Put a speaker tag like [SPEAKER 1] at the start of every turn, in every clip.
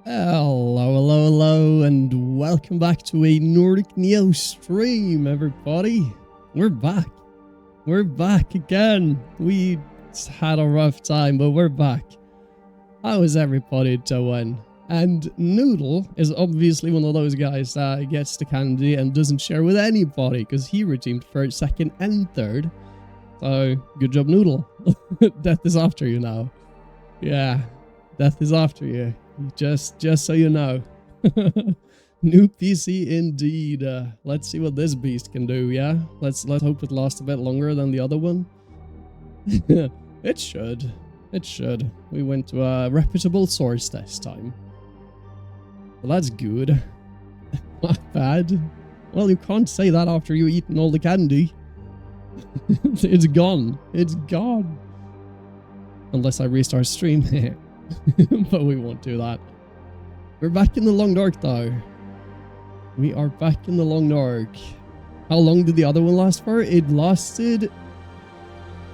[SPEAKER 1] Hello, and welcome back to a Nordic Neo stream, everybody. We're back. We're back again. We had a rough time, but we're back. How is everybody doing? And Noodle is obviously one of those guys that gets the candy and doesn't share with anybody because he redeemed first, second, and third. So, good job, Noodle. Death is after you now. Yeah, death is after you. Just so you know. New PC indeed. Let's see what this beast can do, yeah? Let's hope it lasts a bit longer than the other one. It should. It should. We went to a reputable source this time. Well, that's good. Not bad. Well, you can't say that after you've eaten all the candy. It's gone. It's gone. Unless I restart stream. But we won't do that. We're back in the long dark though. We are back in the long dark. How long did the other one last for? It lasted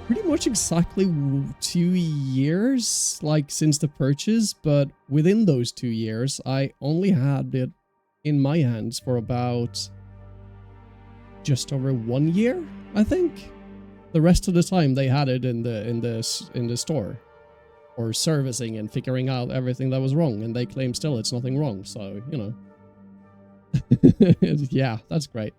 [SPEAKER 1] pretty much exactly 2 years, like since the purchase, but within those 2 years, I only had it in my hands for about just over 1 year, I think. The rest of the time they had it in the store. Or servicing and figuring out everything that was wrong, and they claim still it's nothing wrong, so, you know. Yeah, that's great.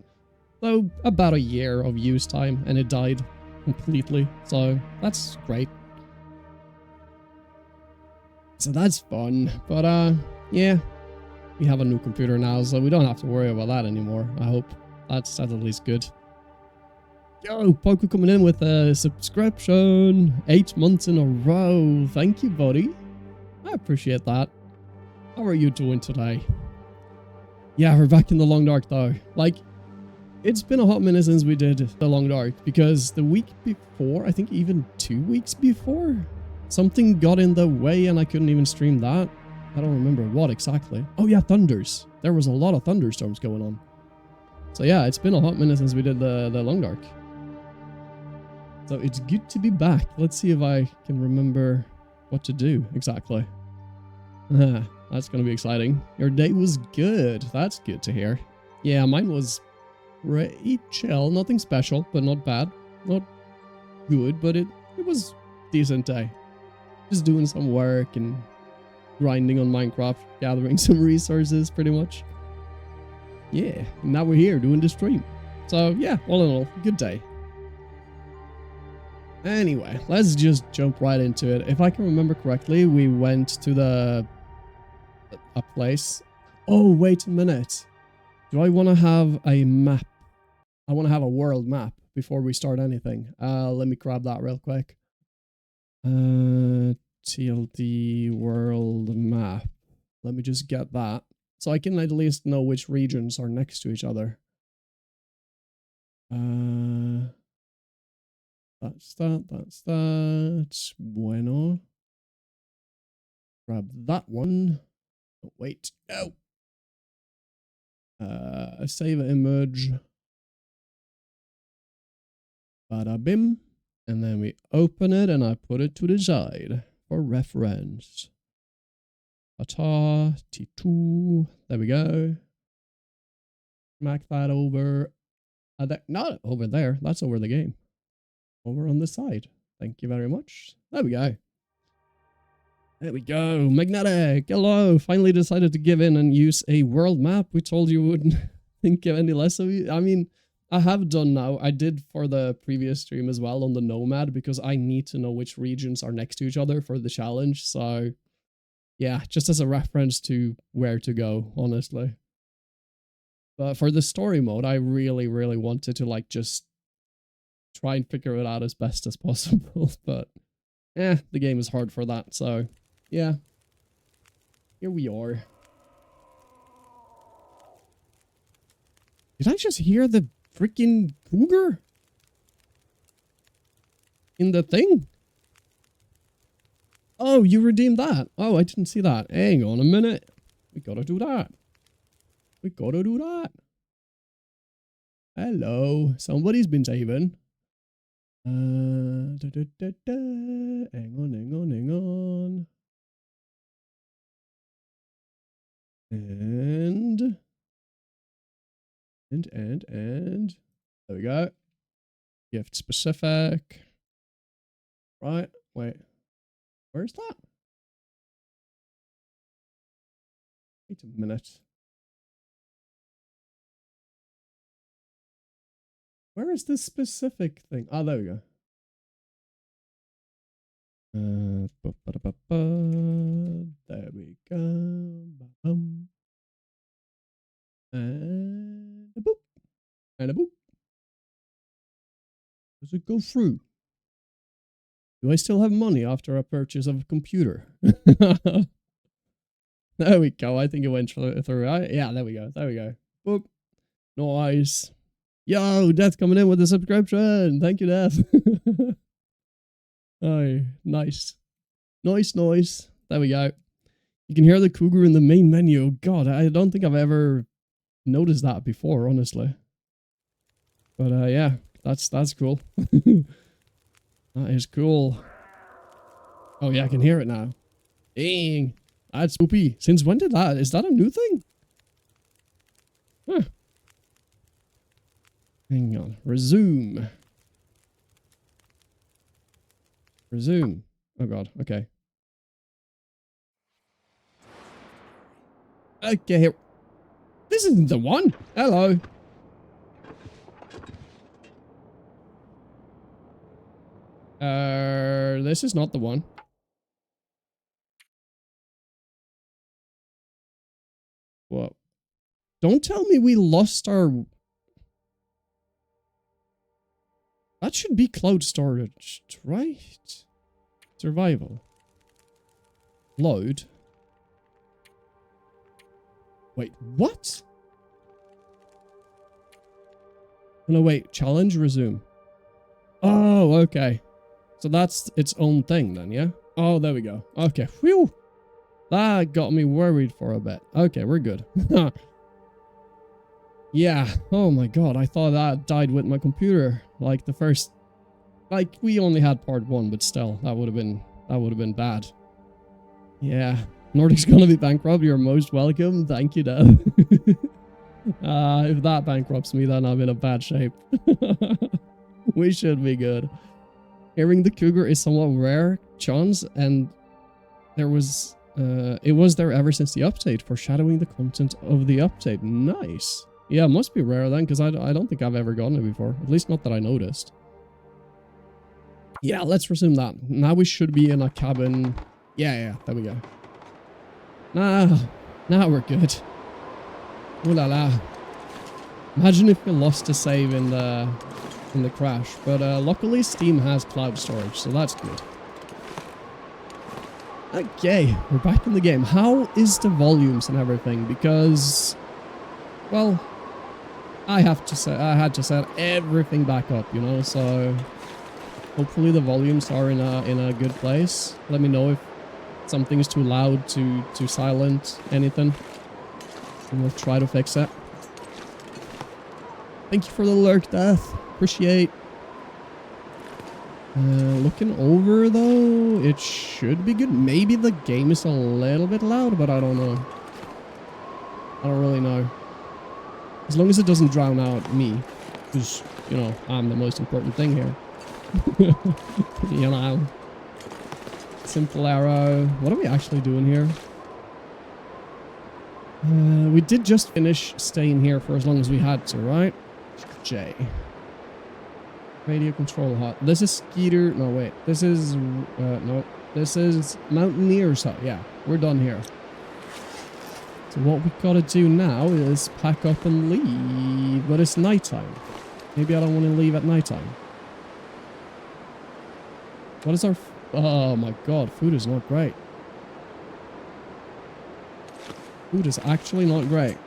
[SPEAKER 1] So, about a year of use time, and it died completely, so that's great. So that's fun, but yeah, we have a new computer now, so we don't have to worry about that anymore, I hope. That's at least good. Yo, Poku coming in with a subscription. 8 months in a row. Thank you, buddy. I appreciate that. How are you doing today? Yeah, we're back in the long dark though. Like, it's been a hot minute since we did the long dark because the week before, I think even 2 weeks before, something got in the way and I couldn't even stream that. I don't remember what exactly. Oh yeah, thunders. There was a lot of thunderstorms going on. So yeah, it's been a hot minute since we did the long dark. So it's good to be back. Let's see if I can remember what to do exactly. That's going to be exciting. Your day was good. That's good to hear. Yeah, mine was pretty chill. Nothing special, but not bad. Not good, but it was a decent day. Just doing some work and grinding on Minecraft, gathering some resources pretty much. Yeah, and now we're here doing the stream. So yeah, all in all, good day. Anyway, let's just jump right into it. If I can remember correctly, we went to a place. Oh, wait a minute. Do I want to have a map? I want to have a world map before we start anything. Let me grab that real quick. TLD world map. Let me just get that. So I can at least know which regions are next to each other. That's that. Bueno. Grab that one. Oh, wait, no. Save image. Bada bim. And then we open it and I put it to the side for reference. Ta-ta, T2. There we go. Smack that over. Not over there. That's over the game. Over on the side. Thank you very much. There we go. There we go. Magnetic. Hello. Finally decided to give in and use a world map. We told you wouldn't think of any less of you. I mean, I have done now. I did for the previous stream as well on the Nomad because I need to know which regions are next to each other for the challenge. So yeah, just as a reference to where to go, honestly. But for the story mode, I really, really wanted to like just try and figure it out as best as possible. But the game is hard for that. So yeah, here we are. Did I just hear the freaking cougar in the thing? Oh, you redeemed that. Oh, I didn't see that. Hang on a minute. We gotta do that. We gotta do that. Hello. Somebody's been saving. Hang on. And there we go. Gift specific. Right. Wait. Where's that? Wait a minute. Where is this specific thing? Oh, there we go. There we go. Ba-bum. And a boop. And a boop. Does it go through? Do I still have money after a purchase of a computer? There we go. I think it went through. Yeah, there we go. There we go. Boop. Nice. Yo, Death coming in with a subscription. Thank you, Death. Oh, nice. Nice. There we go. You can hear the cougar in the main menu. God, I don't think I've ever noticed that before, honestly. But yeah, that's cool. That is cool. Oh yeah, I can hear it now. Dang. That's spoopy. Since when did that? Is that a new thing? Huh. Hang on. Resume. Oh god, okay. Okay, here. This isn't the one. Hello. This is not the one. Whoa. Don't tell me we lost our... That should be cloud storage, right? Survival. Load. Wait, what? No, wait. Challenge, resume. Oh, okay. So that's its own thing then, yeah? Oh, there we go. Okay, whew. That got me worried for a bit. Okay, we're good. Yeah. Oh my god, I thought that died with my computer. Like the first... Like, we only had part 1, but still, that would have been bad. Yeah. Nordic's gonna be bankrupt. You're most welcome. Thank you, Dad. If that bankrupts me, then I'm in a bad shape. We should be good. Hearing the cougar is somewhat rare chance, and it was there ever since the update, foreshadowing the content of the update. Nice. Yeah, it must be rare then, because I don't think I've ever gotten it before. At least not that I noticed. Yeah, let's resume that. Now we should be in a cabin. Yeah, there we go. Now we're good. Ooh la la. Imagine if we lost a save in the crash. But luckily Steam has cloud storage, so that's good. Okay, we're back in the game. How is the volumes and everything? Because, well, I had to set everything back up, you know, so hopefully the volumes are in a good place. Let me know if something is too loud to silent anything, and we'll try to fix it. Thank you for the lurk, Death. Appreciate. Looking over though, it should be good. Maybe the game is a little bit loud, but I don't know. I don't really know. As long as it doesn't drown out me, because, you know, I'm the most important thing here. You know. Simple arrow. What are we actually doing here? We did just finish staying here for as long as we had to, right? J. Radio control hut. This is Skeeter. No, wait. This is... no. This is Mountaineer's hut. Yeah, we're done here. So what we gotta do now is pack up and leave. But it's nighttime. Maybe I don't want to leave at nighttime. What is our... Oh my god, food is not great. Food is actually not great.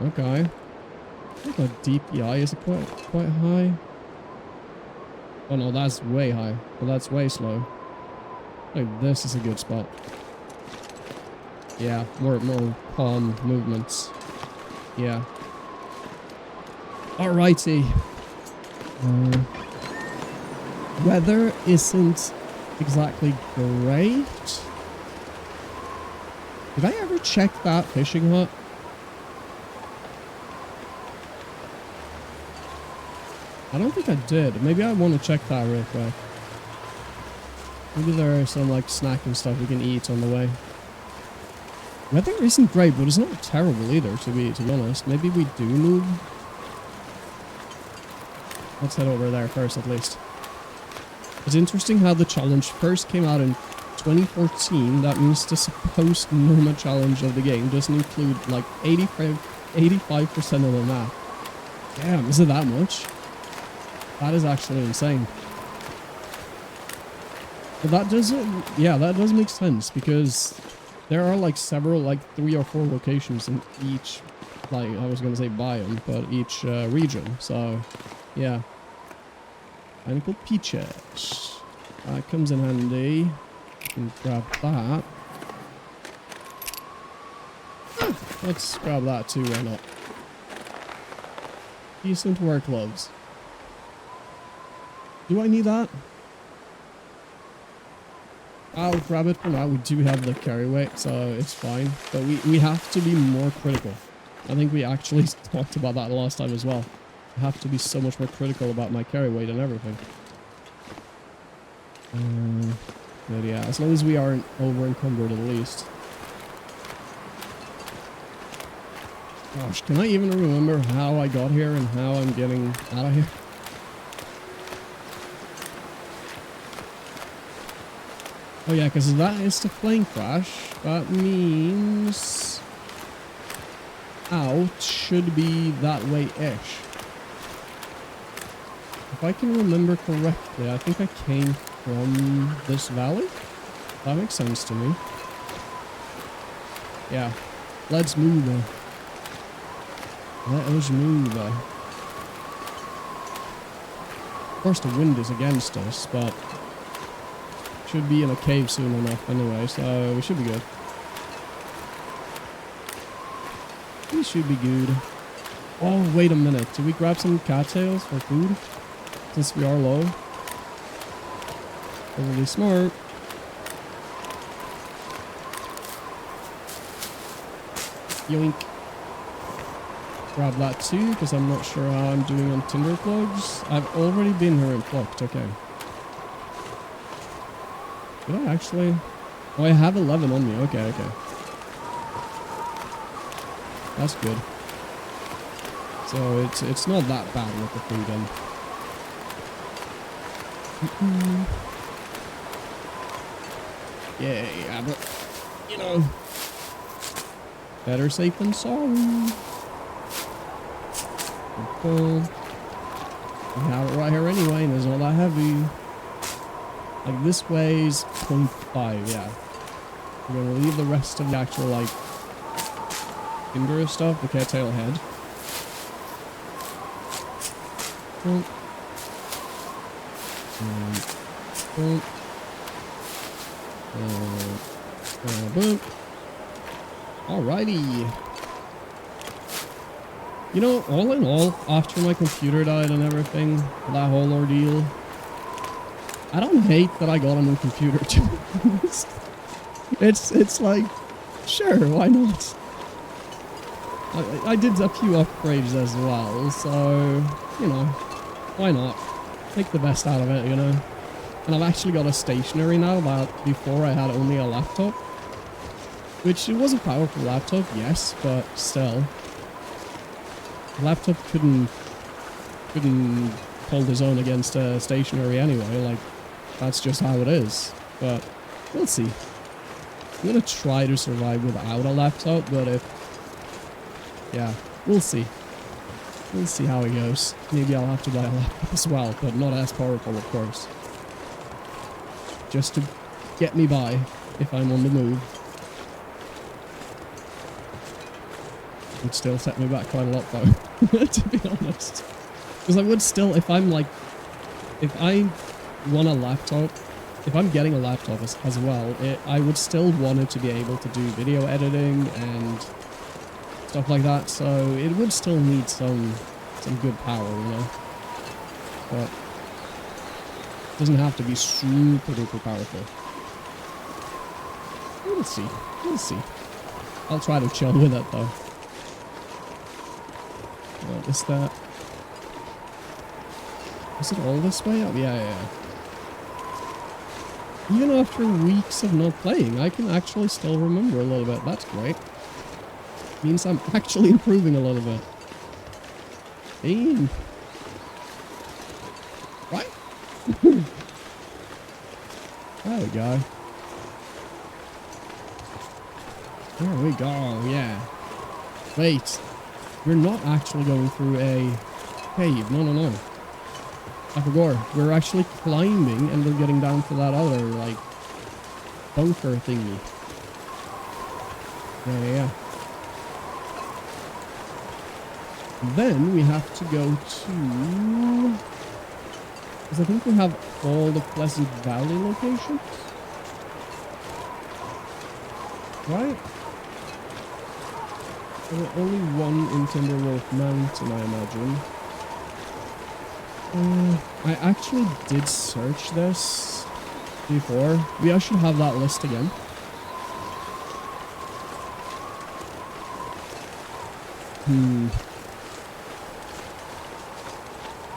[SPEAKER 1] Okay. I think our DPI is quite high. Oh no, that's way high. But that's way slow. Like, this is a good spot. Yeah, more palm movements. Yeah. Alrighty. Weather isn't exactly great. Did I ever check that fishing hut? I don't think I did. Maybe I want to check that real quick. Maybe there are some like snack and stuff we can eat on the way. Weather isn't great, but it's not terrible either, to be honest. Maybe we do move. Let's head over there first, at least. It's interesting how the challenge first came out in 2014. That means the supposed Nomad challenge of the game doesn't include like 85% of the map. Damn, is it that much? That is actually insane. But that doesn't, yeah, that does make sense because there are like several, like 3 or 4 locations in each, like I was gonna say biome, but each region. So, yeah. Pineapple peaches. That comes in handy. You can grab that. Let's grab that too, why not? Decent work gloves. Do I need that? I'll grab it for now. We do have the carry weight, so it's fine. But we have to be more critical. I think we actually talked about that last time as well. I have to be so much more critical about my carry weight and everything. But yeah, as long as we aren't over encumbered at least. Gosh, can I even remember how I got here and how I'm getting out of here? Oh yeah, because that is the plane crash. That means out should be that way-ish. If I can remember correctly, I think I came from this valley. That makes sense to me. Yeah, let's move. Let us move. Of course, the wind is against us, but should be in a cave soon enough anyway, so we should be good. We should be good. Oh, wait a minute. Did we grab some cattails for food? Since we are low. Probably smart. Yoink. Grab that too, because I'm not sure how I'm doing on tinder plugs. I've already been here and plucked, okay. Did I actually? Oh, I have 11 on me. Okay, okay. That's good. So it's not that bad with the food then. Yeah, but you know, better safe than sorry. Cool. We have it right here anyway, and it's not that heavy. Like this weighs 0.5, yeah. We're gonna leave the rest of the actual like finger stuff, the cattail head. Boom. Boom. Boom. Alrighty. You know, all in all, after my computer died and everything, that whole ordeal, I don't hate that I got a new computer, to be honest. It's like, sure, why not? I did a few upgrades as well, so, you know, why not? Make the best out of it, you know? And I've actually got a stationary now, but before I had only a laptop. Which, it was a powerful laptop, yes, but still. The laptop couldn't hold his own against a stationary anyway, like, that's just how it is. But, we'll see. I'm gonna try to survive without a laptop, but yeah, we'll see. We'll see how it goes. Maybe I'll have to buy a laptop as well, but not as powerful, of course. Just to get me by if I'm on the move. Would still set me back quite a lot though, to be honest. Because I would still, if I'm like, if I want a laptop, if I'm getting a laptop as well, I would still want it to be able to do video editing and stuff like that, so it would still need some good power, you know. But Doesn't have to be super duper powerful. We'll see. We'll see. I'll try to chill with it though. What is that? Is it all this way up? Yeah. Even after weeks of not playing, I can actually still remember a little bit. That's great. Means I'm actually improving a little bit. Damn. Right? There we go. There we go, yeah. Wait. We're not actually going through a cave. No. I forgot. We're actually climbing and we're getting down to that other, like, bunker thingy. Yeah. Then we have to go to... because I think we have all the Pleasant Valley locations. Right? There's only one in Timberwolf Mountain, I imagine. I actually did search this before. I should have that list again.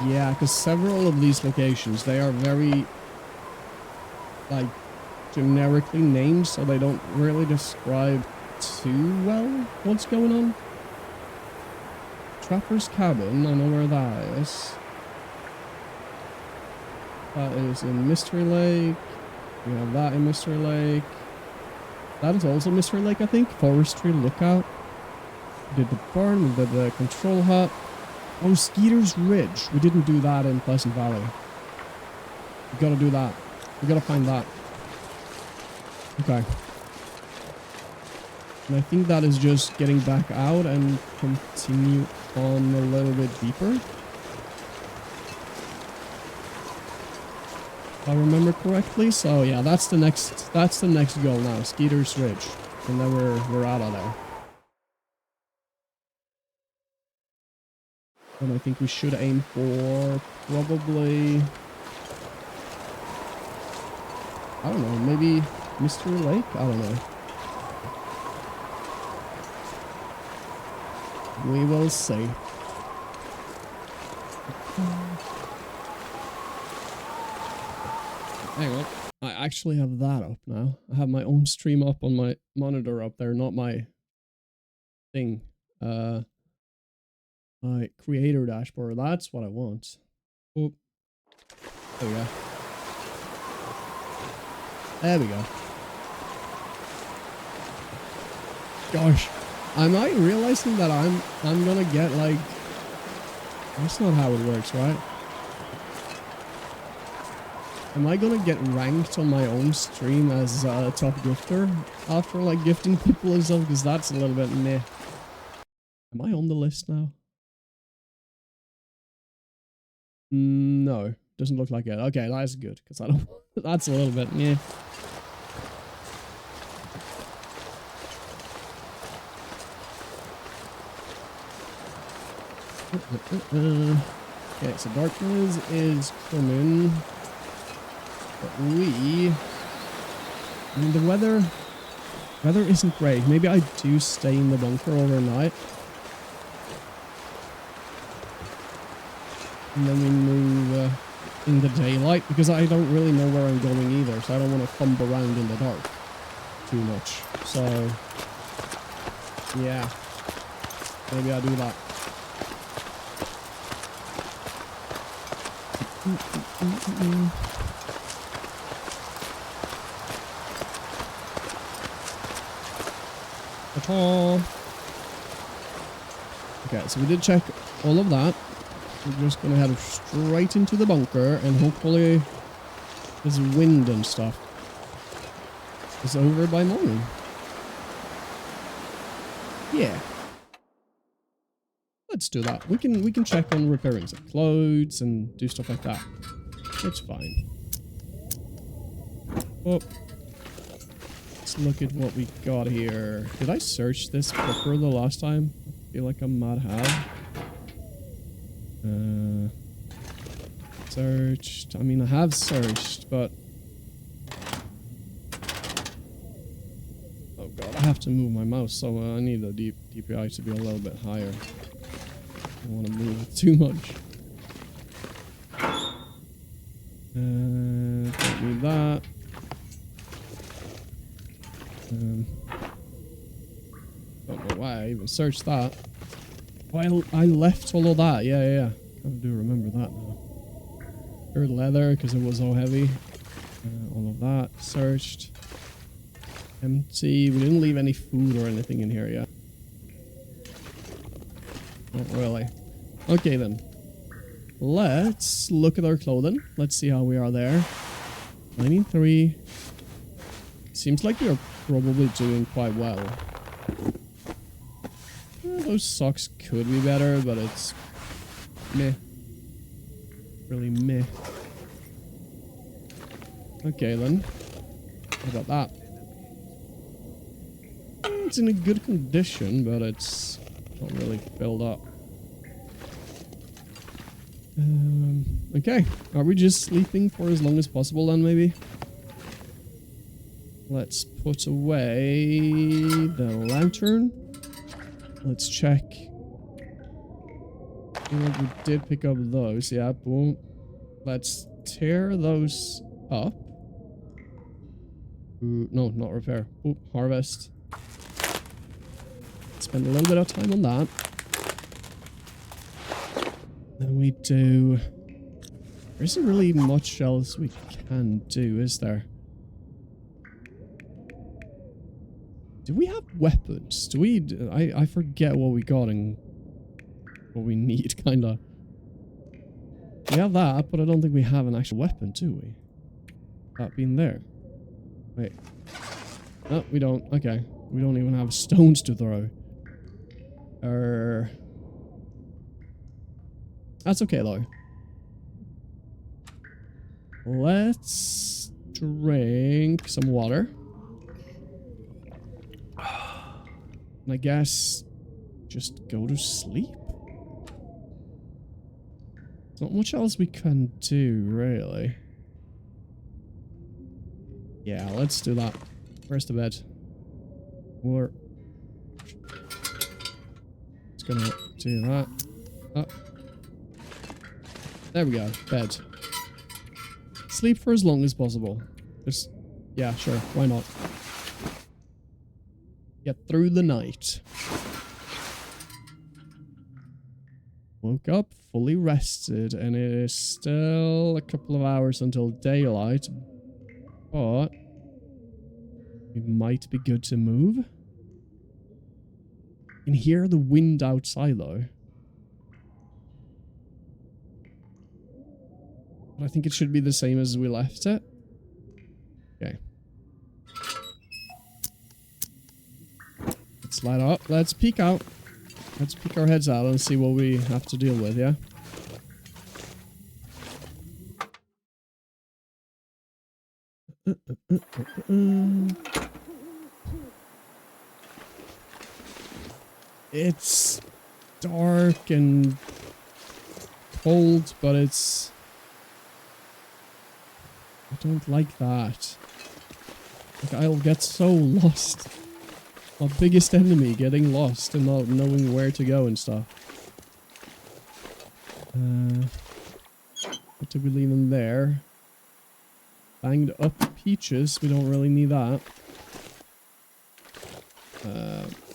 [SPEAKER 1] Yeah, because several of these locations, they are very, like, generically named, so they don't really describe too well what's going on. Trapper's Cabin, I know where that is. That is in Mystery Lake. We have that in Mystery Lake. That is also Mystery Lake, I think. Forestry Lookout. We did the barn, we did the control hut. Oh, Skeeter's Ridge. We didn't do that in Pleasant Valley. We gotta do that. We gotta find that. Okay. And I think that is just getting back out and continue on a little bit deeper. If I remember correctly. So yeah, that's the next goal now. Skeeter's Ridge. And then we're out of there. And I think we should aim for probably, I don't know, maybe Mystery Lake? I don't know. We will see. Hang on. I actually have that up now. I have my own stream up on my monitor up there, not my thing. My creator dashboard. That's what I want. Oh. There we go. There we go. Gosh. Am I realizing that I'm gonna get, like... That's not how it works, right? Am I gonna get ranked on my own stream as a top gifter after, like, gifting people and stuff? Because that's a little bit meh. Am I on the list now? No, doesn't look like it. Okay, that's good, because I don't... That's a little bit, yeah. Okay, so darkness is coming. But I mean, the weather isn't great. Maybe I do stay in the bunker overnight. And then we move in the daylight, because I don't really know where I'm going either, so I don't want to thump around in the dark too much. So, yeah, maybe I do that. Okay, so we did check all of that. We're just gonna head straight into the bunker, and hopefully this wind and stuff is over by morning. Yeah. Let's do that. We can check on repairing some clothes and do stuff like that. It's fine. Oh. Let's look at what we got here. Did I search this proper the last time? I feel like I might have. Searched. I mean, I have searched, but... Oh god, I have to move my mouse, so I need the DPI to be a little bit higher. I don't want to move it too much. Don't need that. Don't know why I even searched that. Well, I left all of that. Yeah. I do remember that now. Pure leather, because it was so heavy. All of that. Searched. Empty. We didn't leave any food or anything in here yet. Not really. Okay then. Let's look at our clothing. Let's see how we are there. 93. Seems like we are probably doing quite well. Those socks could be better, but it's meh. Really meh. Okay then. How about that? It's in a good condition, but it's not really filled up. Okay. Are we just sleeping for as long as possible then, maybe? Let's put away the lantern. Let's check. I feel like we did pick up those. Yeah, boom. Let's tear those up. Ooh, no, not repair. Ooh, harvest. Spend a little bit of time on that. Then we do... There isn't really much else we can do, is there? Do we have weapons? Do we... I forget what we got and what we need, kinda. We have that, but I don't think we have an actual weapon, do we? That being there. Wait. No, we don't. Okay. We don't even have stones to throw. That's okay, though. Let's drink some water. And I guess just go to sleep. There's not much else we can do, really. Yeah, let's do that. Where's the bed? Or... It's gonna do that. Oh. There we go. Bed. Sleep for as long as possible. Just... Yeah, sure. Why not? Get through the night. Woke up fully rested, and it is still a couple of hours until daylight. But it might be good to move. You can hear the wind outside, though. But I think it should be the same as we left it. Okay. Let's light up. Let's peek out. Let's peek our heads out and see what we have to deal with, yeah? It's dark and cold, but it's... I don't like that. Like, I'll get so lost. My biggest enemy, getting lost and not knowing where to go and stuff. What did we leave in there? Banged up peaches. We don't really need that.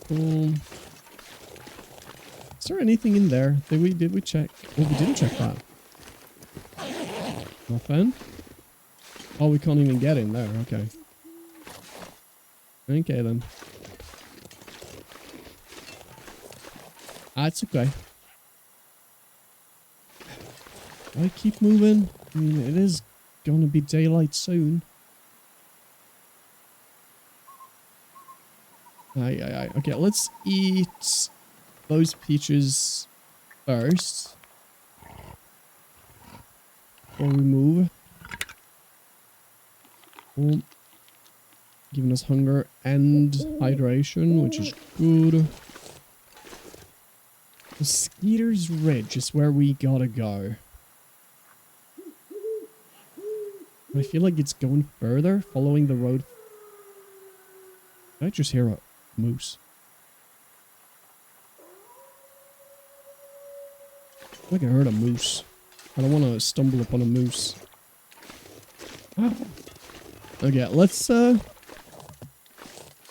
[SPEAKER 1] Boom. Is there anything in there? Did we check? Oh, we didn't check that. Nothing. Oh, we can't even get in there. Okay. Okay then. It's okay. I keep moving. I mean, it is gonna be daylight soon. Aye. Okay, let's eat those peaches first. Before we move. Boom. Giving us hunger and hydration, which is good. The Skeeter's Ridge is where we gotta go. I feel like it's going further, following the road. Did I just hear a moose? I feel like I heard a moose. I don't want to stumble upon a moose. Ah. Okay, let's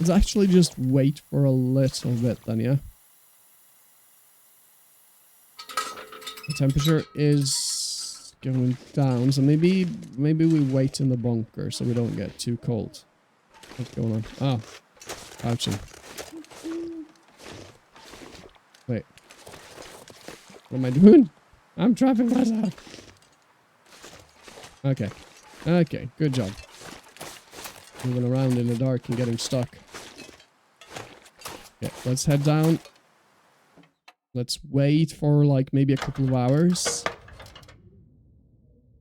[SPEAKER 1] actually just wait for a little bit then, yeah? The temperature is going down, so maybe we wait in the bunker so we don't get too cold. What's going on? Oh, ouchie. Wait. What am I doing? I'm trapping myself. Okay. Okay, good job. Moving around in the dark and getting stuck. Okay, let's head down. Let's wait for like maybe a couple of hours.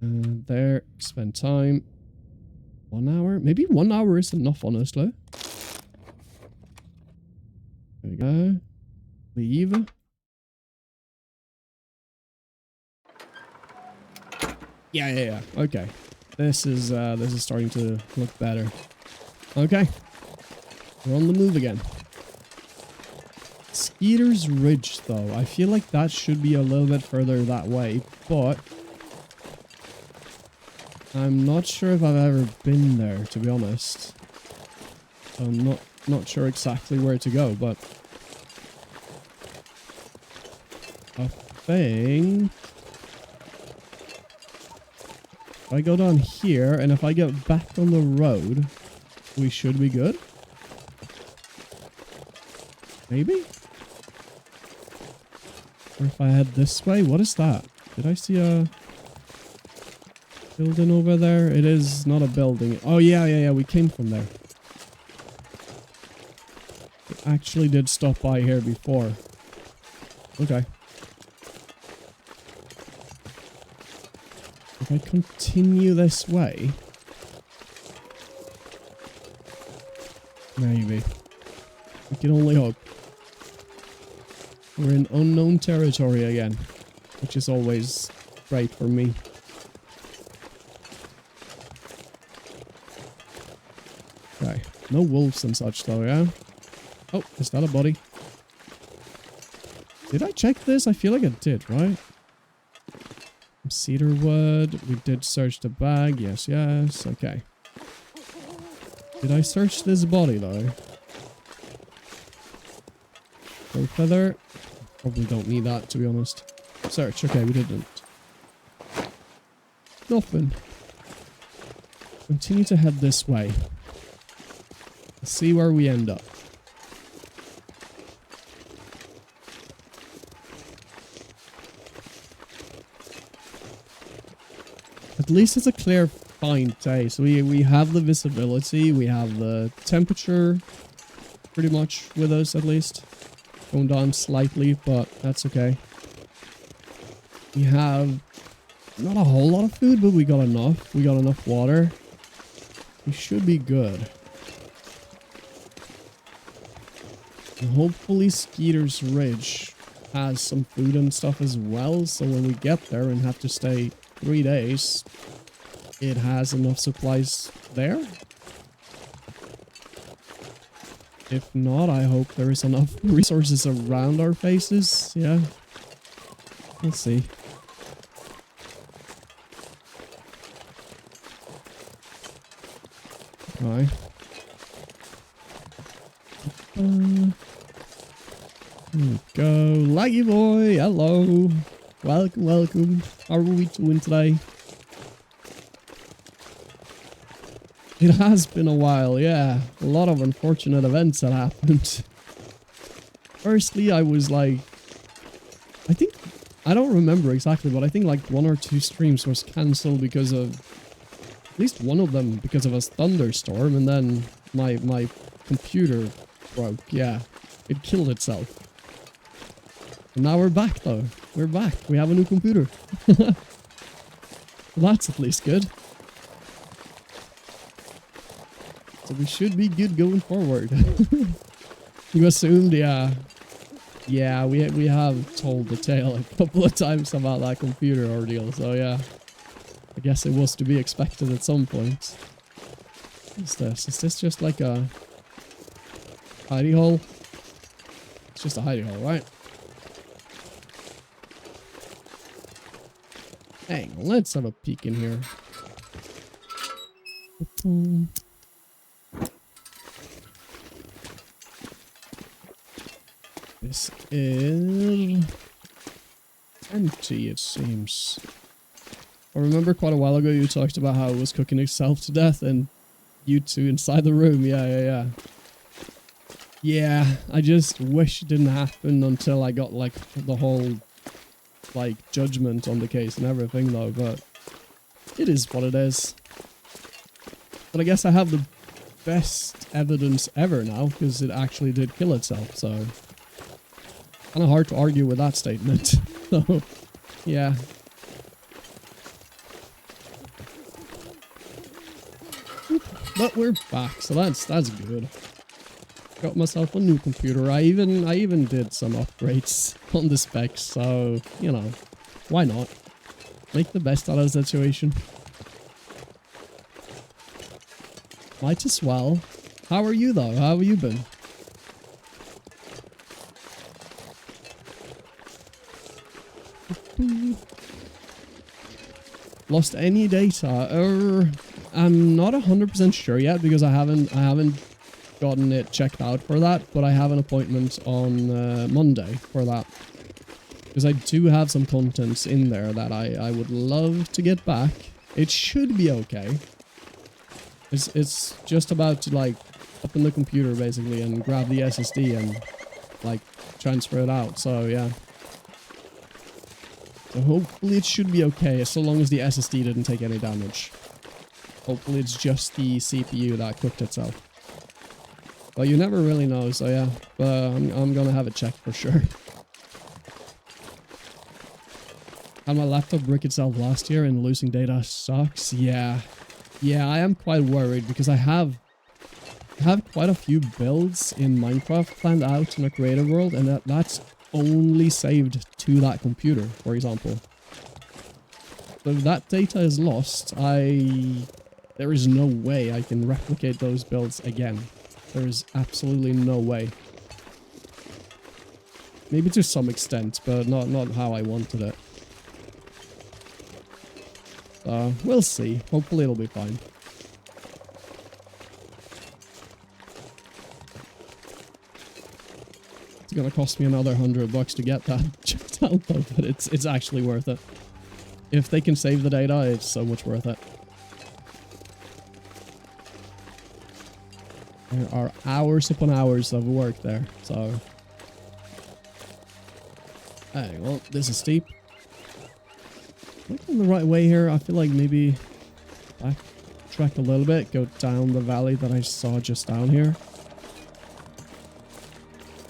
[SPEAKER 1] There, spend time. 1 hour? Maybe 1 hour is enough, honestly. There we go. Leave. Yeah. Okay. This is starting to look better. Okay. We're on the move again. Skeeter's Ridge, though. I feel like that should be a little bit further that way, but I'm not sure if I've ever been there, to be honest. So I'm not sure exactly where to go, but I think if I go down here and if I get back on the road, we should be good. Maybe? Or if I head this way, what is that? Did I see a building over there? It is not a building. Oh yeah, we came from there. It actually did stop by here before. Okay. If I continue this way... Maybe. We can only hope. We're in unknown territory again, which is always great for me. Okay. No wolves and such though, yeah? Oh, is that a body? Did I check this? I feel like I did, right? Cedar wood. We did search the bag. Yes. Okay. Did I search this body though? Gold feather. Probably don't need that, to be honest. Search. Okay, we didn't. Nothing. Continue to head this way. Let's see where we end up. At least it's a clear find day. So we have the visibility, we have the temperature pretty much with us at least. Going down slightly, but that's okay. We have not a whole lot of food, but we got enough. We got enough water. We should be good. And hopefully Skeeter's Ridge has some food and stuff as well, so when we get there and have to stay 3 days, it has enough supplies there. If not, I hope there is enough resources around our faces. Yeah. Let's see. Okay. Here we go. Laggy boy, hello. Welcome. How are we doing today? It has been a while, yeah. A lot of unfortunate events that happened. Firstly, I was like... I don't remember exactly, but I think like 1 or 2 streams was cancelled because of... At least one of them because of a thunderstorm, and then my computer broke, yeah. It killed itself. And now we're back though. We're back. We have a new computer. Well, that's at least good. So we should be good going forward. You assumed, yeah. Yeah, we have told the tale a couple of times about that computer ordeal, so yeah. I guess it was to be expected at some point. What's this? Is this just like a hidey hole? It's just a hidey hole, right? Hang on, let's have a peek in here. This is empty, it seems. I remember quite a while ago you talked about how it was cooking itself to death and you two inside the room. Yeah. Yeah, I just wish it didn't happen until I got like the whole like judgment on the case and everything though, but it is what it is. But I guess I have the best evidence ever now because it actually did kill itself, so kind of hard to argue with that statement. So yeah. But we're back, so that's good. Got myself a new computer. I even did some upgrades on the specs, so you know, why not? Make the best out of the situation. Might as well. How are you though? How have you been? Lost any data? I'm not 100% sure yet because I haven't gotten it checked out for that, but I have an appointment on Monday for that. Because I do have some contents in there that I would love to get back. It should be okay. It's just about to like open the computer basically and grab the SSD and like transfer it out, so yeah. So hopefully it should be okay so long as the SSD didn't take any damage. Hopefully it's just the CPU that cooked itself. Well, you never really know, so yeah. But I'm gonna have it checked for sure. Had my laptop brick itself last year and losing data sucks. Yeah. Yeah, I am quite worried because I have quite a few builds in Minecraft planned out in a creative world, and that's only saved to that computer, for example. So if that data is lost, there is no way I can replicate those builds again. There is absolutely no way. Maybe to some extent, but not how I wanted it. So, we'll see. Hopefully it'll be fine. It's gonna cost me another $100 to get that checked out though, but it's actually worth it. If they can save the data, it's so much worth it. There are hours upon hours of work there, so... Hey, well, this is steep. Am I on the right way here? I feel like maybe backtrack a little bit, go down the valley that I saw just down here.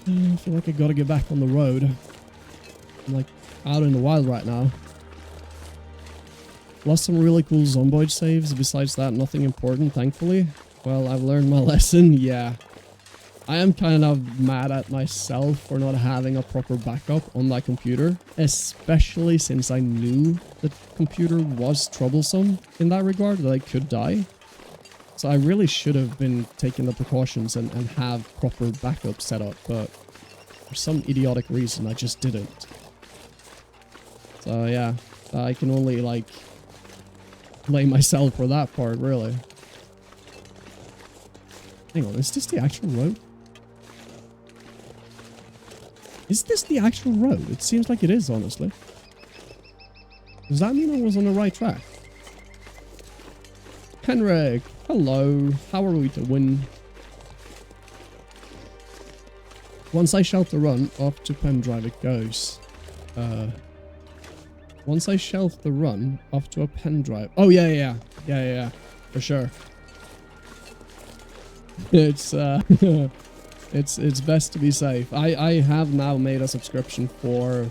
[SPEAKER 1] I feel like I gotta get back on the road. I'm like out in the wild right now. Lost some really cool zomboid saves. Besides that, nothing important, thankfully. Well, I've learned my lesson, yeah. I am kind of mad at myself for not having a proper backup on that computer, especially since I knew the computer was troublesome in that regard, that I could die. So I really should have been taking the precautions and have proper backup set up, but for some idiotic reason I just didn't. So yeah, I can only like blame myself for that part, really. Hang on, is this the actual road? Is this the actual road? It seems like it is, honestly. Does that mean I was on the right track? Henrik, hello. How are we doing? Once I shelf the run, off to pen drive it goes. Once I shelf the run, off to a pen drive. Oh, yeah. For sure. It's, it's best to be safe. I have now made a subscription for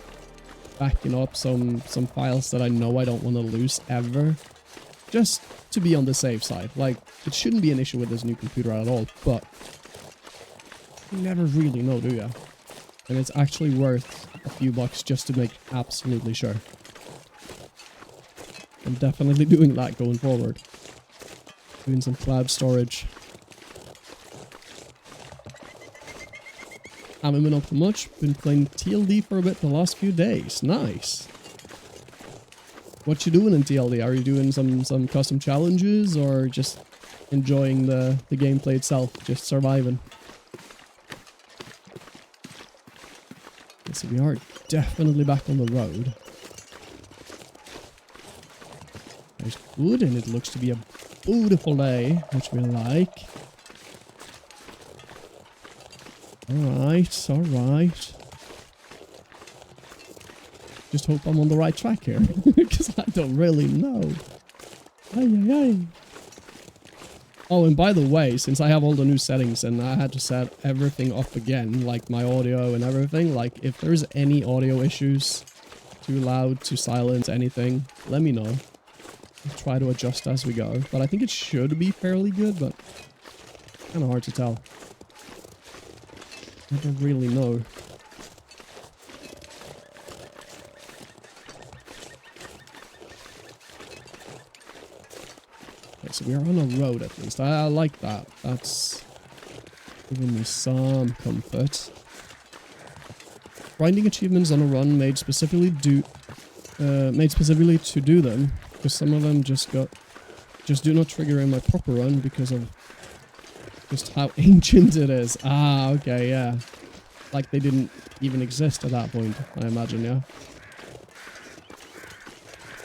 [SPEAKER 1] backing up some files that I know I don't want to lose ever. Just to be on the safe side. Like, it shouldn't be an issue with this new computer at all, but you never really know, do ya? And it's actually worth a few bucks just to make absolutely sure. I'm definitely doing that going forward. Doing some cloud storage. Haven't been up to much. Been playing TLD for a bit the last few days. Nice. What you doing in TLD? Are you doing some custom challenges or just enjoying the gameplay itself? Just surviving? Okay, so we are definitely back on the road. There's good, and it looks to be a beautiful day, which we like. Alright, alright. Just hope I'm on the right track here, because I don't really know. Ay, ay, ay. Oh, and by the way, since I have all the new settings and I had to set everything up again, like my audio and everything, like if there's any audio issues, too loud, too silent, anything, let me know. I'll try to adjust as we go, but I think it should be fairly good, but kind of hard to tell. I don't really know. Okay, so we are on a road at least. I like that. That's giving me some comfort. Grinding achievements on a run made specifically to do them, because some of them just do not trigger in my proper run because of just how ancient it is. Ah, okay, yeah. Like they didn't even exist at that point, I imagine, yeah.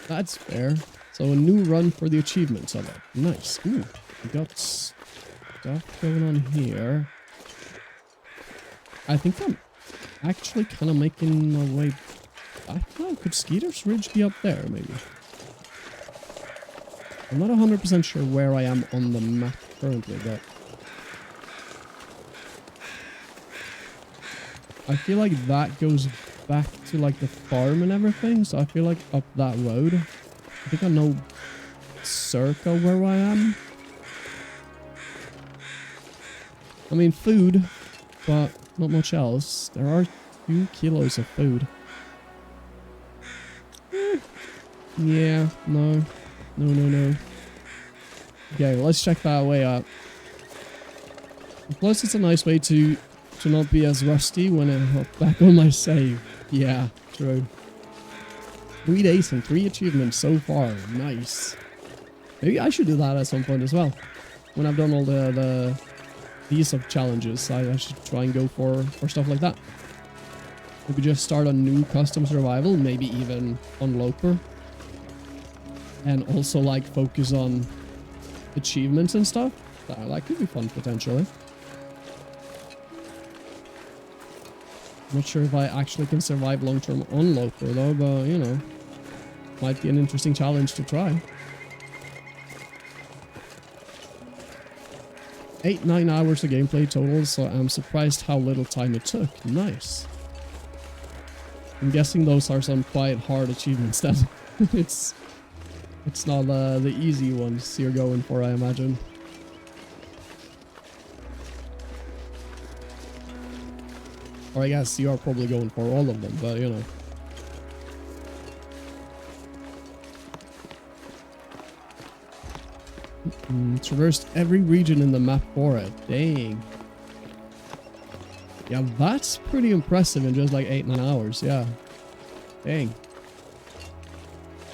[SPEAKER 1] That's fair. So a new run for the achievements of it. Nice. Ooh, we got stuff going on here. I think I'm actually kind of making my way back now. Could Skeeter's Ridge be up there, maybe? I'm not 100% sure where I am on the map currently, but I feel like that goes back to like the farm and everything, so I feel like up that road. I think I know circa where I am. I mean food, but not much else. There are 2 kilos of food. Yeah, no. No. Okay, well, let's check that way out. And plus, it's a nice way to not be as rusty when I hop back on my save. Yeah, true. 3 days and 3 achievements so far. Nice. Maybe I should do that at some point as well. When I've done all these challenges, I should try and go for stuff like that. Maybe just start a new custom survival, maybe even on Loper. And also like focus on achievements and stuff. That could be fun potentially. Not sure if I actually can survive long term on Loper though, but you know, might be an interesting challenge to try. 8-9 hours of gameplay total, so I'm surprised how little time it took. Nice. I'm guessing those are some quite hard achievements then. It's not the easy ones you're going for, I imagine. Or I guess you are probably going for all of them, but you know. Traversed every region in the map for it. Dang. Yeah, that's pretty impressive in just like 8-9 hours, yeah. Dang.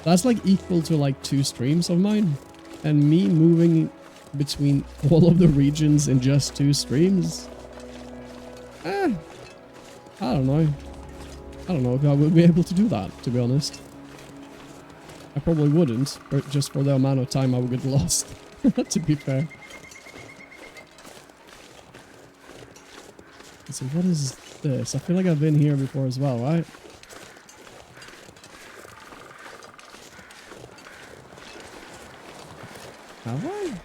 [SPEAKER 1] That's like equal to like 2 streams of mine. And me moving between all of the regions in just 2 streams. I don't know. I don't know if I would be able to do that, to be honest. I probably wouldn't, but just for the amount of time I would get lost, to be fair. So what is this? I feel like I've been here before as well, right? Have I?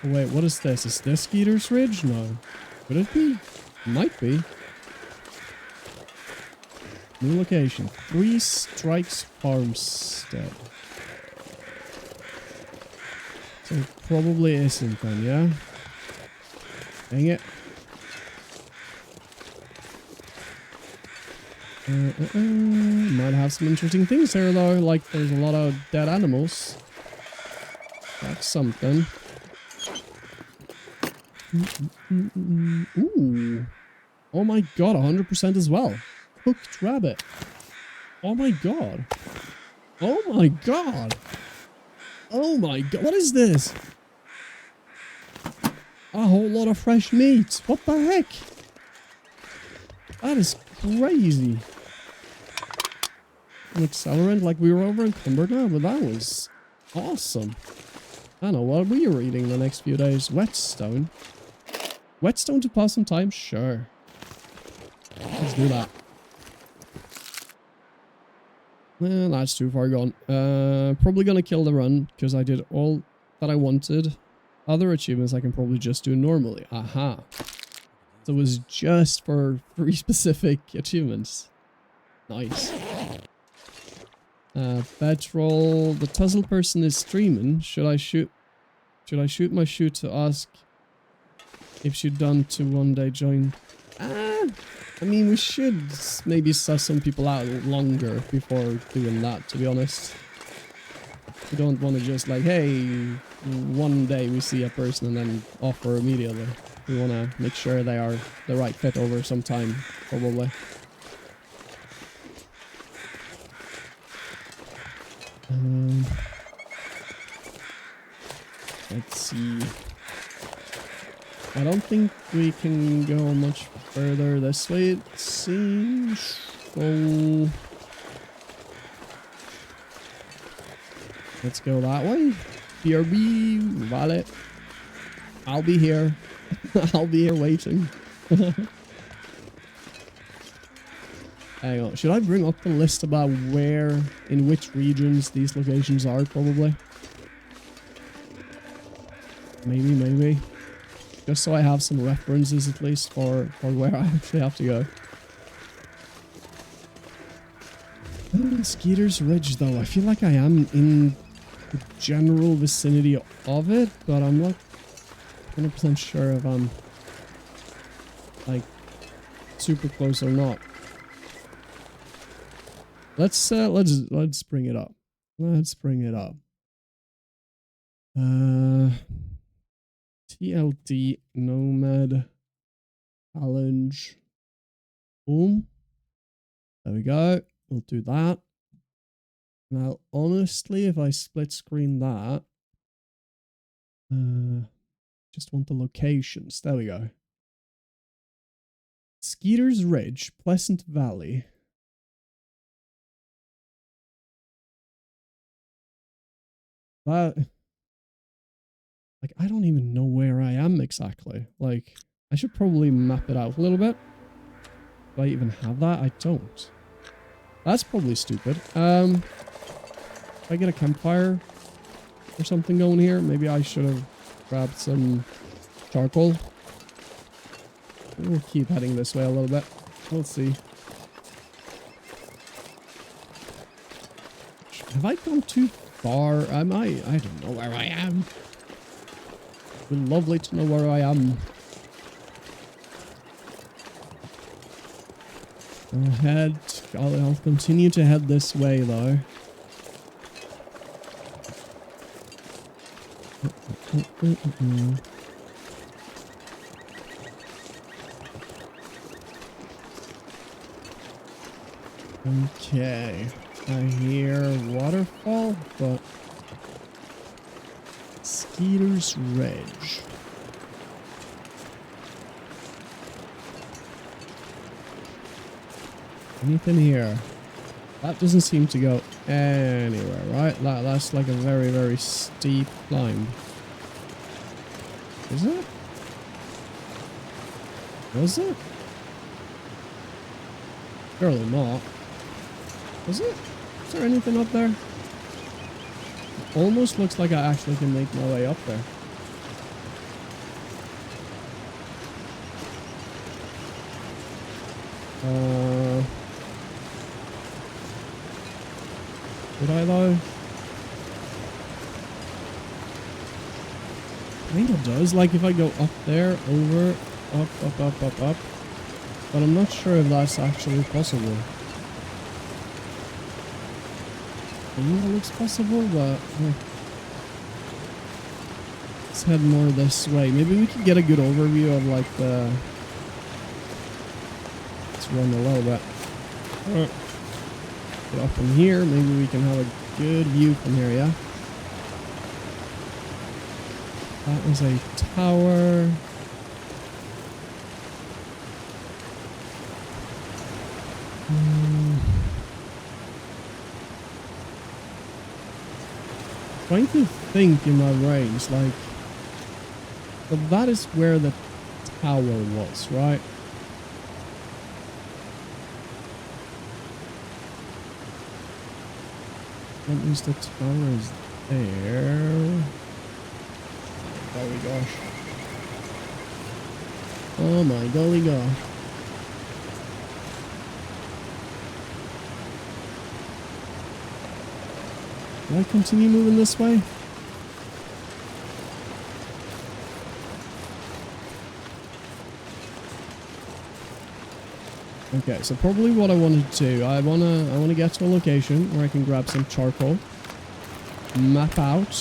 [SPEAKER 1] Oh, wait, what is this? Is this Skeeter's Ridge? No. Could it be? It might be. New location. 3 Strikes Farmstead. So it probably isn't then, yeah? Dang it. Might have some interesting things there though, like there's a lot of dead animals. That's something. Ooh. Oh my god, 100% as well. Cooked rabbit. Oh my god. Oh my god. Oh my god. What is this? A whole lot of fresh meat. What the heck? That is crazy. An accelerant, like we were over encumbered now, but that was awesome. I don't know what we were eating the next few days. Whetstone. Whetstone to pass some time? Sure. Let's do that. That's too far gone. Probably gonna kill the run, because I did all that I wanted. Other achievements I can probably just do normally. Aha. So it was just for 3 specific achievements. Nice. Petrol. The Tuzzle person is streaming. Should I shoot my shoot to ask if she'd done to one day join? I mean, we should maybe suss some people out longer before doing that, to be honest. We don't want to just like, hey, one day we see a person and then offer immediately. We want to make sure they are the right fit over some time, probably. Let's see. I don't think we can go much further this way, it seems. So let's go that way. BRB, Vale. I'll be here. I'll be here waiting. Hang on. Should I bring up the list about where, in which regions these locations are, probably? Maybe. Just so I have some references, at least, for where I actually have to go. Skeeter's Ridge, though. I feel like I am in the general vicinity of it, but I'm not 100% sure if I'm, like, super close or not. Let's bring it up. Let's bring it up. TLD Nomad Challenge. Boom. There we go. We'll do that. Now, honestly, if I split screen that, just want the locations. There we go. Skeeter's Ridge, Pleasant Valley. That, like, I don't even know where I am exactly. Like, I should probably map it out a little bit. Do I even have that? I don't. That's probably stupid. If I get a campfire or something going here, maybe I should have grabbed some charcoal. We'll keep heading this way a little bit. We'll see. Have I gone too far? I don't know where I am. It would be lovely to know where I am. I'll continue to head this way though. Okay, I hear waterfall, but Skeeter's Ridge. Anything here? That doesn't seem to go anywhere, right? That's like a very, very steep climb. Is it? Was it? Surely not. Was it? Is there anything up there? It almost looks like I actually can make my way up there. Would I though? Kinda does, like if I go up there, over, up. But I'm not sure if that's actually possible. think it looks possible, but let's head more this way. Maybe we can get a good overview of like the. Let's run a little bit. Get up from here. Maybe we can have a good view from here. Yeah. That is a tower. Trying to think in my brains, like, but that is where the tower was, right? That means the tower is there. Oh my gosh. Oh my golly gosh. Do I continue moving this way? Okay, so probably what I wanted to do, I wanna get to a location where I can grab some charcoal, map out,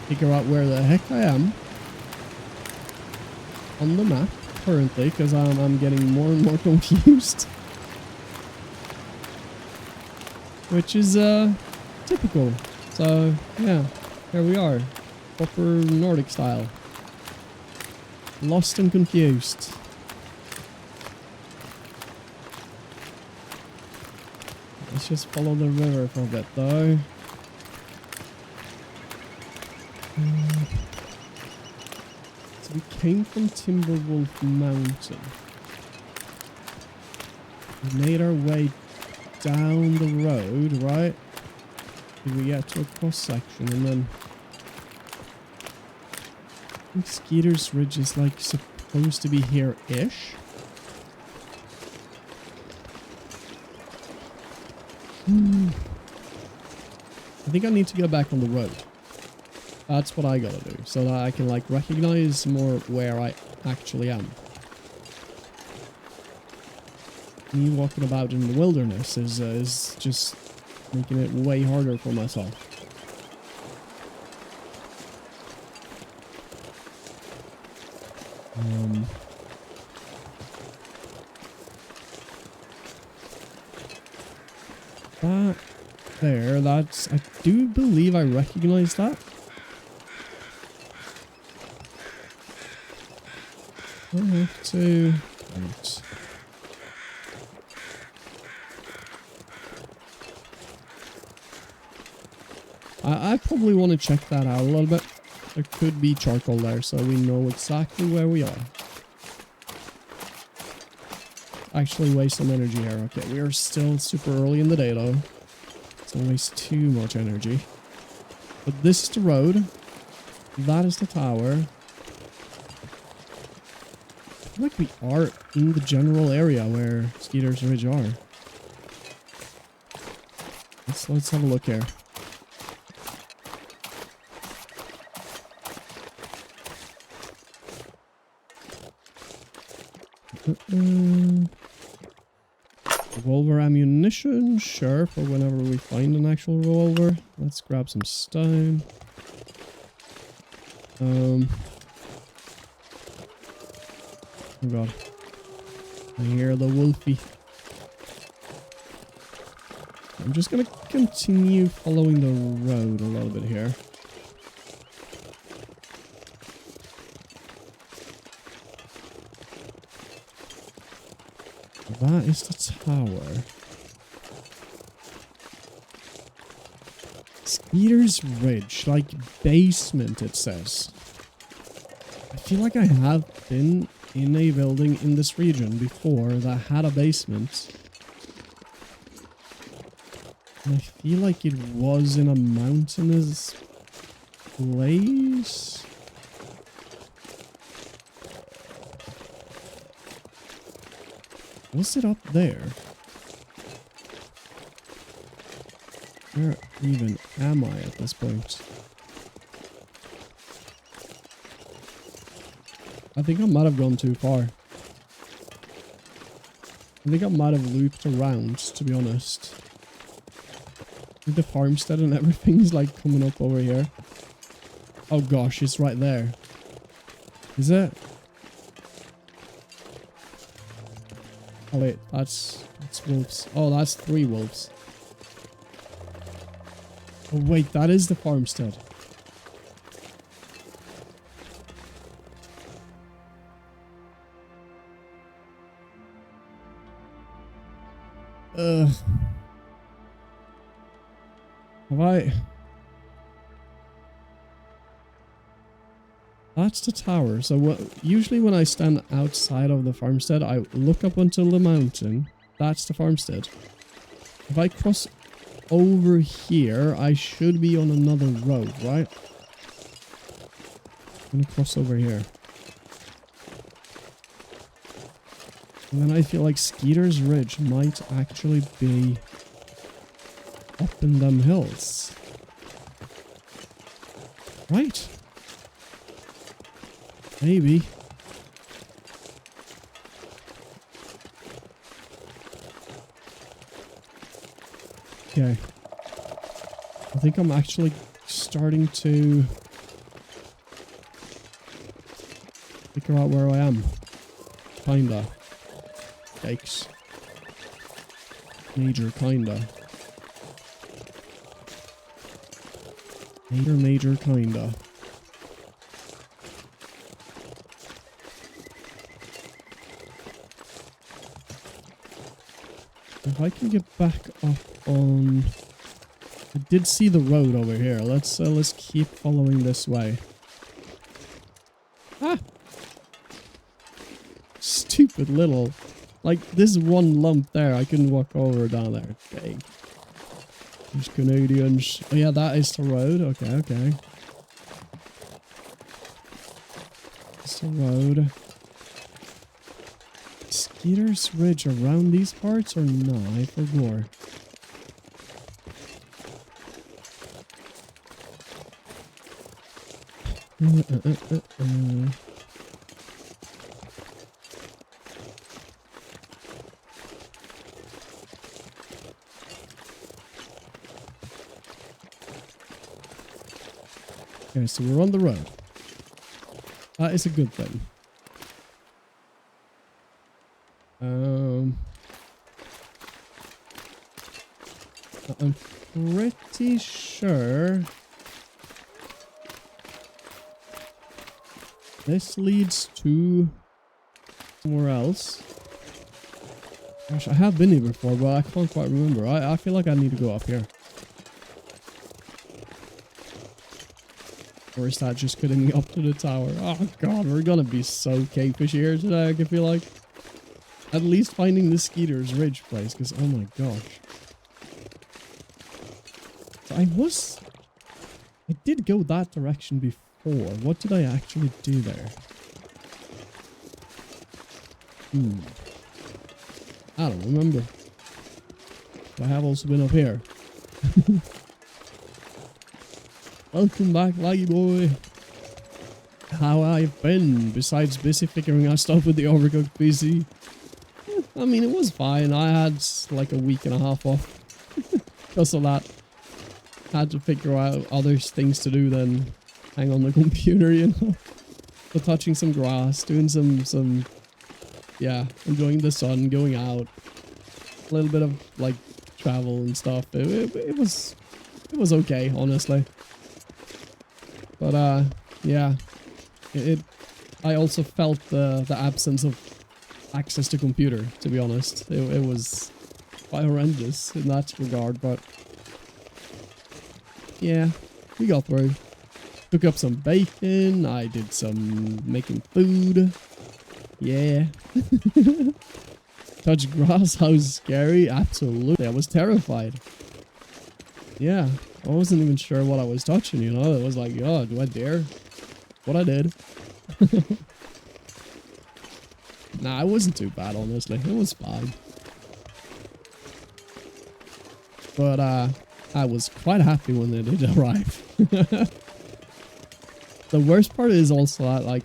[SPEAKER 1] figure out where the heck I am on the map currently, because I'm getting more and more confused, which is typical. So yeah, here we are, proper Nordic style, lost and confused. Let's just follow the river for a bit though. So we came from Timberwolf Mountain. We made our way down the road, right? Did we get to a cross section and then I think Skeeter's Ridge is like supposed to be here-ish. I think I need to get back on the road. That's what I gotta do, so that I can like recognize more where I actually am. Me walking about in the wilderness is just making it way harder for myself. That there, that's, I do believe I recognize that. I have to, right. I probably want to check that out a little bit. There could be charcoal there, so we know exactly where we are. Actually waste some energy here. Okay, we are still super early in the day though. Don't waste too much energy. But this is the road. That is the tower. I feel like we are in the general area where Skeeter's Ridge are. Let's have a look here. Revolver ammunition, sure, for whenever we find an actual revolver. Let's grab some stone. Oh god. I hear the wolfie. I'm just gonna continue following the road a little bit here. That is the tower. Skeeter's Ridge, like basement it says. I feel like I have been in a building in this region before that had a basement. And I feel like it was in a mountainous place. Was it up there? Where even am I at this point? I think I might have gone too far. I think I might have looped around, to be honest. The farmstead and everything's like coming up over here. Oh gosh, it's right there. Is it? Oh wait, that's wolves. Oh, that's 3 wolves. Oh wait, that is the farmstead. Have I... That's the tower. So usually when I stand outside of the farmstead, I look up until the mountain. That's the farmstead. If I cross over here, I should be on another road, right? I'm gonna cross over here. And then I feel like Skeeter's Ridge might actually be up in them hills. Right? Maybe. Okay. I think I'm actually starting to figure out where I am. Kinda. Yikes. Major kinda. Major kinda. If I can get back up on... I did see the road over here. Let's keep following this way. Ah! Stupid little... Like, this one lump there, I couldn't walk over down there. Dang. These Canadians. Oh yeah, that is the road. Okay, okay. It's the road. Skeeter's Ridge around these parts or no? I forgot. Okay, so we're on the road. That is a good thing. I'm pretty sure this leads to somewhere else. Gosh, I have been here before, but I can't quite remember. I feel like I need to go up here. Or is that just getting me up to the tower? Oh god, we're gonna be so cavefish here today, I can feel like. At least finding the Skeeter's Ridge place, because oh my gosh. So I did go that direction before. What did I actually do there? I don't remember. I have also been up here. Welcome back, laggy boy. How I've been, besides busy figuring out stuff with the overcooked PC. I mean, it was fine. I had like a week and a half off because of that. Had to figure out other things to do than hang on the computer, you know. But touching some grass, doing some, yeah, enjoying the sun, going out. A little bit of like travel and stuff. It was okay, honestly. But yeah, I also felt the absence of access to computer, to be honest. It was quite horrendous in that regard, but yeah, we got through. Took up some bacon, I did some making food. Yeah. Touch grass, how scary? Absolutely, I was terrified. Yeah, I wasn't even sure what I was touching, you know? It was like, oh, do I dare? What I did. Nah, it wasn't too bad, honestly. It was fine. But, I was quite happy when they did arrive. The worst part is also that, like,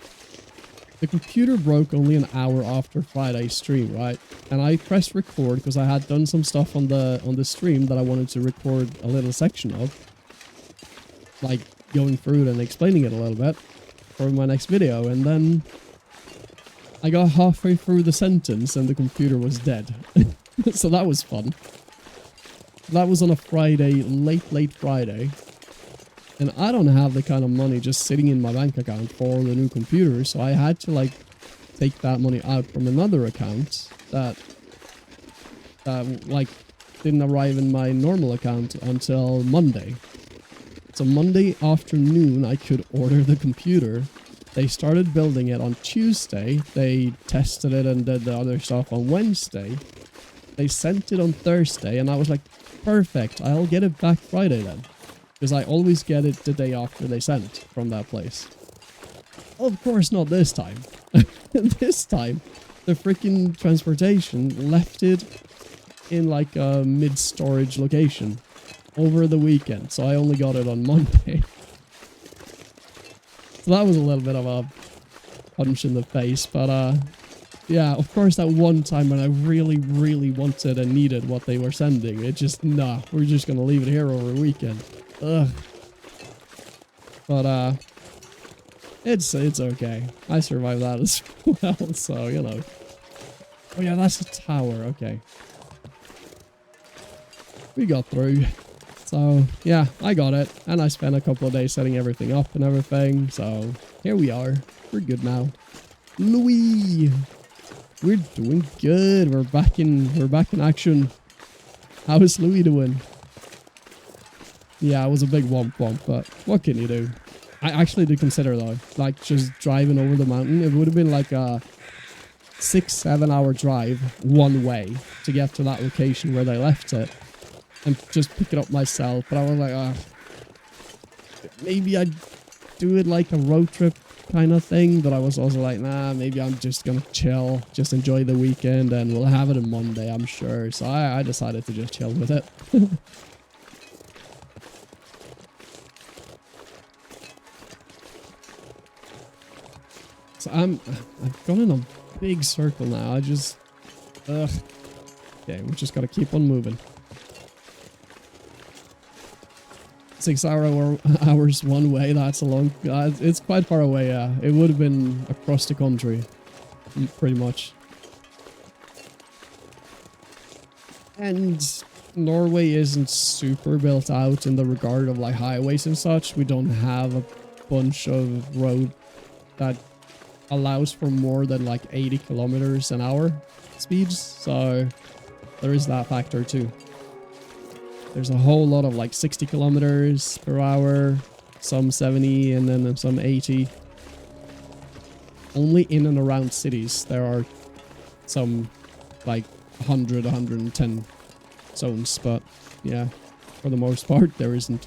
[SPEAKER 1] The computer broke only an hour after Friday's stream, right? And I pressed record because I had done some stuff on the stream that I wanted to record a little section of. Like going through it and explaining it a little bit for my next video. And then I got halfway through the sentence and the computer was dead. So that was fun. That was on a Friday, late Friday. And I don't have the kind of money just sitting in my bank account for the new computer, so I had to like take that money out from another account that like didn't arrive in my normal account until Monday. So Monday afternoon I could order the computer. They started building it on Tuesday. They tested it and did the other stuff on Wednesday. They sent it on Thursday and I was like, perfect, I'll get it back Friday then. Because I always get it the day after they send it from that place. Of course not this time. This time, the freaking transportation left it in like a mid-storage location over the weekend. So I only got it on Monday. So that was a little bit of a punch in the face. But yeah, of course that one time when I really wanted and needed what they were sending, it just, nah, we're just going to leave it here over the weekend. Ugh. But it's okay. I survived that as well, so you know. Oh yeah, that's a tower. Okay, we got through. So yeah, I got it, and I spent a couple of days setting everything up and everything. So here we are. We're good now. Louis, we're doing good. We're back in action. How is Louis doing? Yeah, it was a big womp, but what can you do? I actually did consider though, like just driving over the mountain. It would have been like a 6-7 hour drive one way to get to that location where they left it and just pick it up myself. But I was like, maybe I'd do it like a road trip kind of thing. But I was also like, nah, maybe I'm just gonna chill, just enjoy the weekend, and we'll have it on Monday, I'm sure. So I decided to just chill with it. So I've gone in a big circle now. I just, okay, we just gotta keep on moving. 6 hours one way. That's a long. It's quite far away. Yeah, it would have been across the country, pretty much. And Norway isn't super built out in the regard of like highways and such. We don't have a bunch of road that allows for more than like 80 kilometers an hour speeds, so there is that factor too. There's a whole lot of like 60 kilometers per hour, some 70, and then some 80. Only in and around cities there are some like 100, 110 zones, but yeah, for the most part there isn't.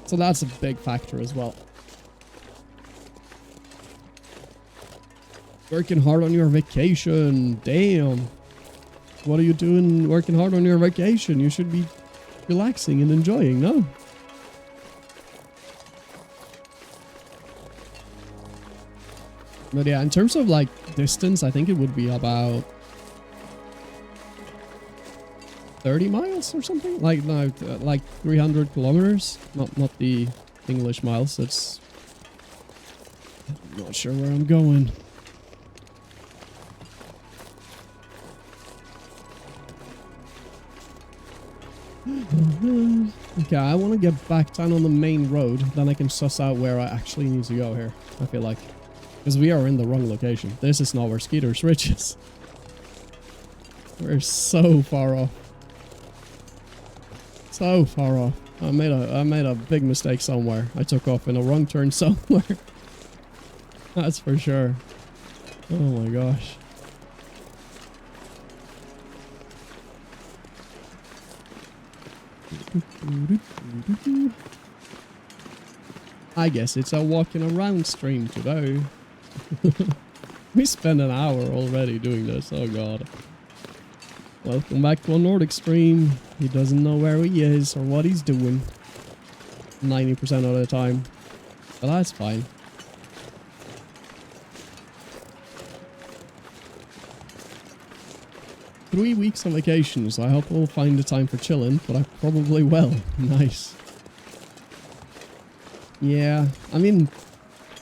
[SPEAKER 1] So that's a big factor as well. Working hard on your vacation. Damn. What are you doing working hard on your vacation? You should be relaxing and enjoying, no? But yeah, in terms of like distance, I think it would be about 30 miles or something. Like no, like 300 kilometers. Not the English miles. It's, I'm not sure where I'm going. Okay, I want to get back down on the main road, then I can suss out where I actually need to go here, I feel like. Because we are in the wrong location. This is not where Skeeter's Ridge is. We're so far off. So far off. I made a big mistake somewhere. I took off in a wrong turn somewhere. That's for sure. Oh my gosh. I guess it's a walking around stream today. We spent an hour already doing this. Oh god. Welcome back to a Nordic stream. He doesn't know where he is or what he's doing 90% of the time. But that's fine. Three weeks on vacation, so I hope we'll find the time for chilling, but I probably will. Nice. Yeah, I mean,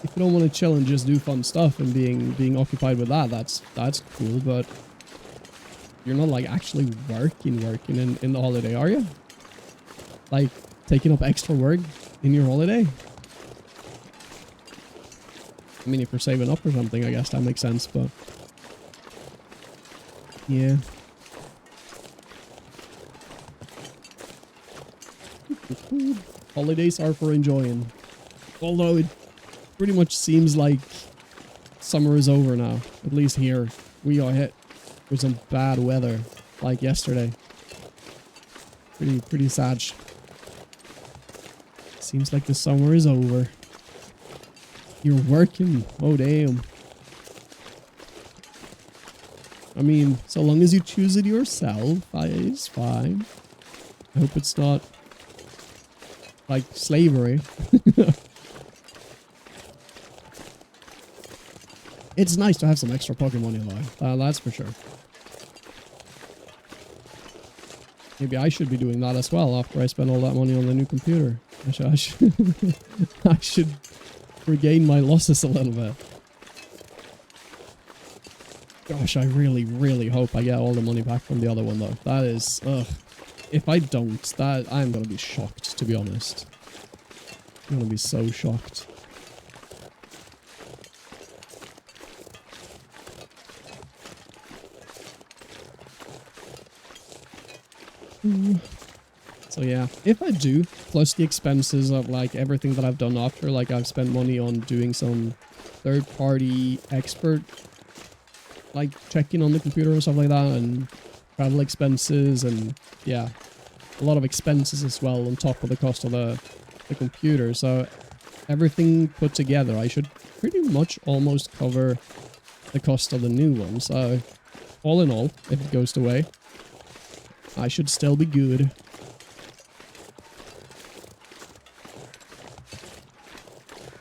[SPEAKER 1] if you don't want to chill and just do fun stuff and being occupied with that, that's cool, but you're not like actually working in the holiday, are you? Like taking up extra work in your holiday? I mean, if you're saving up or something, I guess that makes sense, but yeah. Holidays are for enjoying. Although it pretty much seems like summer is over now. At least here. We got hit with some bad weather like yesterday. Pretty sad. Seems like the summer is over. You're working. Oh damn. I mean, so long as you choose it yourself, it's fine. I hope it's not like slavery. It's nice to have some extra pocket money though. That's for sure. Maybe I should be doing that as well after I spend all that money on the new computer. I should I should regain my losses a little bit. Gosh, I really hope I get all the money back from the other one though. That is, ugh. If I don't, I'm gonna be shocked, to be honest. I'm gonna be so shocked. So yeah, if I do, plus the expenses of like everything that I've done after, like I've spent money on doing some third-party expert like checking on the computer and stuff like that, and travel expenses, and yeah, a lot of expenses as well on top of the cost of the computer. So everything put together, I should pretty much almost cover the cost of the new one. So all in all, if it goes the way, I should still be good.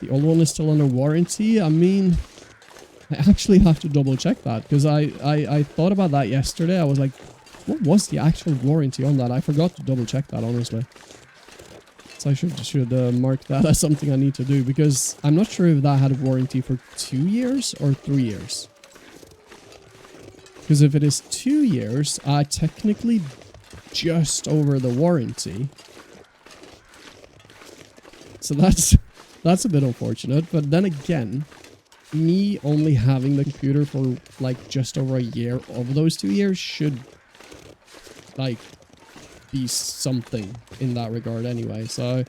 [SPEAKER 1] The old one is still under warranty. I mean, I actually have to double check that, because I thought about that yesterday. I was like, what was the actual warranty on that? I forgot to double check that, honestly. So I should mark that as something I need to do, because I'm not sure if that had a warranty for 2 years or 3 years. Because if it is 2 years, I technically just over the warranty. So that's a bit unfortunate, but then again, me only having the computer for like just over a year of those 2 years should like be something in that regard anyway. So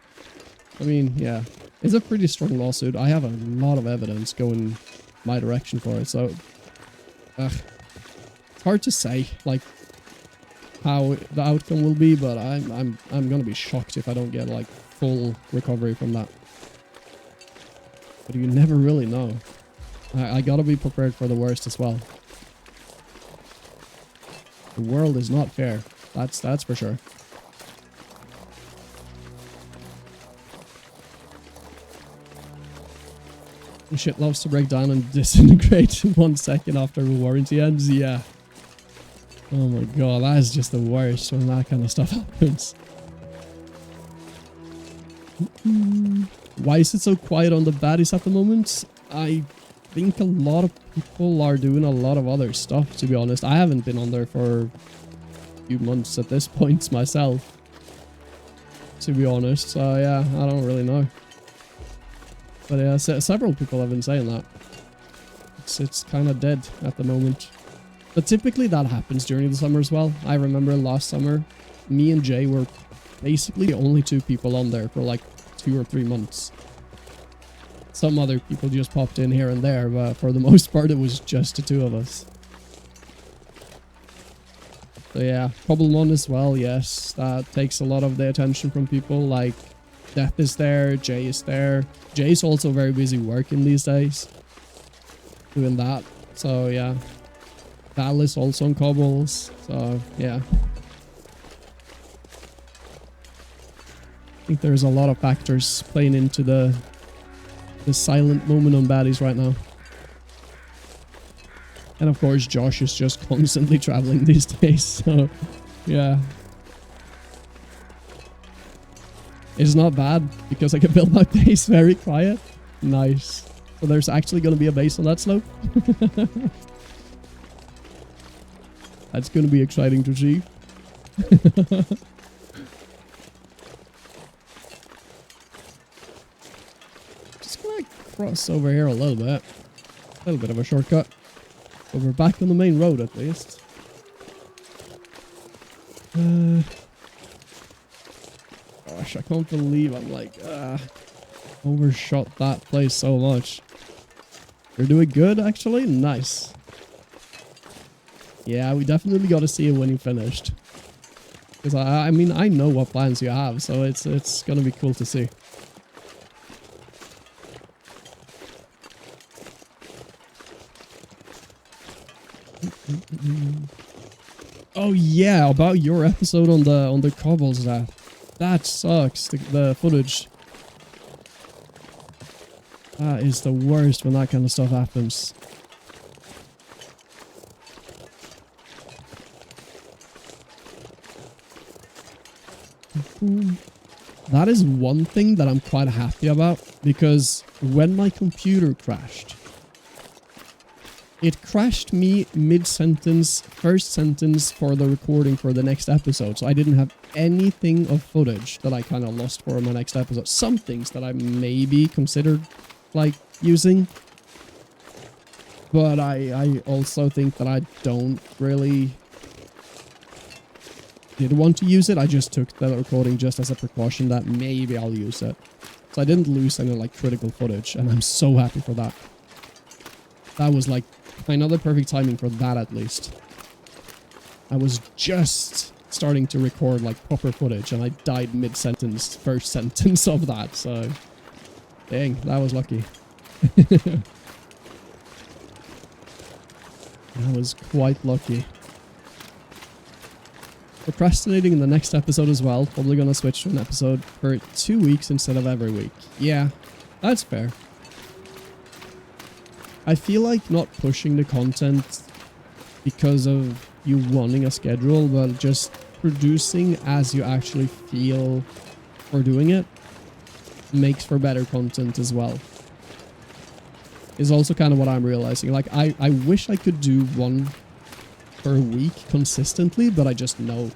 [SPEAKER 1] I mean, yeah, it's a pretty strong lawsuit. I have a lot of evidence going my direction for it, so it's hard to say like how the outcome will be, but I'm gonna be shocked if I don't get like full recovery from that. But you never really know. I gotta be prepared for the worst as well. The world is not fair. That's for sure. Shit loves to break down and disintegrate in 1 second after the warranty ends. Yeah. Oh my god, that is just the worst when that kind of stuff happens. Why is it so quiet on the baddies at the moment? I think a lot of people are doing a lot of other stuff, to be honest. I haven't been on there for a few months at this point myself, to be honest. So yeah, I don't really know. But yeah, several people have been saying that. It's kind of dead at the moment. But typically that happens during the summer as well. I remember last summer, me and Jay were basically the only 2 people on there for like 2 or 3 months. Some other people just popped in here and there, but for the most part it was just the 2 of us. So yeah, problem 1 as well, yes, that takes a lot of the attention from people. Like, Death is there, Jay is there. Jay's also very busy working these days, doing that. So yeah, Val is also on cobbles, so yeah. I think there's a lot of factors playing into the the silent moment on baddies right now. And of course, Josh is just constantly traveling these days, so yeah. It's not bad, because I can build my base very quiet. Nice. So there's actually going to be a base on that slope. That's going to be exciting to see. Just going to cross over here a little bit. A little bit of a shortcut. But we're back on the main road at least. Gosh, I can't believe I'm like, overshot that place so much. You're doing good, actually? Nice. Yeah, we definitely got to see it when you finished. Because I mean, I know what plans you have, so it's gonna be cool to see. Oh yeah, about your episode on the cobbles that sucks. The footage. That is the worst when that kind of stuff happens. That is one thing that I'm quite happy about, because when my computer crashed, it crashed me mid-sentence, first sentence for the recording for the next episode. So I didn't have anything of footage that I kind of lost for my next episode. Some things that I maybe considered like using. But I also think that I don't really did want to use it. I just took the recording just as a precaution that maybe I'll use it. So I didn't lose any like critical footage, and I'm so happy for that. That was like another perfect timing for that, at least. I was just starting to record like proper footage, and I died mid-sentence, first sentence of that, so dang, that was lucky. That was quite lucky. Procrastinating in the next episode as well. Probably gonna switch to an episode for 2 weeks instead of every week. Yeah, that's fair. I feel like not pushing the content because of you wanting a schedule, but just producing as you actually feel for doing it makes for better content as well. Is also kind of what I'm realizing. Like, I wish I could do one per week consistently, but I just know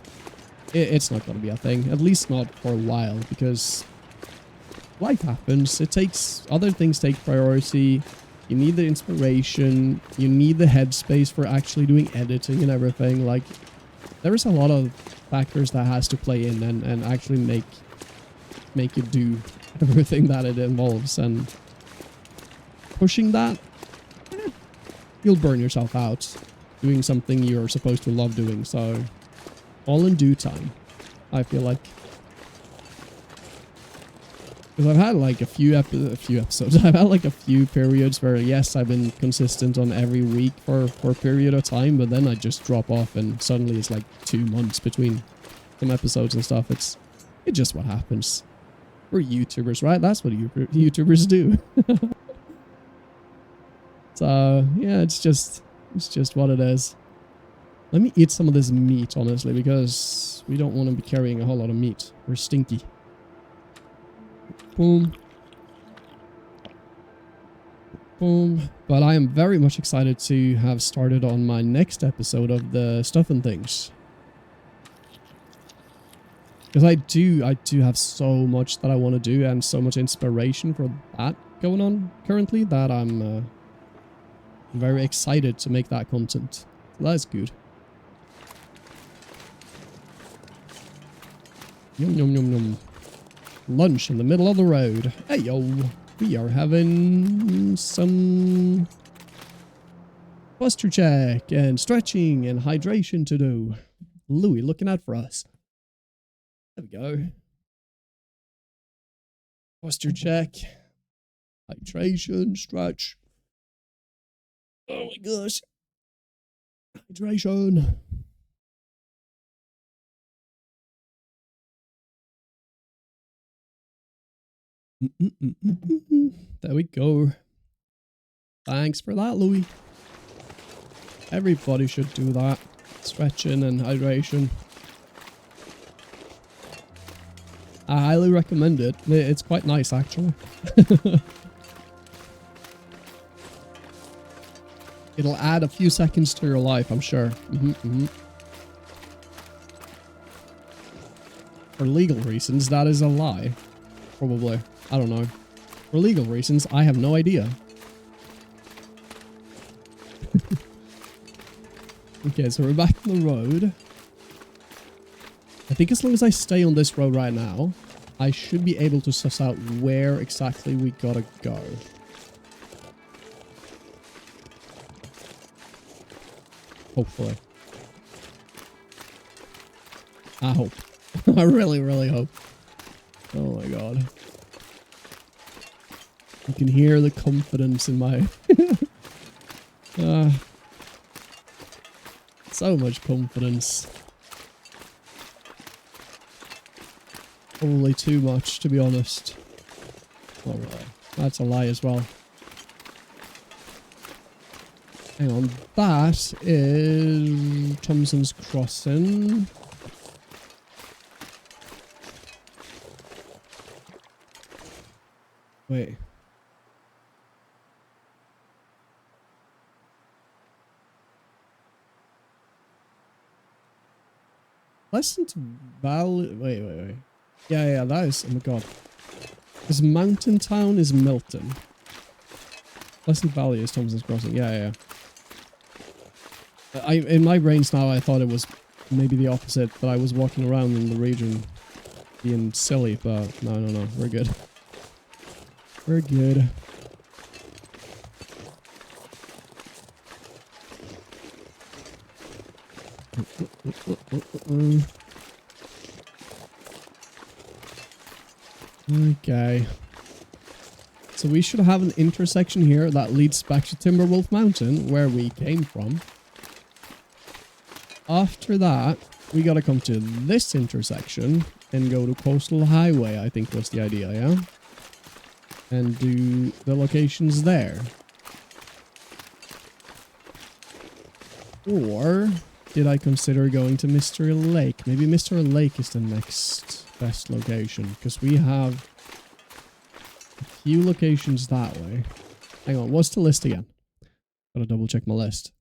[SPEAKER 1] it's not going to be a thing. At least not for a while, because life happens. It takes, other things take priority. You need the inspiration. You need the headspace for actually doing editing and everything. Like, there is a lot of factors that has to play in and actually make you do everything that it involves. And pushing that, you'll burn yourself out doing something you're supposed to love doing. So all in due time, I feel like. Because I've had like a few episodes. I've had like a few periods where, yes, I've been consistent on every week for a period of time, but then I just drop off and suddenly it's like 2 months between some episodes and stuff. It's just what happens. We're YouTubers, right? That's what YouTubers do. So yeah, it's just what it is. Let me eat some of this meat, honestly, because we don't want to be carrying a whole lot of meat. We're stinky. Boom. Boom. But I am very much excited to have started on my next episode of the Stuff and Things. Because I do have so much that I want to do and so much inspiration for that going on currently that I'm very excited to make that content. That's good. Yum, yum, yum, yum. Lunch in the middle of the road. Hey, yo. We are having some posture check and stretching and hydration to do. Louis looking out for us. There we go. Posture check. Hydration, stretch. Oh my gosh. Hydration. There we go. Thanks for that, Louis. Everybody should do that. Stretching and hydration. I highly recommend it. It's quite nice, actually. It'll add a few seconds to your life, I'm sure. For legal reasons, that is a lie. Probably. I don't know. For legal reasons, I have no idea. Okay, so we're back on the road. I think as long as I stay on this road right now, I should be able to suss out where exactly we gotta go. Hopefully. I hope. I really, really hope. Oh my god. You can hear the confidence in my... so much confidence. Probably too much, to be honest. Oh, really? That's a lie as well. Hang on. That is Thompson's Crossing. Wait. Pleasant Valley. Wait. Yeah, that is. Oh my god. This mountain town is Milton. Pleasant Valley is Thompson's Crossing. Yeah. In my brains now, I thought it was maybe the opposite, that I was walking around in the region being silly, but no. We're good. We're good. Okay. So we should have an intersection here that leads back to Timberwolf Mountain, where we came from. After that, we gotta come to this intersection and go to Coastal Highway, I think was the idea, yeah? And do the locations there. Or did I consider going to Mystery Lake? Maybe Mystery Lake is the next best location, because we have a few locations that way. Hang on, what's the list again? Gotta double check my list.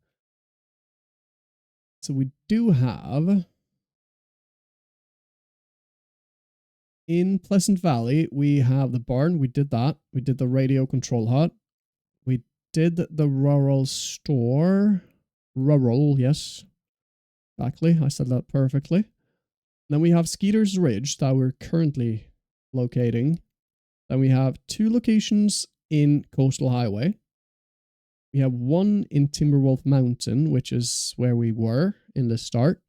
[SPEAKER 1] So we do have... In Pleasant Valley, we have the barn. We did that. We did the radio control hut. We did the rural store. Rural, yes. Exactly. I said that perfectly. Then we have Skeeter's Ridge that we're currently locating. Then we have 2 locations in Coastal Highway. We have 1 in Timberwolf Mountain, which is where we were in the start.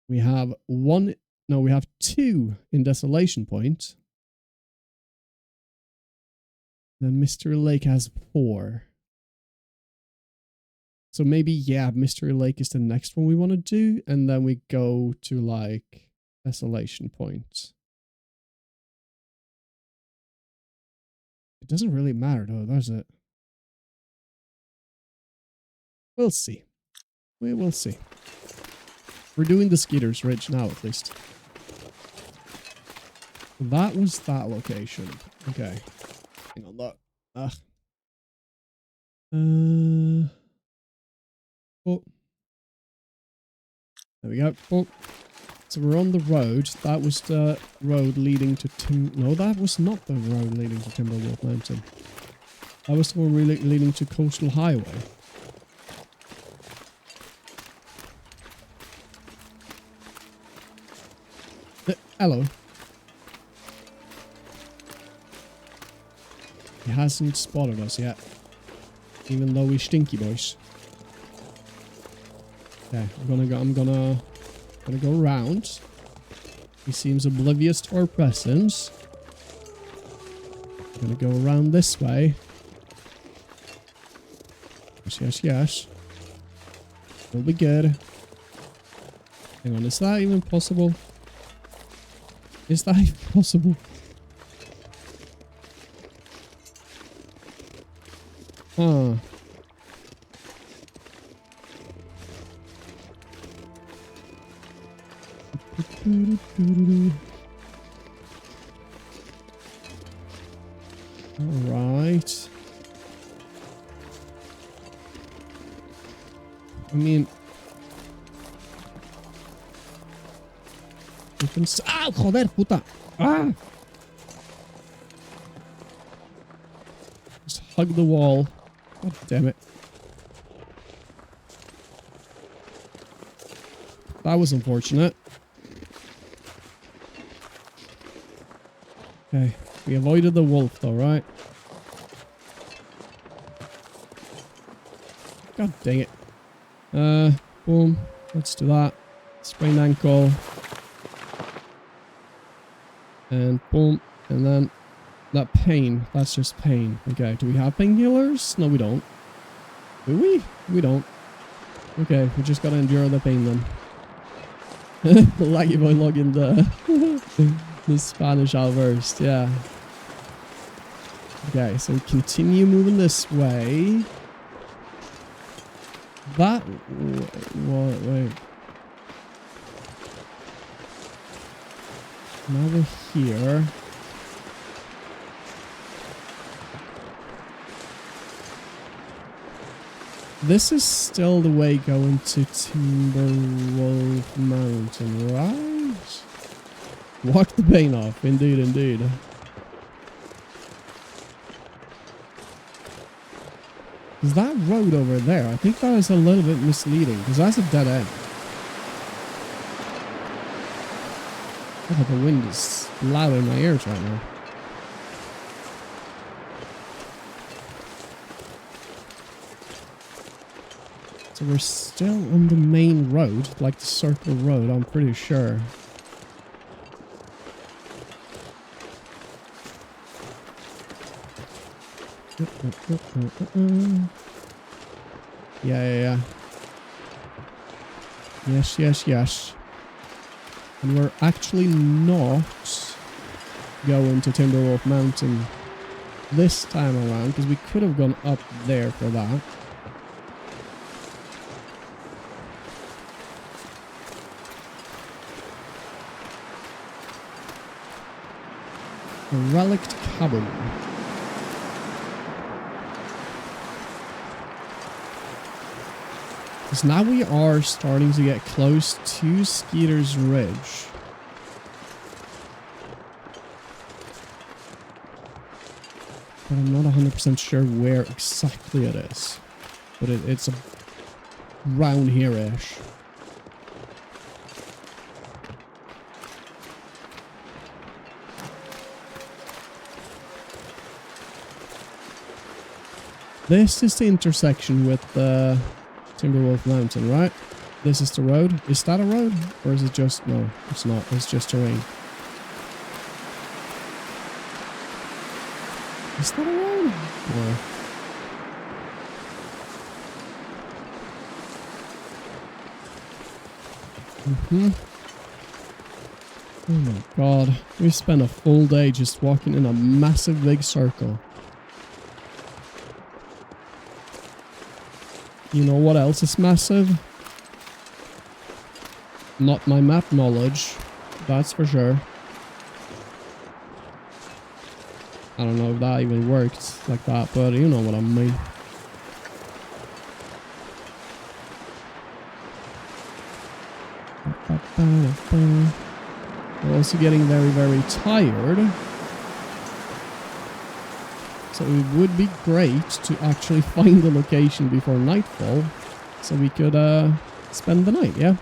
[SPEAKER 1] We have 1... No, we have 2 in Desolation Point. Then Mystery Lake has 4. So maybe, yeah, Mystery Lake is the next one we want to do. And then we go to, like, Desolation Point. It doesn't really matter, though, does it? We'll see. We will see. We're doing the Skeeter's Ridge now, at least. That was that location. Okay. Hang on, that. Oh. There we go. Oh. So we're on the road. That was the road leading to No, that was not the road leading to Timberwolf Mountain. That was the one leading to Coastal Highway. Hello. He hasn't spotted us yet. Even though we stinky boys. Okay, I'm gonna go around. He seems oblivious to our presence. I'm gonna go around this way. Yes. We'll be good. Hang on, is that even possible? Is that even possible? Huh. Alright. I mean... we can... ¡Ah! ¡Joder, puta! ¡Ah! Just hug the wall. God damn it. That was unfortunate. Okay. We avoided the wolf though, right? God dang it. Boom. Let's do that. Sprained ankle. And boom. And then that pain. That's just pain. Okay. Do we have painkillers? No, we don't. Do we? We don't. Okay. We just gotta endure the pain then. Laggy boy logging the Spanish outburst. Yeah. Okay. So we continue moving this way. That... Wait. Now we're here. This is still the way going to Timberwolf Mountain, right? Walk the pain off. Indeed, indeed. Is that road over there? I think that is a little bit misleading, because that's a dead end. Oh, the wind is loud in my ears right now. So we're still on the main road, like the circle road, I'm pretty sure. Yeah. Yes. And we're actually not going to Timberwolf Mountain this time around, because we could have gone up there for that. A relict cabin. Because now we are starting to get close to Skeeter's Ridge. But I'm not 100% sure where exactly it is. But it's around here-ish. This is the intersection with the Timberwolf Mountain, right? This is the road. Is that a road? Or is it just... No, it's not. It's just terrain. Is that a road? Or... Oh my god. We spent a full day just walking in a massive big circle. You know what else is massive? Not my map knowledge. That's for sure. I don't know if that even worked like that, but you know what I mean. We're also getting very, very tired. So it would be great to actually find the location before nightfall, so we could spend the night, yeah?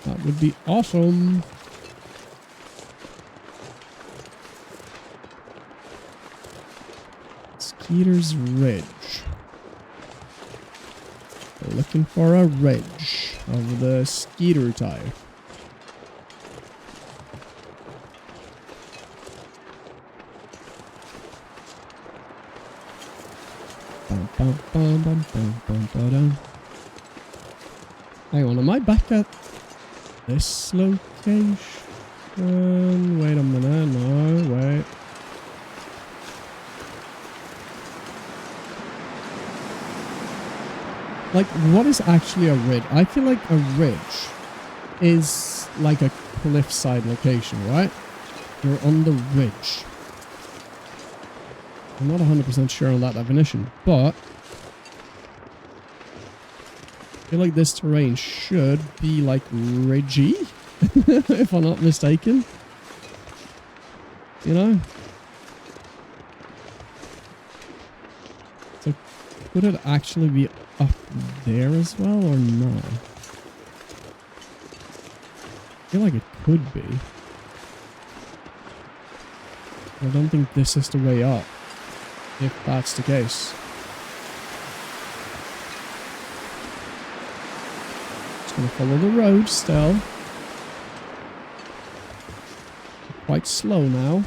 [SPEAKER 1] That would be awesome. Skeeter's Ridge. We're looking for a ridge of the Skeeter type. Hang on, am I back at this location? Wait a minute, no, wait. Like, what is actually a ridge? I feel like a ridge is like a cliffside location, right? You're on the ridge. I'm not 100% sure on that definition, but I feel like this terrain should be like ridgy, if I'm not mistaken. You know? So could it actually be up there as well or not? I feel like it could be. I don't think this is the way up, if that's the case. Just gonna follow the road still. Quite slow now,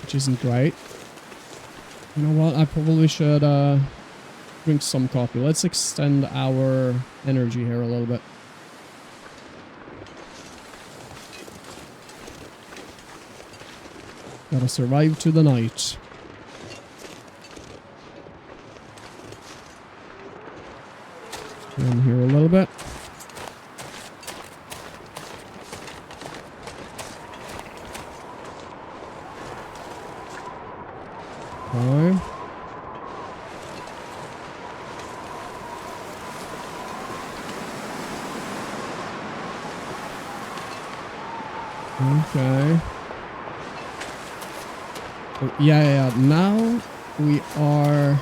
[SPEAKER 1] which isn't great. You know what? I probably should drink some coffee. Let's extend our energy here a little bit. Gotta survive to the night. In here a little bit. Okay. Okay. Oh, yeah. Now we are...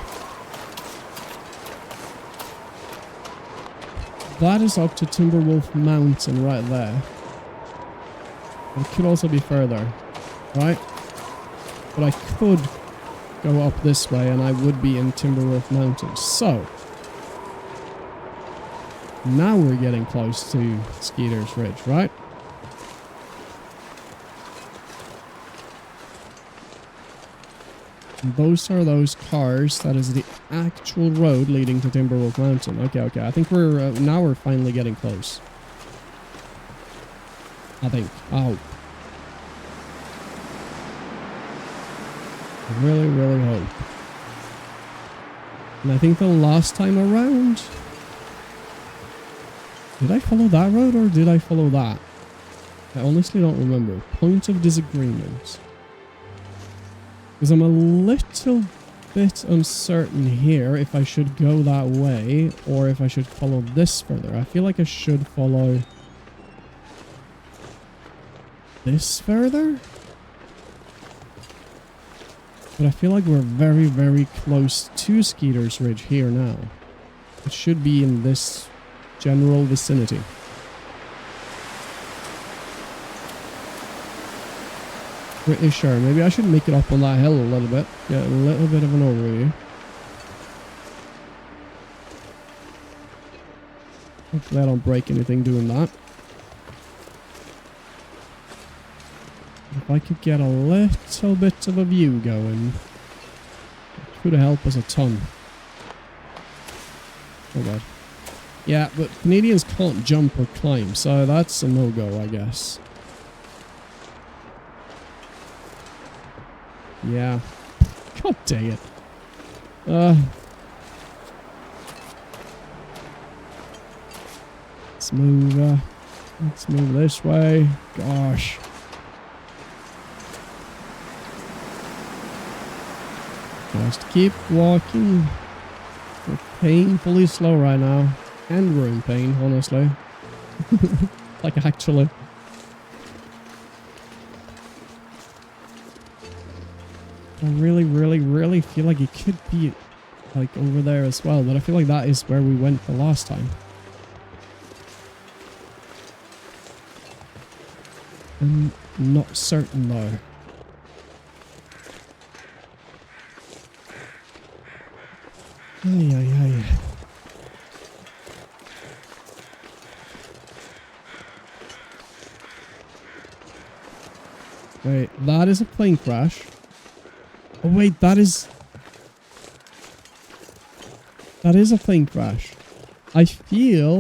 [SPEAKER 1] That is up to Timberwolf Mountain right there. It could also be further, right? But I could go up this way and I would be in Timberwolf Mountain. So, now we're getting close to Skeeter's Ridge, right? And those are those cars. That is the actual road leading to Timberwolf Mountain. Okay. I think we're now we're finally getting close. I think. I hope. I really, really hope. And I think the last time around... Did I follow that road or did I follow that? I honestly don't remember. Point of disagreement. Because I'm a little bit uncertain here if I should go that way or if I should follow this further. I feel like I should follow this further. But I feel like we're very, very close to Skeeter's Ridge here now. It should be in this general vicinity. Pretty sure. Maybe I should make it up on that hill a little bit. Get a little bit of an overview. Hopefully I don't break anything doing that. If I could get a little bit of a view going, it could help us a ton. Oh god. Yeah, but Canadians can't jump or climb, so that's a no-go, I guess. Yeah. God dang it. Let's move this way. Gosh. Just keep walking. We're painfully slow right now. And we're in pain, honestly. Like, actually. I really, really, really feel like it could be, like, over there as well. But I feel like that is where we went the last time. I'm not certain, though. Ay. Wait, that is a plane crash. Oh wait, that is a plane crash. I feel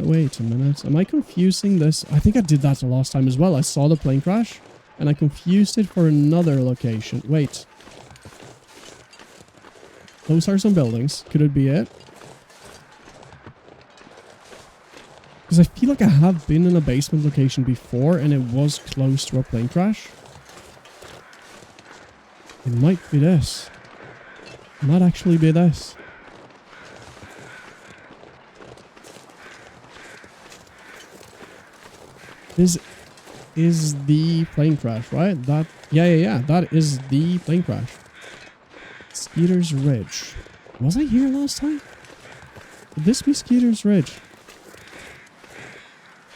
[SPEAKER 1] wait a minute. Am I confusing this? I think I did that the last time as well. I saw the plane crash and I confused it for another location. Wait. Those are some buildings. Could it be it? Because I feel like I have been in a basement location before and it was close to a plane crash. It might be this. It might actually be this. This is the plane crash, right? That, yeah. That is the plane crash. Skeeter's Ridge. Was I here last time? Would this be Skeeter's Ridge?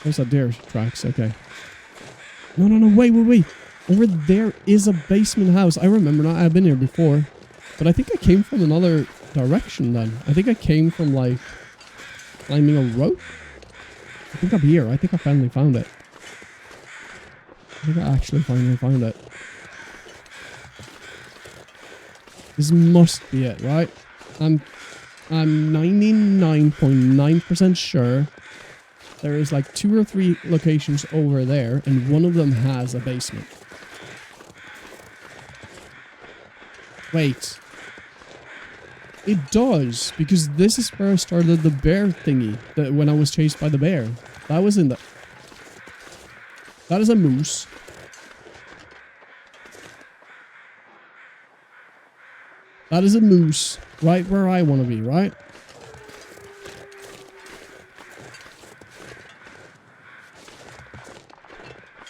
[SPEAKER 1] There's a deer tracks, okay. No, wait. Over there is a basement house. I remember now, I've been here before. But I think I came from another direction then. I think I came from like climbing a rope. I think I'm here. I think I finally found it. I think I actually finally found it. This must be it, right? I'm 99.9% sure there is like 2 or 3 locations over there and one of them has a basement. Wait. It does, because this is where I started the bear thingy, when I was chased by the bear. That was in the... That is a moose. That is a moose, right where I want to be, right?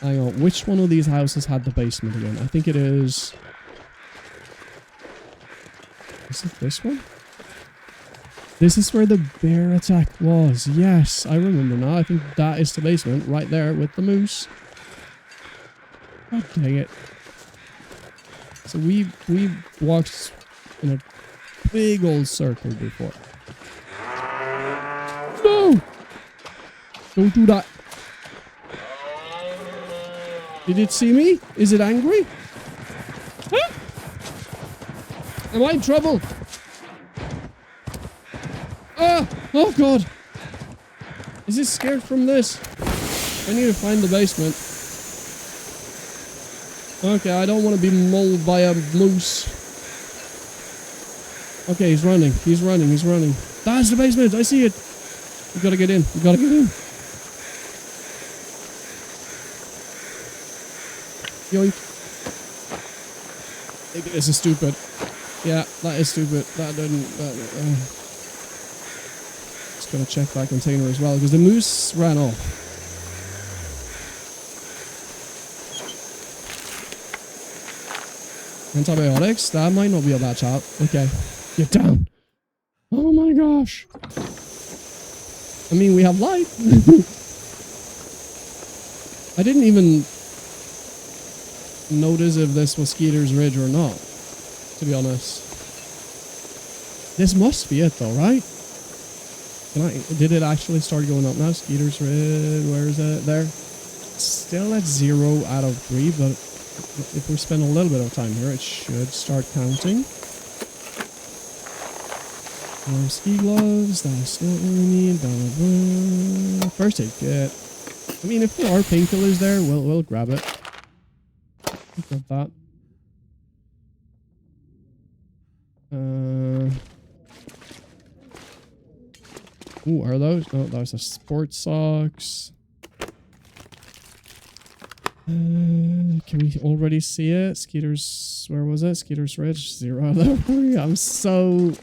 [SPEAKER 1] Hang on, which one of these houses had the basement again? I think it is... Is it this one? This is where the bear attack was. Yes, I remember now. I think that is the basement right there with the moose. God dang it. So we walked in a big old circle before. No! Don't do that. Did it see me? Is it angry? Huh? Am I in trouble? Ah! Oh god! Is it scared from this? I need to find the basement. Okay, I don't want to be mauled by a moose. Okay, he's running. He's running. That's the basement! I see it! We gotta get in. Yoink. Maybe this is stupid. Yeah, that is stupid. That didn't... Just gotta check that container as well, because the moose ran off. Antibiotics? That might not be a bad shot. Okay. Get down. Oh my gosh. I mean, we have light. I didn't even notice if this was Skeeter's Ridge or not, to be honest. This must be it though, right? Did it actually start going up now? Skeeter's Ridge, where is it? There. Still at 0 out of 3, but if we spend a little bit of time here, it should start counting. Ski gloves, that's not what we need, blah, blah, blah. First aid kit. I mean, if there are painkillers there, we'll grab it. Grab that. Ooh, are those? Oh, those are sports socks. Can we already see it? Skeeter's, where was it? Skeeter's Ridge, 0 out of 3. I'm so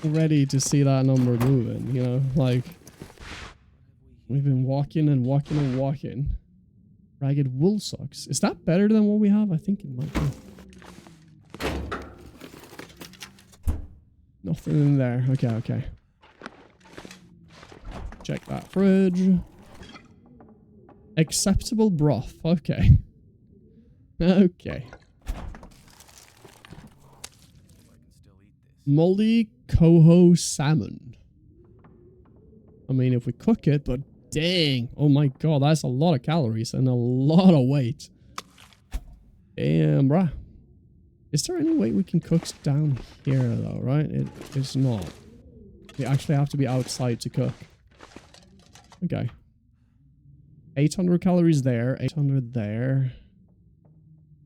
[SPEAKER 1] ready to see that number moving, you know, like we've been walking. Ragged wool socks. Is that better than what we have? I think it might be. Nothing in there. Okay. Check that fridge. Acceptable broth. Okay. Moldy coho salmon. I mean, if we cook it, but dang. Oh my god, that's a lot of calories and a lot of weight. Damn, bruh. Is there any way we can cook down here, though, right? It's not. We actually have to be outside to cook. Okay. 800 calories there, 800 there.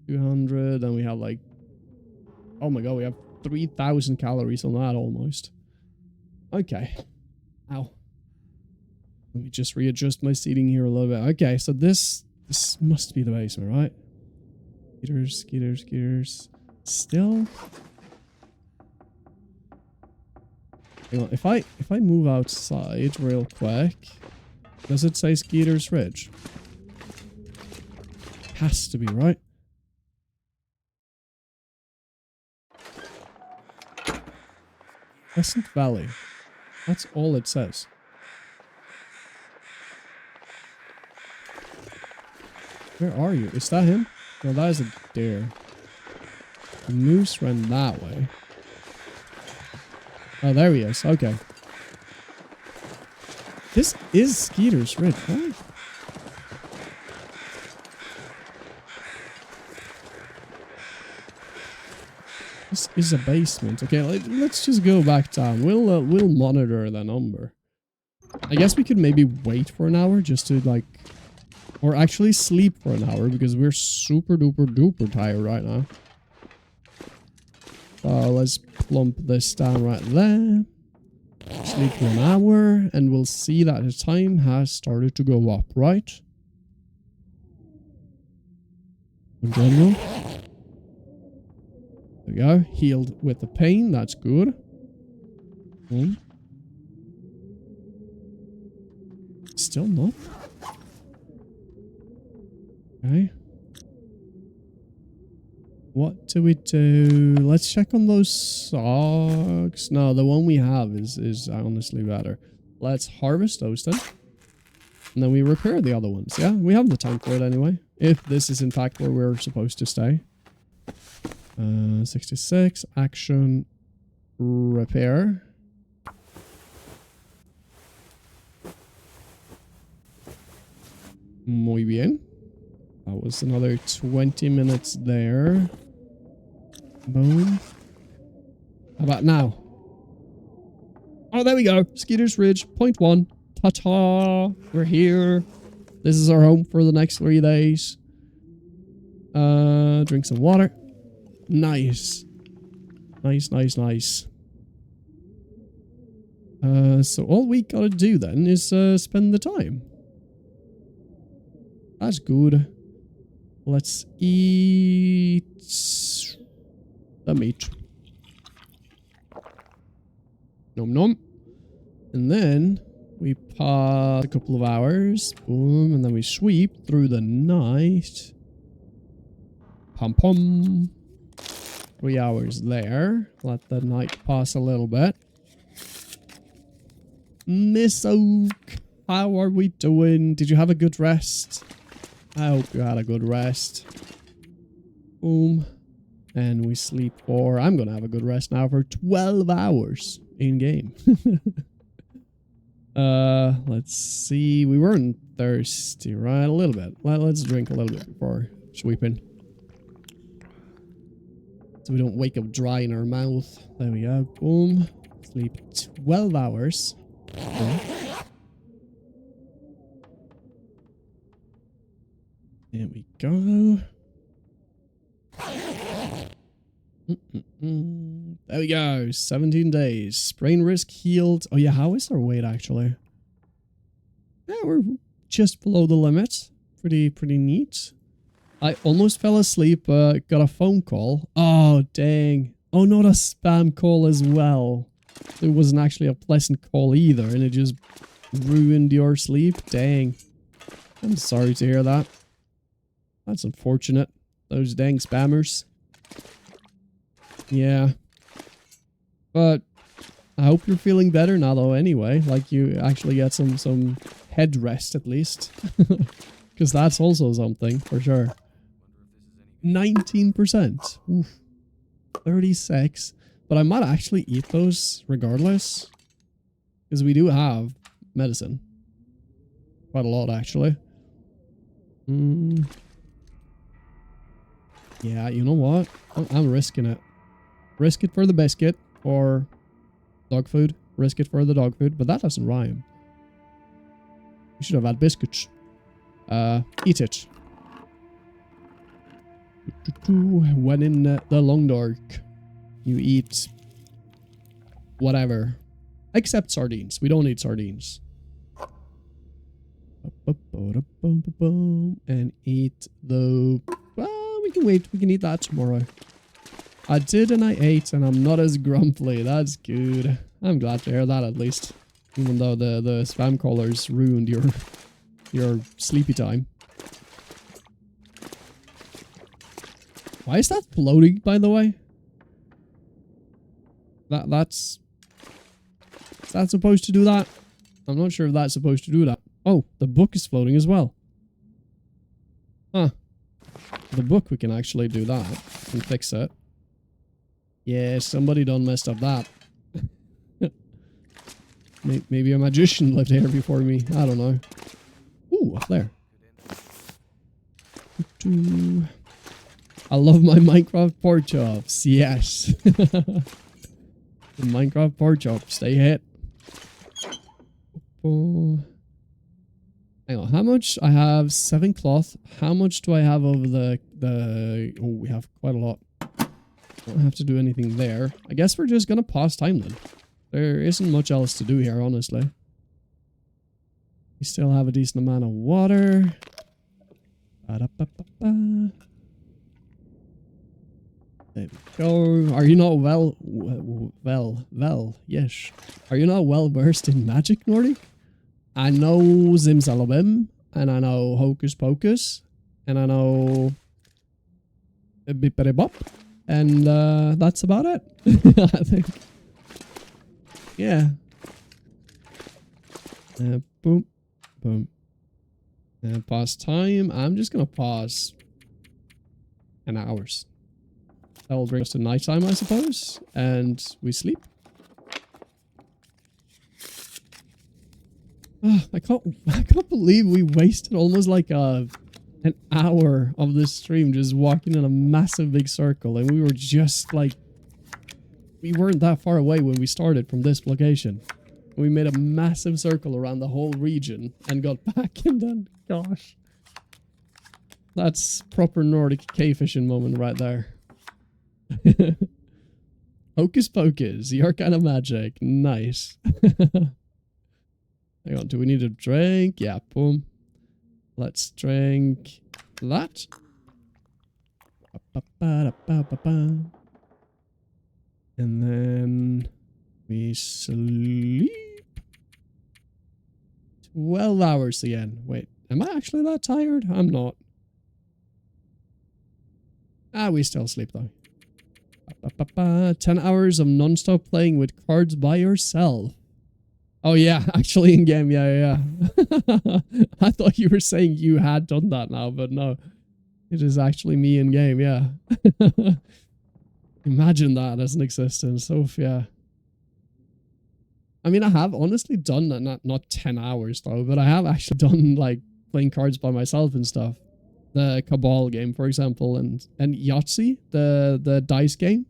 [SPEAKER 1] 200, and we have like... Oh my god, we have 3,000 calories on that almost. Okay. Ow. Let me just readjust my seating here a little bit. Okay, so this must be the basement, right? Skeeters. Still. Hang on, if I move outside real quick, does it say Skeeter's Ridge? Has to be, right? Pleasant Valley. That's all it says. Where are you? Is that him? No, that is a deer. The moose ran that way. Oh, there he is. Okay. This is Skeeter's Ridge, right? This is a basement. Okay, let's just go back down. We'll monitor the number. I guess we could maybe wait for an hour just to like, or actually sleep for an hour because we're super duper tired right now. So let's plump this down right there. Sleep for an hour, and we'll see that the time has started to go up, right? In general. There we go. Healed with the pain. That's good. Still not. Okay. What do we do? Let's check on those socks. No, the one we have is honestly better. Let's harvest those then. And then we repair the other ones. Yeah, we have the time for it anyway. If this is in fact where we're supposed to stay. 66. Action. Repair. Muy bien. That was another 20 minutes there. Boom. How about now? Oh, there we go. Skeeter's Ridge, point 1. Ta-ta. We're here. This is our home for the next 3 days. Drink some water. Nice. Nice. So all we gotta do then is spend the time. That's good. Let's eat the meat. Nom nom. And then we pause a couple of hours. Boom. And then we sweep through the night. Pom pom. 3 hours there. Let the night pass a little bit. Miss Oak, how are we doing? Did you have a good rest? I hope you had a good rest. Boom. And we sleep for... I'm going to have a good rest now for 12 hours in game. Let's see. We weren't thirsty, right? A little bit. Let's drink a little bit before sweeping. So we don't wake up dry in our mouth. There we go. Boom. Sleep 12 hours. Boom. There we go. There we go. 17 days. Sprain risk healed. Oh yeah, how is our weight actually? Yeah, we're just below the limit. Pretty neat. I almost fell asleep, got a phone call. Oh, dang. Oh, not a spam call as well. It wasn't actually a pleasant call either, and it just ruined your sleep. Dang. I'm sorry to hear that. That's unfortunate. Those dang spammers. Yeah. But I hope you're feeling better now though anyway. Like you actually get some head rest at least. Because that's also something for sure. 19%. Oof. 36. But I might actually eat those regardless. Because we do have medicine. Quite a lot actually. Yeah, you know what? I'm risking it. Risk it for the biscuit or dog food. Risk it for the dog food, but that doesn't rhyme. We should have had biscuits. Eat it. When in the long dark, you eat whatever. Except sardines. We don't eat sardines. And eat the... Well, we can wait. We can eat that tomorrow. I did and I ate and I'm not as grumpy. That's good. I'm glad to hear that at least. Even though the spam callers ruined your sleepy time. Why is that floating, by the way? That's... Is that supposed to do that? I'm not sure if that's supposed to do that. Oh, the book is floating as well. Huh. The book, we can actually do that. And fix it. Yeah, somebody done messed up that. Maybe a magician lived here before me. I don't know. Ooh, up there. I love my Minecraft pork chops. Yes. The Minecraft pork chops, they hit. Oh. Hang on, how much? I have 7 cloth. How much do I have of the... Oh, we have quite a lot. Don't have to do anything there. I guess we're just gonna pause time then. There isn't much else to do here, honestly. We still have a decent amount of water. Ba-da-ba-ba-ba. There we go. Are you not yes. Are you not well versed in magic, Nordic? I know Zimzalabim, and I know Hocus Pocus, and I know Bippity Bop, and that's about it. I think. Yeah. Boom, boom. Pause time. I'm just gonna pause 10 hours. That will bring us to nighttime, I suppose, and we sleep. I can't believe we wasted almost like an hour of this stream just walking in a massive big circle, and we were just like, we weren't that far away when we started from this location. We made a massive circle around the whole region and got back, and then, gosh. That's proper Nordic cave fishing moment right there. Hocus Pocus, your kind of magic. Nice. Hang on, do we need a drink? Yeah, boom. Let's drink that. And then we sleep. 12 hours again. Wait, am I actually that tired? I'm not. We still sleep though. 10 hours of non-stop playing with cards by yourself. Oh yeah, actually in game, yeah. I thought you were saying you had done that now, but no. It is actually me in game, yeah. Imagine that as an existence, so yeah. I mean, I have honestly done that, not 10 hours though, but I have actually done like playing cards by myself and stuff. The Cabal game, for example, and Yahtzee, the dice game.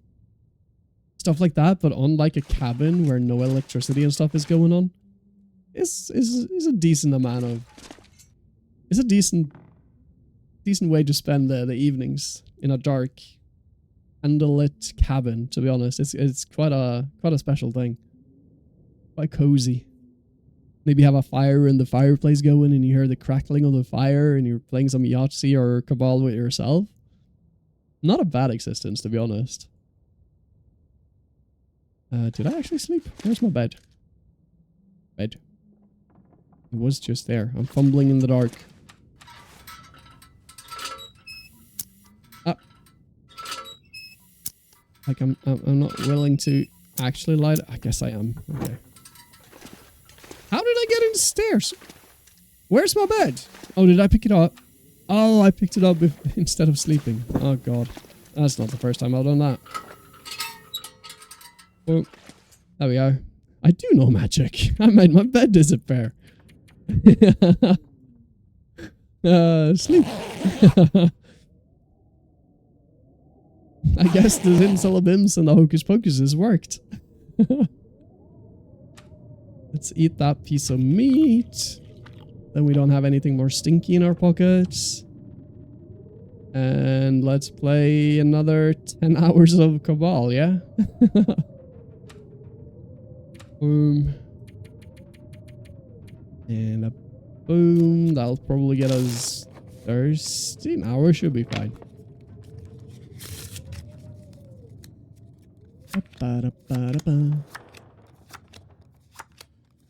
[SPEAKER 1] Stuff like that, but on like a cabin where no electricity and stuff is going on. Is a decent amount of... It's a decent way to spend the evenings in a dark, candlelit cabin, to be honest. It's quite a special thing. Quite cozy. Maybe have a fire in the fireplace going and you hear the crackling of the fire and you're playing some Yahtzee or Cabal with yourself. Not a bad existence, to be honest. Did I actually sleep? Where's my bed? Bed. It was just there. I'm fumbling in the dark. Like I'm not willing to actually light it. I guess I am. Okay. How did I get in the stairs? Where's my bed? Oh, did I pick it up? Oh, I picked it up instead of sleeping. Oh god. That's not the first time I've done that. Oh, there we go. I do know magic. I made my bed disappear. Sleep. I guess the Zimzalabims and the Hocus Pocuses worked. Let's eat that piece of meat. Then we don't have anything more stinky in our pockets. And let's play another 10 hours of Cabal, yeah? And Boom. That'll probably get us 13 hours. Should be fine.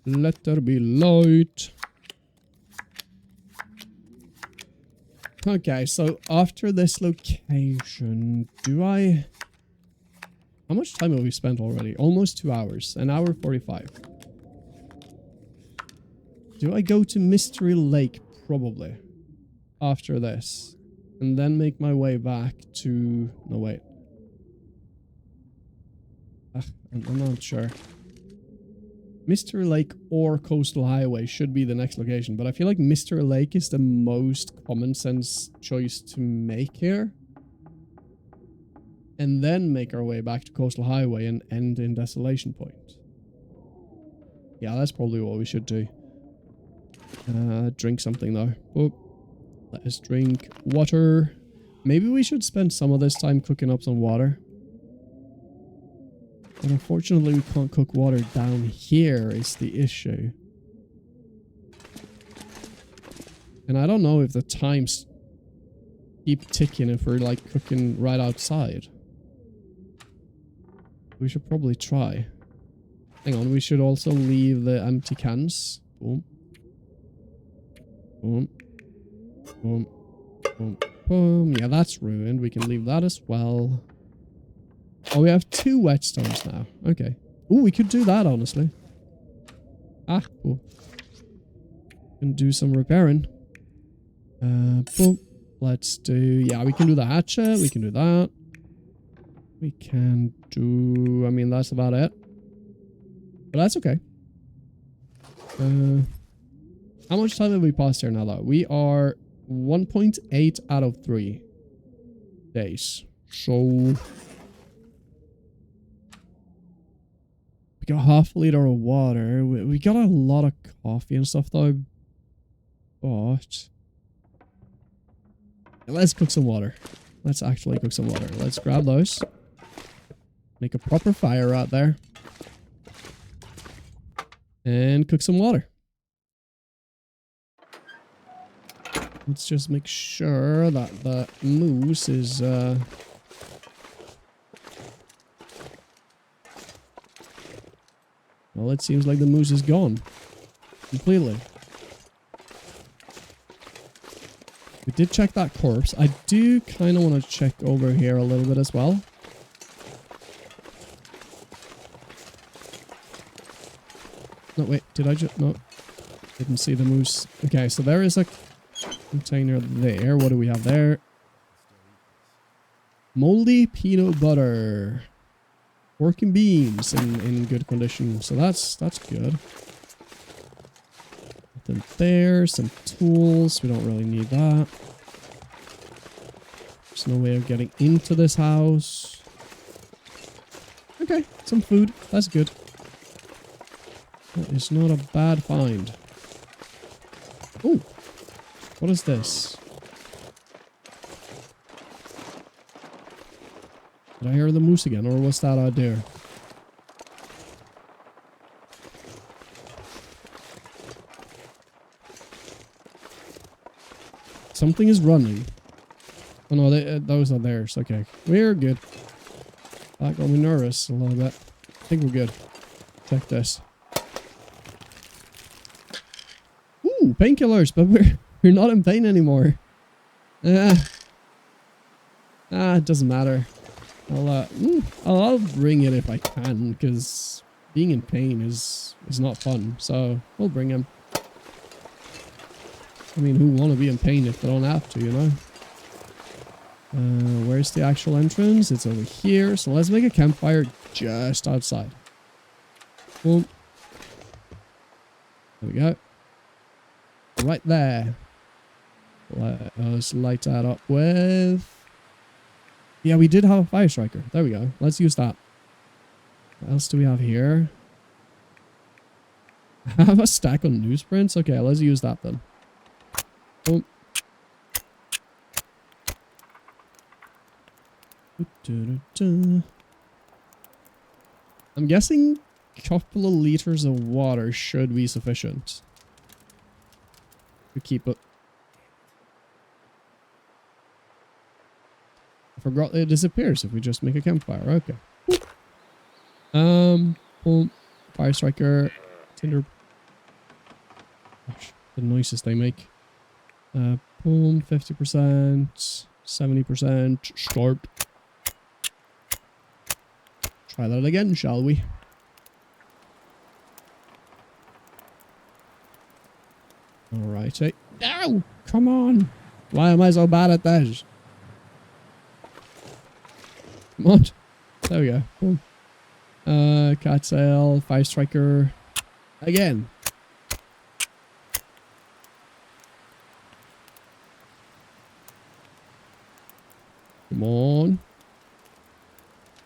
[SPEAKER 1] Let there be light. Okay, so after this location, how much time have we spent already? Almost 2 hours. An hour 45. Do I go to Mystery Lake? Probably. After this. And then make my way back to... No, wait. I'm not sure. Mystery Lake or Coastal Highway should be the next location. But I feel like Mystery Lake is the most common sense choice to make here. And then make our way back to Coastal Highway and end in Desolation Point. Yeah, that's probably what we should do. Drink something though. Oh, let us drink water. Maybe we should spend some of this time cooking up some water. But unfortunately we can't cook water down here is the issue. And I don't know if the times keep ticking if we're like cooking right outside. We should probably try. Hang on, we should also leave the empty cans. Boom. Boom. Boom. Boom. Boom. Yeah, that's ruined. We can leave that as well. Oh, we have 2 whetstones now. Okay. Oh, we could do that, honestly. Ah, cool. Can do some repairing. Boom. Let's do... Yeah, we can do the hatchet. We can do that. We can do... I mean, that's about it. But that's okay. How much time have we passed here now, though? We are 1.8 out of 3 days. So... We got half a liter of water. We got a lot of coffee and stuff, though. But... Let's cook some water. Let's actually cook some water. Let's grab those. Make a proper fire out there. And cook some water. Let's just make sure that the moose is... Well, it seems like the moose is gone. Completely. We did check that corpse. I do kind of want to check over here a little bit as well. No, wait. Did I just... No. Didn't see the moose. Okay, so there is a container there. What do we have there? Moldy peanut butter. Pork and beans in good condition. So that's good. Nothing there. Some tools. We don't really need that. There's no way of getting into this house. Okay, some food. That's good. That is not a bad find. Oh, what is this? Did I hear the moose again, or was that out there? Something is running. Oh no, those are theirs. Okay, we're good. That got me nervous a little bit. I think we're good. Check this. Ooh, painkillers, but we're not in pain anymore. It doesn't matter. I'll bring it if I can, because being in pain is not fun. So we'll bring him. I mean, who want to be in pain if they don't have to, you know? Where's the actual entrance? It's over here. So let's make a campfire just outside. Boom. There we go. Right there. Let us light that up with... Yeah, we did have a fire striker. There we go. Let's use that. What else do we have here? I have a stack of newsprints. Okay, let's use that then. Boom. I'm guessing a couple of liters of water should be sufficient. to keep it. I forgot it disappears if we just make a campfire. Okay. Boom. Fire striker. Tinder. Gosh, the noises they make. Boom. 50%. 70%. Start. Try that again, shall we? Alrighty. Ow! Come on! Why am I so bad at that? Come on. There we go. Boom. Cattail, fire striker. Again. Come on.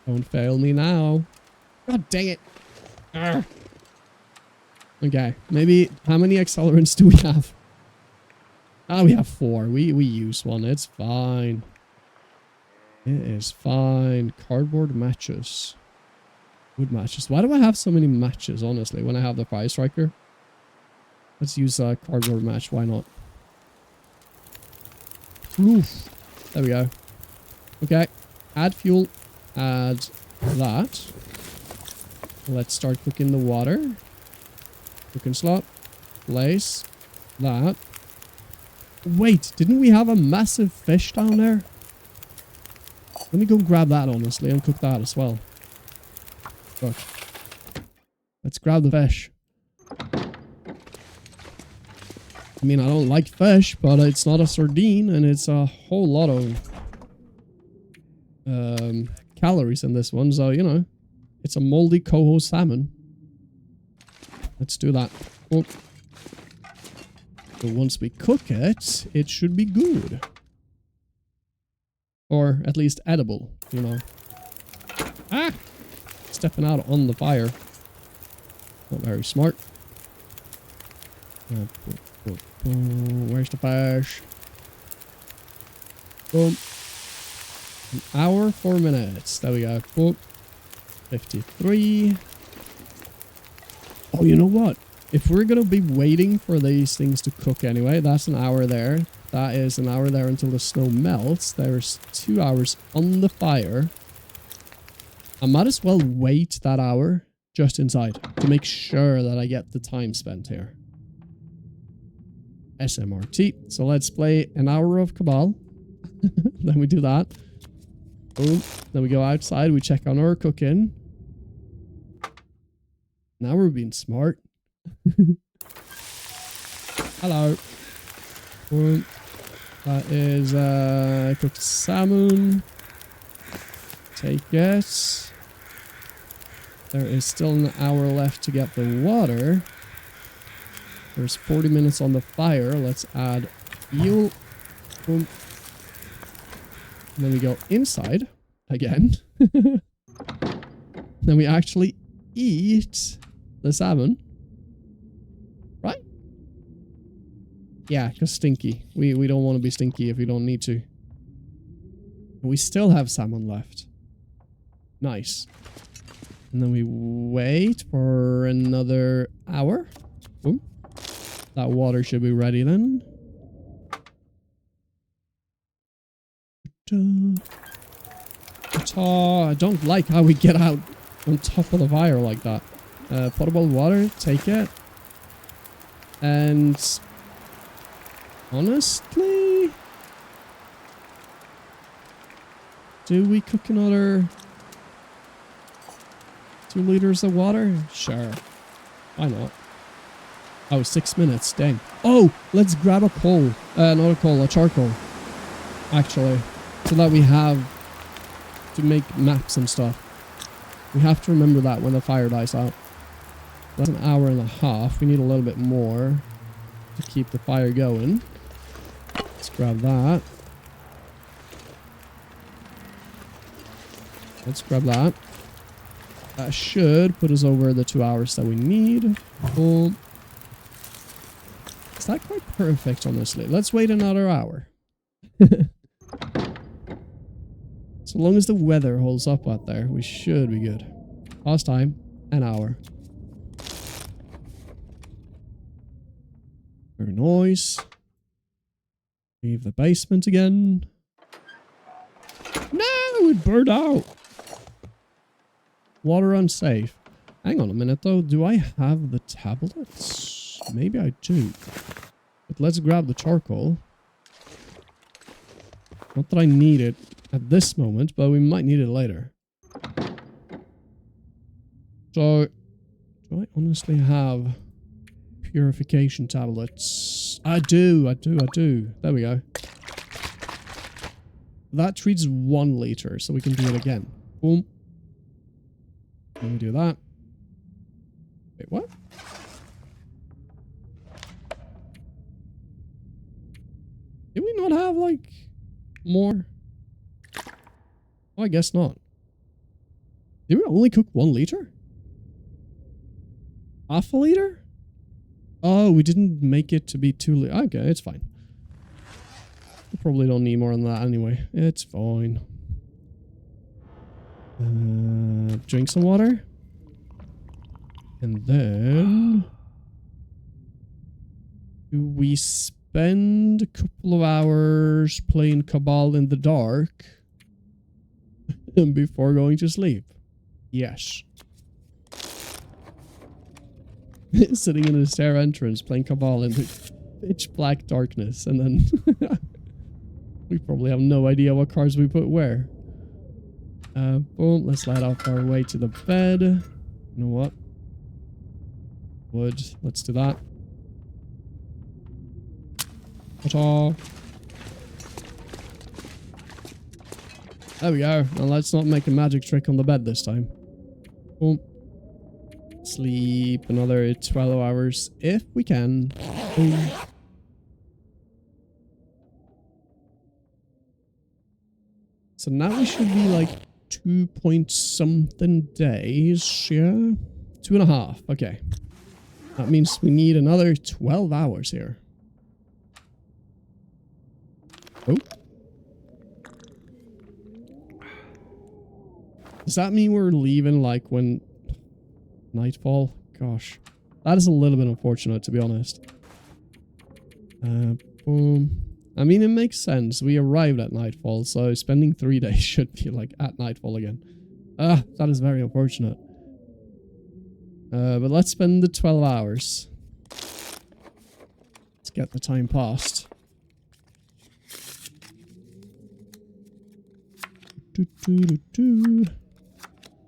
[SPEAKER 1] Don't fail me now. God dang it. Arrgh. Okay, maybe how many accelerants do we have? Ah, we have 4. We use one. It's fine. It is fine. Cardboard matches. Wood matches. Why do I have so many matches, honestly, when I have the fire striker? Let's use a cardboard match. Why not? Oof. There we go. Okay. Add fuel. Add that. Let's start cooking the water. Cooking slot. Place. That. Wait, didn't we have a massive fish down there? Let me go grab that, honestly, and cook that as well. Look. Let's grab the fish. I mean, I don't like fish, but it's not a sardine, and it's a whole lot of calories in this one, so, you know, it's a moldy coho salmon. Let's do that. Oh. But once we cook it, it should be good. Or at least edible, you know. Ah! Stepping out on the fire. Not very smart. Where's the fish? Boom. 1 hour, 4 minutes. There we go. Boom. 53. Oh, you know what? If we're going to be waiting for these things to cook anyway, that's an hour there. That is an hour there until the snow melts. There's 2 hours on the fire. I might as well wait that hour just inside to make sure that I get the time spent here. SMRT. So let's play an hour of Cabal. Then we do that. Boom. Then we go outside. We check on our cooking. Now we're being smart. Hello. Boom. That is cooked salmon. Take it. There is still an hour left to get the water. There's 40 minutes on the fire. Let's add fuel. Boom. And then we go inside again. Then we actually eat the salmon. Right? Yeah, because stinky. We don't want to be stinky if we don't need to. We still have salmon left. Nice. And then we wait for another hour. Boom. That water should be ready then. I don't like how we get out on top of the fire like that. Potable water, take it. And honestly, do we cook another 2 liters of water? Sure. Why not? Oh, 6 minutes. Dang. Oh, let's grab a coal. Not a coal, a charcoal. Actually. So that we have to make maps and stuff. We have to remember that when the fire dies out. That's an hour and a half. We need a little bit more to keep the fire going. Let's grab that. Let's grab that. That should put us over the 2 hours that we need. Boom. Is that quite perfect, honestly? Let's wait another hour. So long as the weather holds up out there, we should be good. Pause time, an hour. Very nice. Leave the basement again. No, it burned out. Water unsafe. Hang on a minute though. Do I have the tablets? Maybe I do. But let's grab the charcoal. Not that I need it at this moment, but we might need it later. So, do I honestly have purification tablets? I do. There we go. That treats 1 liter, so we can do it again. Boom. Let me do that. Wait, what? Did we not have, like, more? Oh, I guess not. Did we only cook 1 liter? Half a liter? Oh, we didn't make it to be 2 liters. Okay, it's fine. We probably don't need more than that anyway. It's fine. Drink some water. And then... do we spend a couple of hours playing Cabal in the dark before going to sleep? Yes. Sitting in the stair entrance playing Cabal in the pitch black darkness, and then we probably have no idea what cards we put where. Boom, let's light up our way to the bed. You know what? Wood, let's do that. Ta-ta. There we go. Now let's not make a magic trick on the bed this time. Boom. Sleep another 12 hours if we can. Boom. So now we should be like 2 point something days, yeah? 2.5, okay. That means we need another 12 hours here. Oh. Does that mean we're leaving like when nightfall? Gosh. That is a little bit unfortunate, to be honest. Boom. I mean, it makes sense. We arrived at nightfall, so spending 3 days should be like at nightfall again. That is very unfortunate. But let's spend the 12 hours. Let's get the time passed.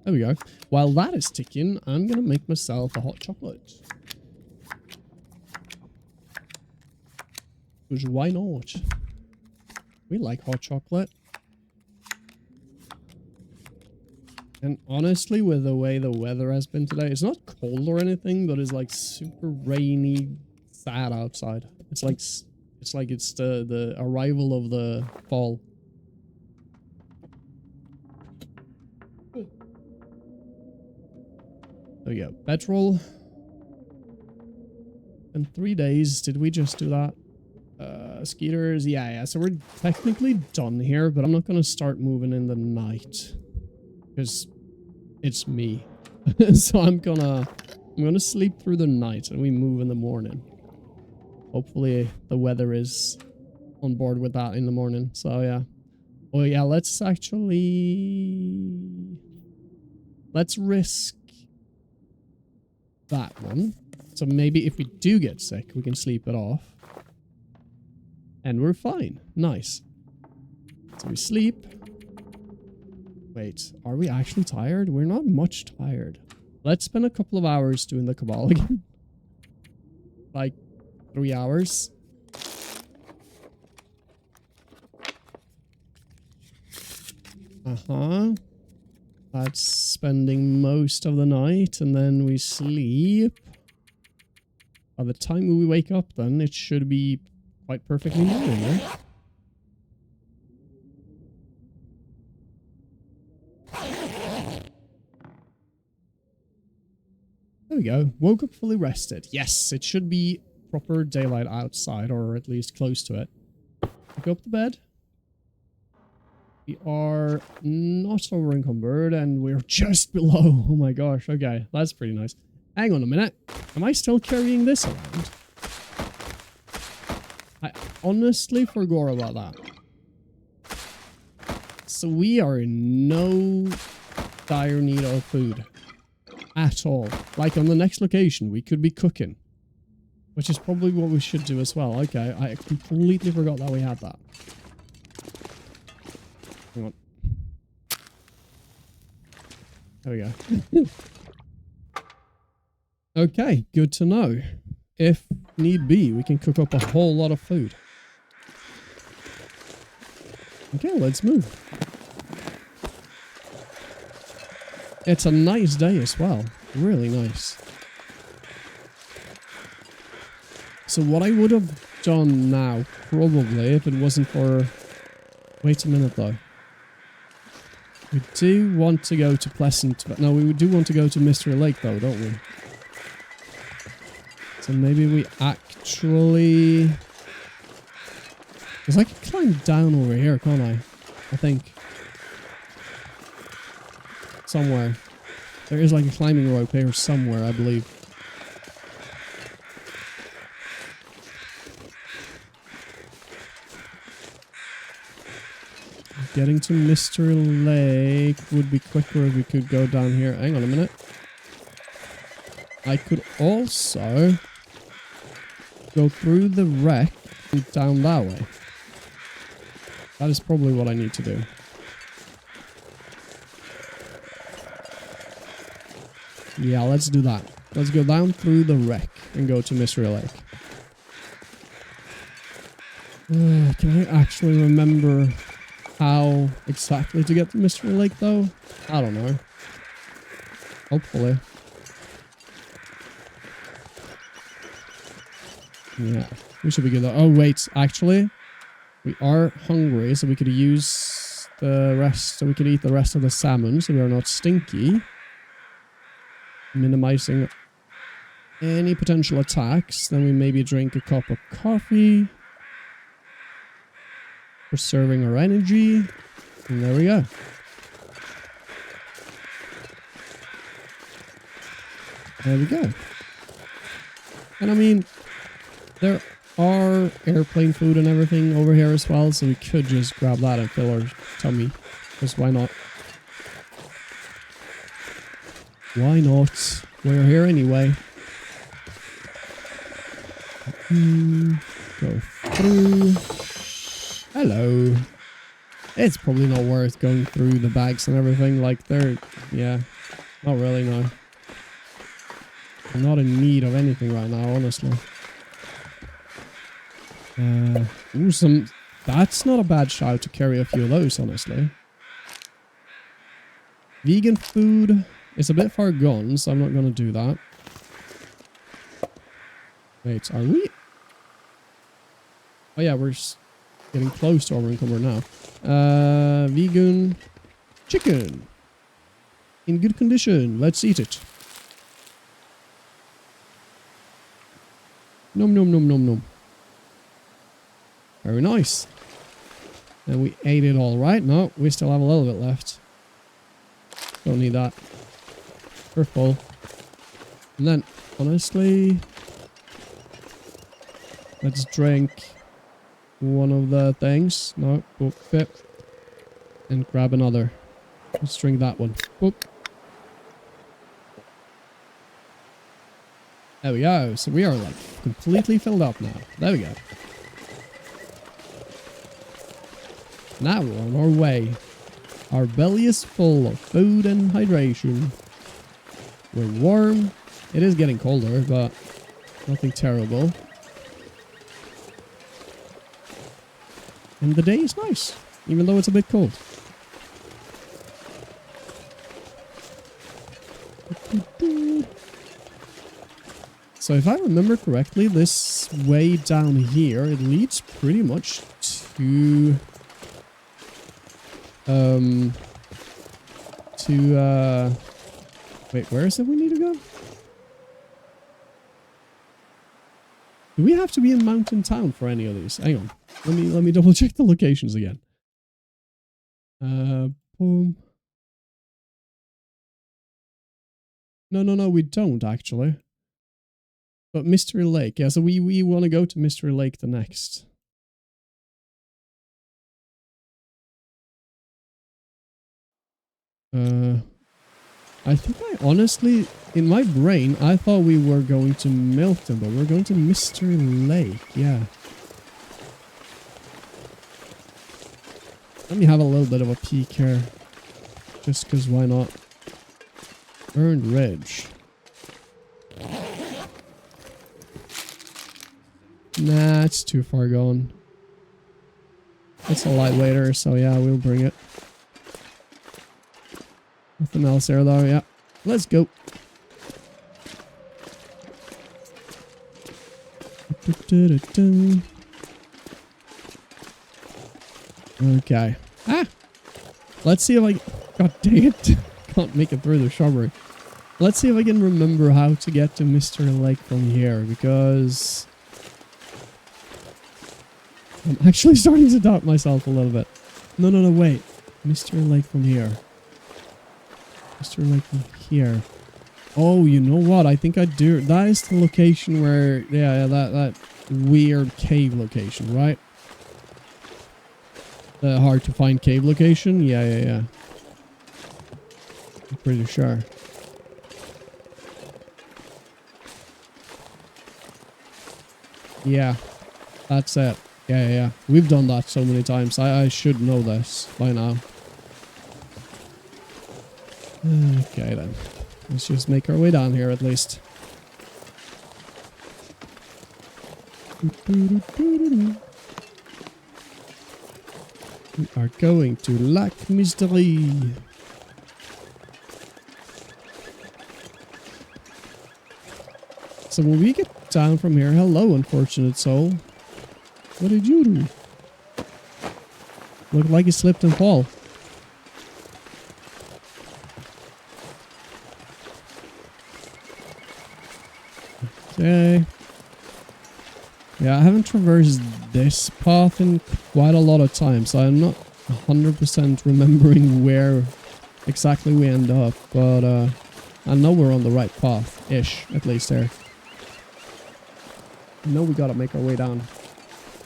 [SPEAKER 1] There we go. While that is ticking, I'm gonna make myself a hot chocolate. Because why not? We like hot chocolate. And honestly, with the way the weather has been today, it's not cold or anything, but it's like super rainy, sad outside. It's like it's the arrival of the fall. There we go. Petrol. In 3 days, did we just do that? Skeeters, yeah. So we're technically done here, but I'm not gonna start moving in the night because it's me. So I'm gonna sleep through the night and we move in the morning. Hopefully the weather is on board with that in the morning. So yeah. Oh yeah, let's risk that one. So maybe if we do get sick, we can sleep it off. And we're fine. Nice. So we sleep. Wait, are we actually tired? We're not much tired. Let's spend a couple of hours doing the Cabal again. Like 3 hours. That's spending most of the night, and then we sleep. By the time we wake up, then it should be quite perfectly morning, right? There we go. Woke up fully rested. Yes, it should be proper daylight outside, or at least close to it. Pick up the bed. We are not over encumbered, and we're just below. Oh my gosh, okay. That's pretty nice. Hang on a minute. Am I still carrying this around? honestly forgot about that. So we are in no dire need of food at all. Like on the next location, we could be cooking, which is probably what we should do as well. Okay, I completely forgot that we had that. Hang on. There we go. Okay, good to know. If need be, we can cook up a whole lot of food. Okay, let's move. It's a nice day as well. Really nice. So what I would have done now, probably, if it wasn't for... Wait a minute, though. We do want to go to Pleasant... No, we do want to go to Mystery Lake, though, don't we? So maybe we actually... Because I can climb down over here, can't I? I think. Somewhere. There is like a climbing rope here somewhere, I believe. Getting to Mystery Lake would be quicker if we could go down here. Hang on a minute. I could also go through the wreck and down that way. That is probably what I need to do. Yeah, let's do that. Let's go down through the wreck and go to Mystery Lake. Can I actually remember how exactly to get to Mystery Lake, though? I don't know. Hopefully. Yeah, we should be good though. Oh, wait, actually, we are hungry, so we could use the rest, so we could eat the rest of the salmon, so we are not stinky. Minimizing any potential attacks. Then we maybe drink a cup of coffee. Preserving our energy. And there we go. There we go. And I mean, there are airplane food and everything over here as well, so we could just grab that and fill our tummy. Because why not? Why not? We're here anyway. Go through. Hello. It's probably not worth going through the bags and everything. Like, they're... Yeah. Not really, no. I'm not in need of anything right now, honestly. Ooh, some... That's not a bad shout to carry a few of those, honestly. Vegan food is a bit far gone, so I'm not going to do that. Wait, are we? Oh yeah, we're getting close to our income now. Vegan chicken. In good condition. Let's eat it. Nom nom nom nom nom. Very nice. And we ate it all, right? No, we still have a little bit left. Don't need that. We're full. And then, honestly, let's drink one of the things. No, boop, bip. And grab another. Let's drink that one. Boop. There we go. So we are like completely filled up now. There we go. Now we're on our way. Our belly is full of food and hydration. We're warm. It is getting colder, but nothing terrible. And the day is nice, even though it's a bit cold. So if I remember correctly, this way down here, it leads pretty much to... Wait, where is it we need to go? Do we have to be in Mountain Town for any of these? Hang on. Let me double check the locations again. Boom. No, we don't actually. But Mystery Lake, yeah, so we want to go to Mystery Lake the next. I think I honestly, in my brain, I thought we were going to Milton, but we're going to Mystery Lake. Yeah. Let me have a little bit of a peek here. Just because why not? Earned Ridge. Nah, it's too far gone. It's a lightweighter, so yeah, we'll bring it. Nothing else there though, yeah. Let's go. Okay. Ah! Let's see if I... God dang it. Can't make it through the shrubbery. Let's see if I can remember how to get to Mr. Lake from here, because... I'm actually starting to doubt myself a little bit. No, wait. Mr. Lake from here. Mr. Lake from here. Oh, you know what? I think I do. That is the location where... Yeah, that weird cave location, right? The hard to find cave location? Yeah. I'm pretty sure. Yeah. That's it. Yeah. We've done that so many times. I should know this by now. Okay then. Let's just make our way down here at least. We are going to Lac Mystery. So when we get down from here, hello, unfortunate soul. What did you do? Looked like you slipped and fall. Okay. Yeah, I haven't traversed this path in quite a lot of time, so I'm not 100% remembering where exactly we end up, but I know we're on the right path-ish, at least there. I know we gotta make our way down.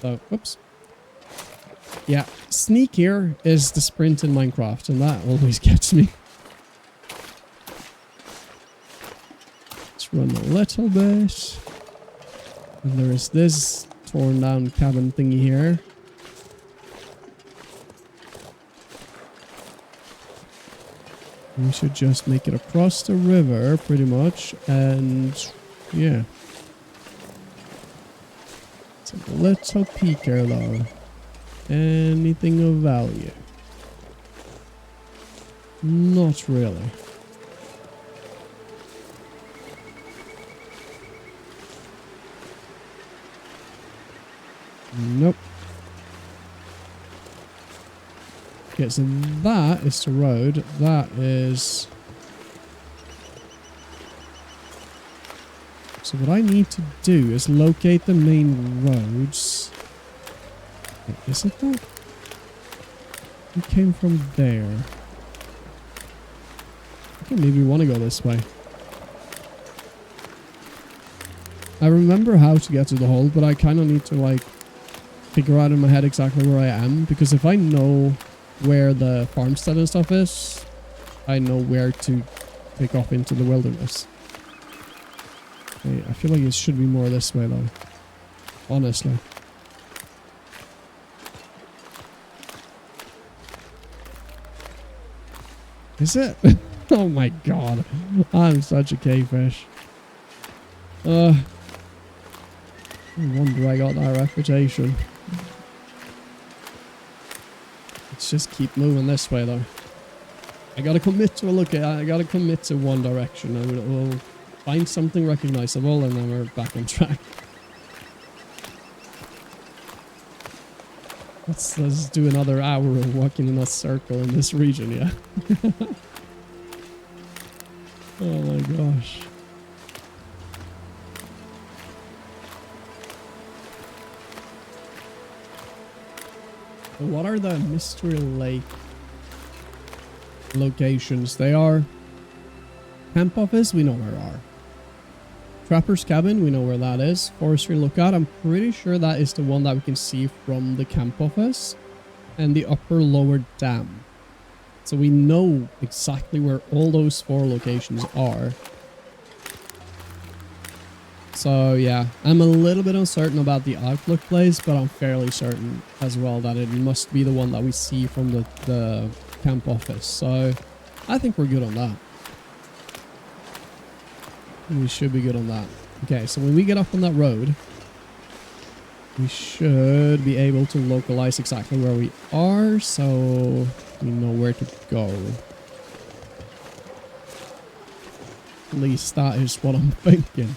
[SPEAKER 1] So, whoops. Yeah, sneak here is the sprint in Minecraft, and that always gets me. Let's run a little bit. And there is this torn down cabin thingy here. We should just make it across the river, pretty much, and yeah. Take a little peek here, though. Anything of value? Not really. Nope. Okay, so that is the road. That is... So what I need to do is locate the main roads. Wait, is it that? We came from there. Okay, maybe we want to go this way. I remember how to get to the hole, but I kind of need to, like, figure out in my head exactly where I am, because if I know where the farmstead and stuff is, I know where to take off into the wilderness. Okay, I feel like it should be more this way though, honestly. Is it? Oh my god, I'm such a cave fish. No wonder I got that reputation. Let's just keep moving this way though. I gotta commit to I gotta commit to one direction, and we'll find something recognizable, and then we're back on track. Let's do another hour of walking in a circle in this region, yeah. Oh my gosh. What are the Mystery Lake locations? They are Camp Office, we know where are. Trapper's Cabin, we know where that is. Forestry Lookout, I'm pretty sure that is the one that we can see from the Camp Office. And the Upper Lower Dam. So we know exactly where all those 4 locations are. So yeah, I'm a little bit uncertain about the outlook place, but I'm fairly certain as well that it must be the one that we see from the camp office. So I think we're good on that. We should be good on that. Okay, so when we get up on that road, we should be able to localize exactly where we are, so we know where to go. At least that is what I'm thinking.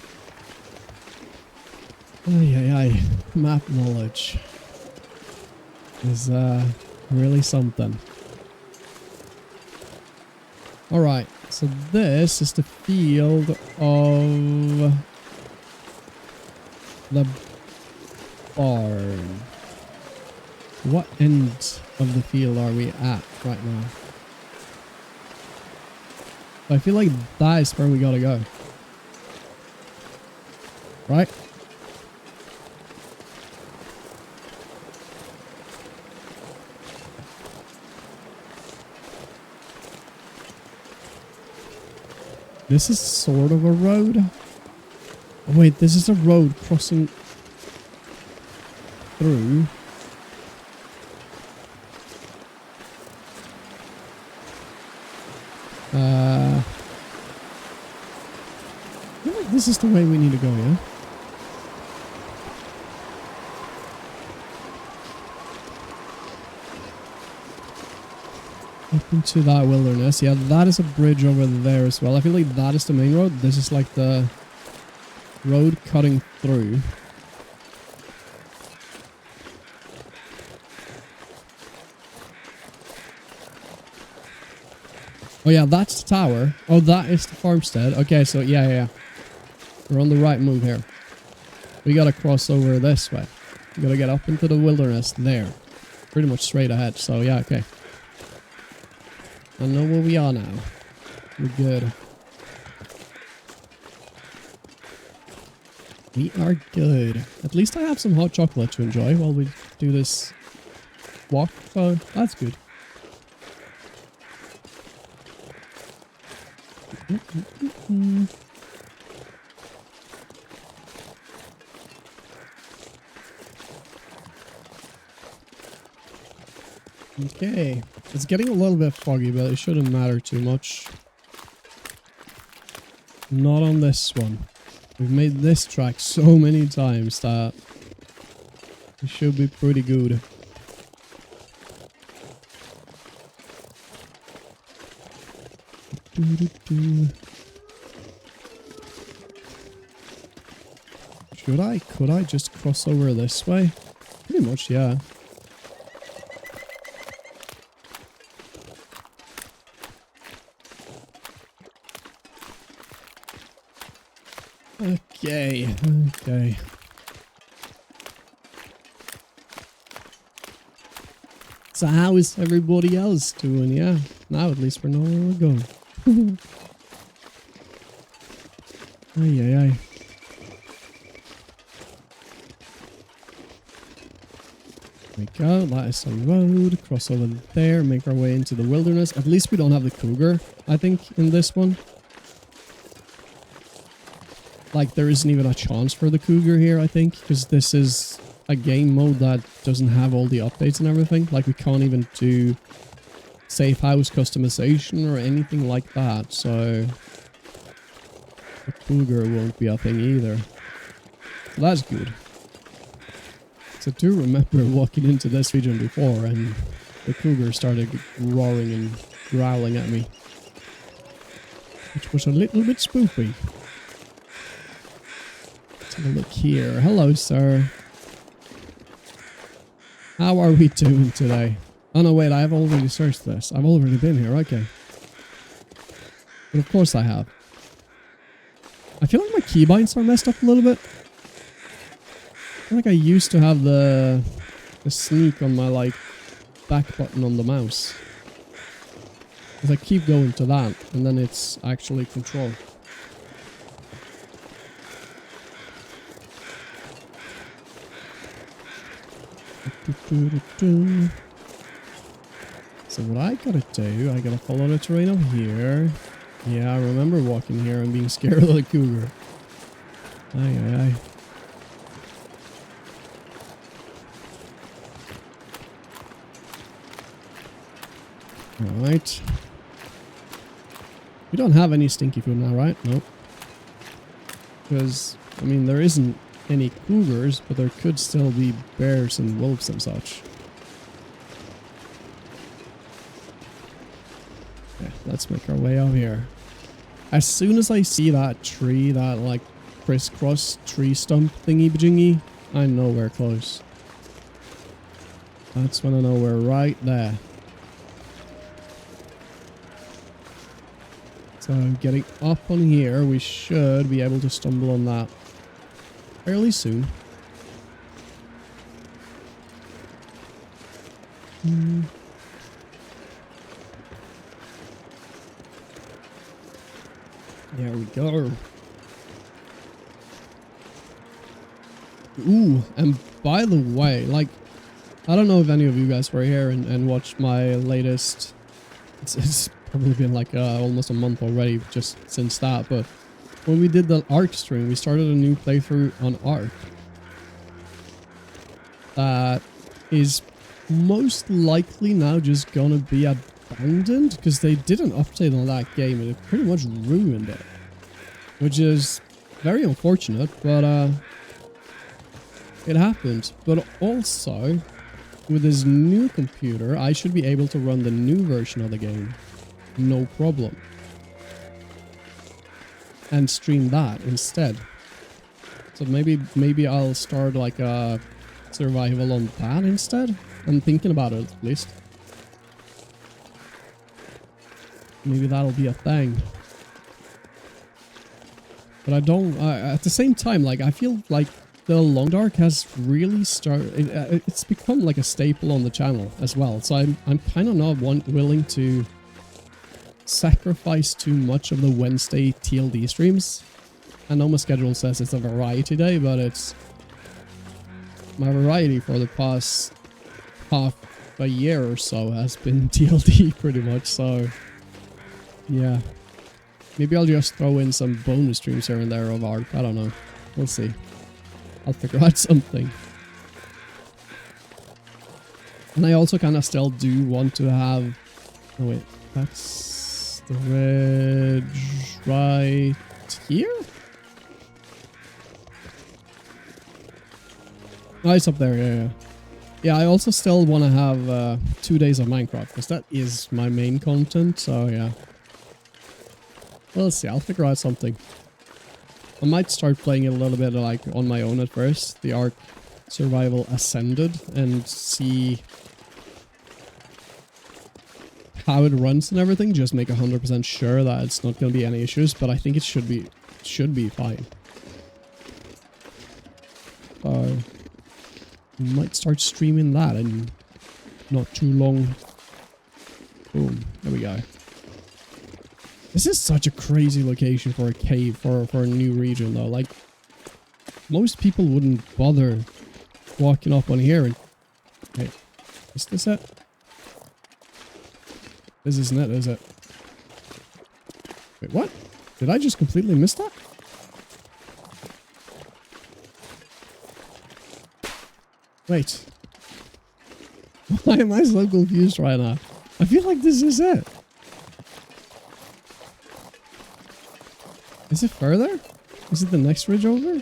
[SPEAKER 1] Ay, ay, ay. Map knowledge is really something. Alright, so this is the field of the barn. What end of the field are we at right now? I feel like that is where we gotta go. Right? This is sort of a road. Oh wait, this is a road crossing through. I feel like this is the way we need to go, yeah? Up into that wilderness. Yeah, that is a bridge over there as well. I feel like that is the main road. This is like the road cutting through. Oh yeah, that's the tower. Oh, that is the farmstead. Okay, so yeah. We're on the right move here. We gotta cross over this way. We gotta get up into the wilderness there. Pretty much straight ahead, so yeah, okay. I know where we are now. We're good. We are good. At least I have some hot chocolate to enjoy while we do this walk, so that's good. Okay. It's getting a little bit foggy, but it shouldn't matter too much. Not on this one. We've made this track so many times that it should be pretty good. Could I just cross over this way? Pretty much, yeah. Okay. So how is everybody else doing? Yeah, now at least we know where we're going. Ay. There we go, that is the road. Cross over there, make our way into the wilderness. At least we don't have the cougar, I think, in this one. Like, there isn't even a chance for the cougar here, I think, because this is a game mode that doesn't have all the updates and everything. Like, we can't even do safe house customization or anything like that, so the cougar won't be a thing either. So that's good. So I do remember walking into this region before and the cougar started roaring and growling at me, which was a little bit spoopy. Have a look here. Hello, sir. How are we doing today? Oh no, wait, I have already searched this. I've already been here, okay. But of course I have. I feel like my keybinds are messed up a little bit. I feel like I used to have the sneak on my, like, back button on the mouse. Because I keep going to that, and then it's actually control. So So what I gotta do, I gotta follow the terrain up here. Yeah, I remember walking here and being scared of the cougar. Aye, aye, aye. Alright. We don't have any stinky food now, right? Nope. Because, I mean, there isn't any cougars, but there could still be bears and wolves and such. Yeah, let's make our way out here. As soon as I see that tree, that like crisscross tree stump thingy-bajingy, I know we're close. That's when I know we're right there. So getting up on here, we should be able to stumble on that fairly soon. There we go. Ooh, and by the way, like, I don't know if any of you guys were here and watched my latest. It's probably been like almost a month already just since that, but when we did the Ark stream, we started a new playthrough on Ark that is most likely now just gonna be abandoned because they did an update on that game and it pretty much ruined it, which is very unfortunate, but it happened. But also, with this new computer, I should be able to run the new version of the game. No problem. And stream that instead. So maybe I'll start like a survival on that instead. I'm thinking about it at least. Maybe that'll be a thing. But I don't, at the same time, like, I feel like the Long Dark has really started, it's become like a staple on the channel as well. So I'm kind of not willing to sacrifice too much of the Wednesday TLD streams. I know my schedule says it's a variety day, but it's my variety for the past half a year or so has been TLD pretty much. So yeah, maybe I'll just throw in some bonus streams here and there of Ark. I don't know. We'll see. I'll figure out something. And I also kind of still do want to have... Oh wait, that's the ridge right here? Oh, it's up there, yeah. Yeah, I also still want to have 2 days of Minecraft, because that is my main content, so yeah. Well, let's see, I'll figure out something. I might start playing it a little bit like on my own at first, the Ark Survival Ascended, and see how it runs and everything. Just make 100% sure that it's not going to be any issues, but I think it should be fine. Might start streaming that in not too long. Boom, there we go. This is such a crazy location for a cave, for a new region though. Like, most people wouldn't bother walking up on here and... Hey, is this it? This isn't it, is it? Wait, what? Did I just completely miss that? Wait. Why am I so confused right now? I feel like this is it. Is it further? Is it the next ridge over?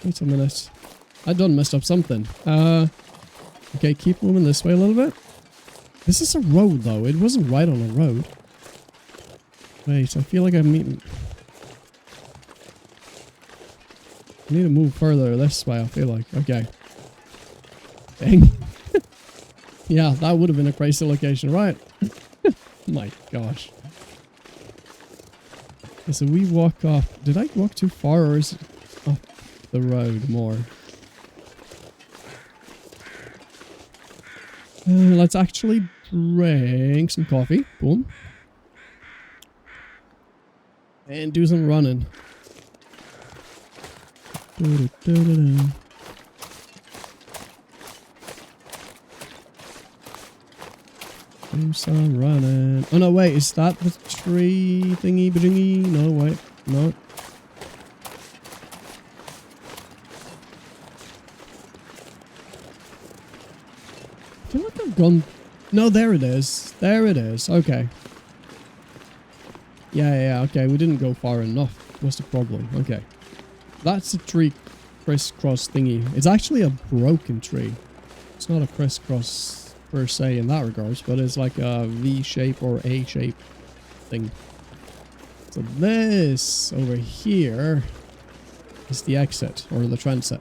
[SPEAKER 1] Wait a minute. I done messed up something. Okay, keep moving this way a little bit. This is a road though. It wasn't right on a road. Wait, I feel like I need to move further this way, I feel like. Okay. Dang. Yeah, that would have been a crazy location, right? My gosh. Okay, so we walk up. Did I walk too far, or is it up the road more? Let's actually drink some coffee. Boom. And do some running. Who's running? Oh no, wait, is that the tree thingy bringy? No, wait, no. I feel like I've gone. No, there it is. There it is. Okay. Yeah, okay. We didn't go far enough. What's the problem? Okay. That's a tree crisscross thingy. It's actually a broken tree. It's not a crisscross per se in that regards, but it's like a V shape or A shape thing. So this over here is the exit or the transit.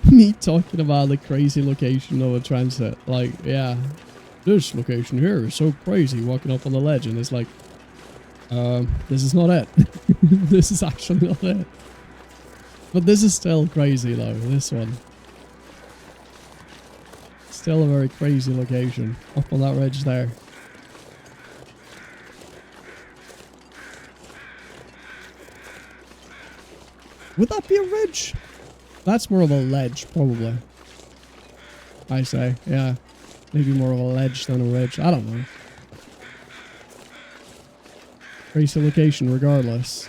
[SPEAKER 1] Me talking about the crazy location of a transit. Like, yeah, this location here is so crazy walking up on the ledge, and it's like, this is not it. This is actually not it. But this is still crazy though, this one. Still a very crazy location up on that ridge there. Would that be a ridge? That's more of a ledge, probably. I say, yeah. Maybe more of a ledge than a ridge. I don't know. Crazy location regardless.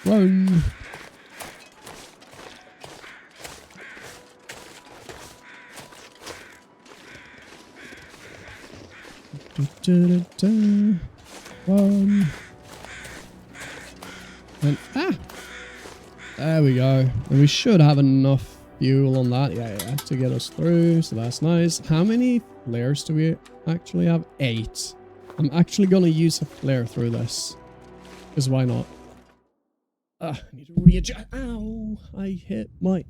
[SPEAKER 1] Run. Run. And there we go. And we should have enough fuel on that. Yeah, to get us through. So that's nice. How many flares do we actually have? 8. I'm actually going to use a flare through this. Because why not? I need to readjust. Ow! I hit my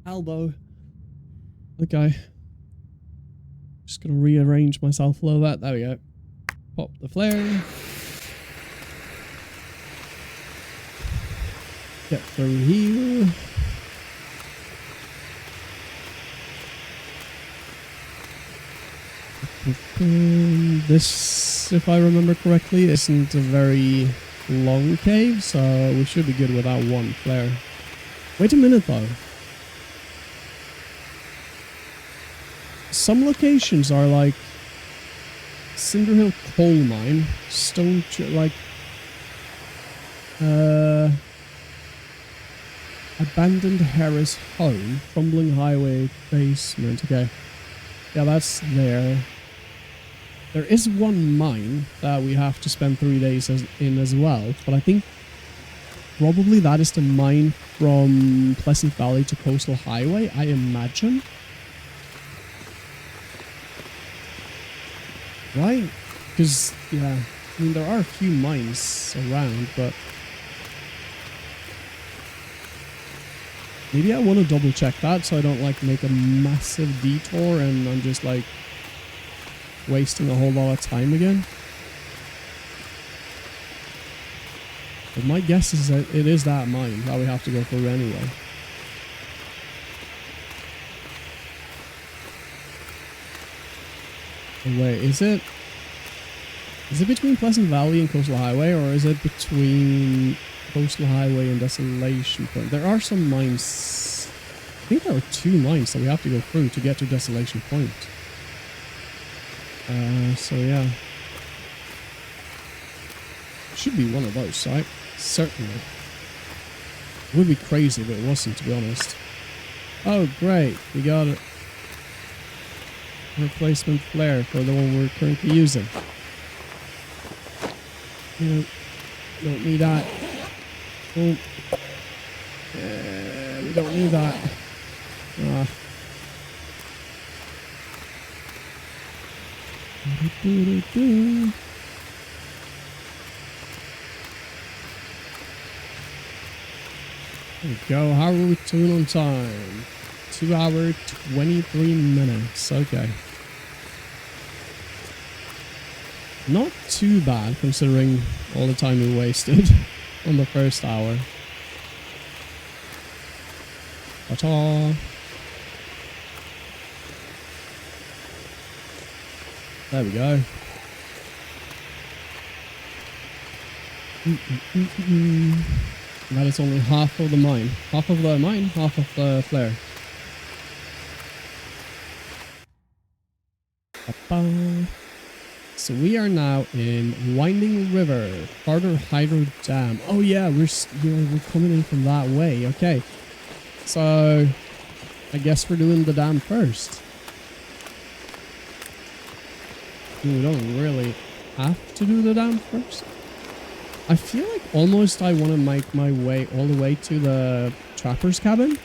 [SPEAKER 1] elbow. Okay. Just going to rearrange myself a little bit. There we go. Pop the flare. Get through here. This, if I remember correctly, isn't a very long cave, so we should be good without one flare. Wait a minute though. Some locations are like Cinderhill Coal Mine, Stone, like Abandoned Harris Home, Crumbling Highway Basement. Okay, yeah, that's there. There is one mine that we have to spend 3 days in as well, but I think probably that is the mine from Pleasant Valley to Coastal Highway, I imagine. Right? Because, yeah, I mean, there are a few mines around, but maybe I want to double check that so I don't, like, make a massive detour and I'm just, like, wasting a whole lot of time again. But my guess is that it is that mine that we have to go through anyway. Wait, is it between Pleasant Valley and Coastal Highway, or is it between Coastal Highway and Desolation Point? There are some mines. I think there are 2 mines that we have to go through to get to Desolation Point. So yeah. Should be one of those, right? Certainly. It would be crazy if it wasn't, to be honest. Oh, great. We got it. Replacement flare for the one we're currently using. No, don't need that. Oh. We don't need that. There we go. How are we doing on time? 2 hours, 23 minutes. Okay. Not too bad considering all the time we wasted on the first hour. Ta-ta. There we go. That is only half of the mine. Half of the mine, half of the flare. So we are now in Winding River, Carter Hydro Dam. Oh yeah, we're coming in from that way. Okay, so I guess we're doing the dam first. We don't really have to do the dam first. I feel like almost I want to make my way all the way to the trapper's cabin,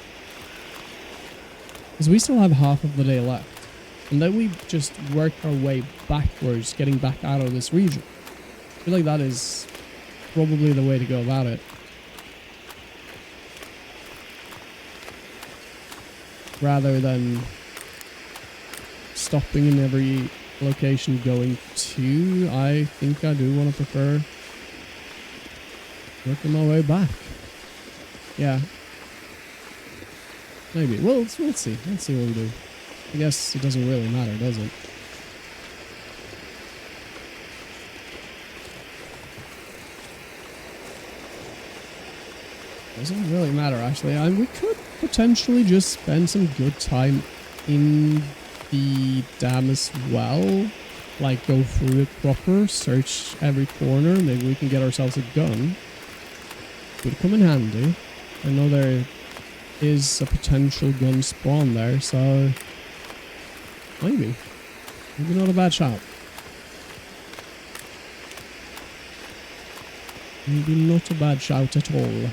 [SPEAKER 1] because we still have half of the day left. And then we just work our way backwards, getting back out of this region. I feel like that is probably the way to go about it. Rather than stopping in every location going to, I think I do want to prefer working my way back. Yeah. Maybe. Well, let's see. Let's see what we do. I guess it doesn't really matter, does it? Doesn't really matter, actually. And we could potentially just spend some good time in the dam as well. Like, go through it proper, search every corner. Maybe we can get ourselves a gun. Would come in handy. I know there is a potential gun spawn there, so maybe not a bad shout. Maybe not a bad shout at all.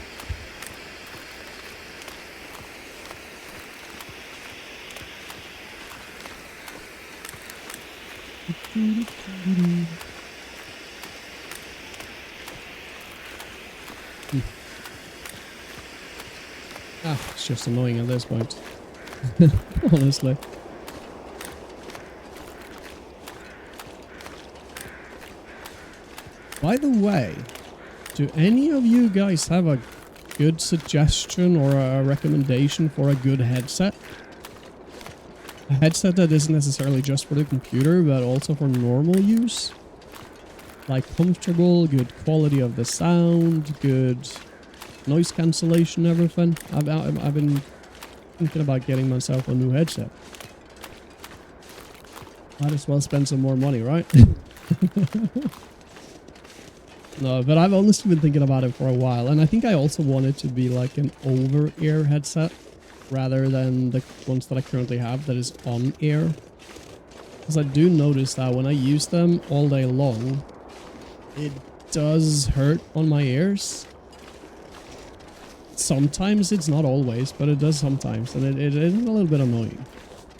[SPEAKER 1] It's just annoying at this point. Honestly. By the way, do any of you guys have a good suggestion or a recommendation for a good headset? A headset that isn't necessarily just for the computer, but also for normal use? Like comfortable, good quality of the sound, good noise cancellation, everything. I've been thinking about getting myself a new headset. Might as well spend some more money, right? No, but I've honestly been thinking about it for a while, and I think I also want it to be like an over-ear headset rather than the ones that I currently have that is on-ear. Because I do notice that when I use them all day long, it does hurt on my ears. Sometimes, it's not always, but it does sometimes, and it is a little bit annoying.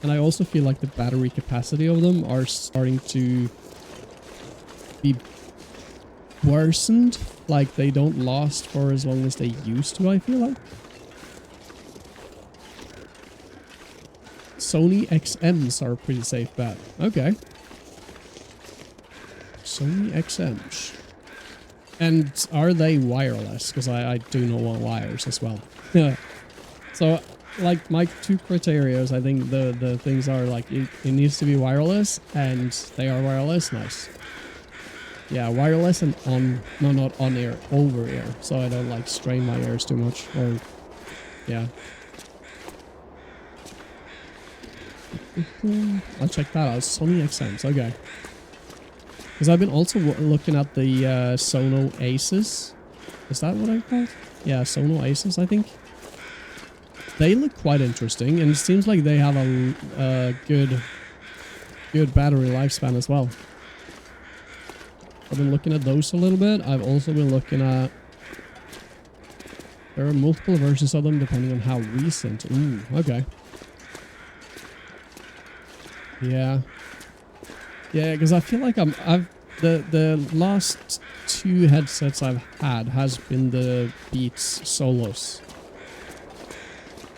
[SPEAKER 1] And I also feel like the battery capacity of them are starting to be worsened. Like, they don't last for as long as they used to, I feel like. Sony XMs are a pretty safe bet. Okay. Sony XMs. And are they wireless? Because I do not want wires as well. So, like, my two criteria, I think the things are, like, it needs to be wireless, and they are wireless. Nice. Yeah, wireless and on, no, not on ear, over ear, so I don't, like, strain my ears too much, or, yeah. I'll check that out. Sony XMs, okay. Because I've been also looking at the Sono Aces. Is that what I called? Yeah, Sono Aces, I think. They look quite interesting, and it seems like they have a good battery lifespan as well. I've been looking at those a little bit. I've also been looking at... There are multiple versions of them depending on how recent. Ooh, okay. Yeah. Yeah, because I feel like the last two headsets I've had has been the Beats Solos.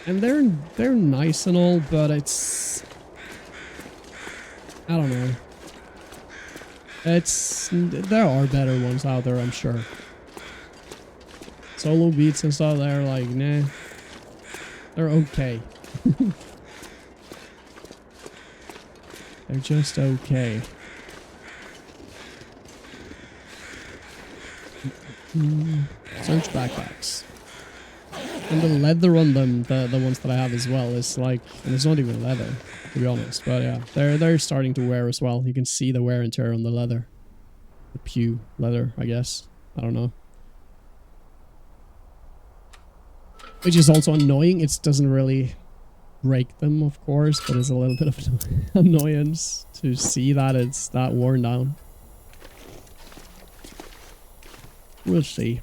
[SPEAKER 1] And they're nice and all, but it's... I don't know. There are better ones out there, I'm sure. Solo Beats and stuff, they're like, nah. They're okay. They're just okay. Search backpacks. And the leather on them, the ones that I have as well, is like, and it's not even leather, to be honest. But yeah, they're starting to wear as well. You can see the wear and tear on the leather. The pew leather, I guess. I don't know. Which is also annoying. It doesn't really break them, of course, but it's a little bit of an annoyance to see that it's that worn down. We'll see.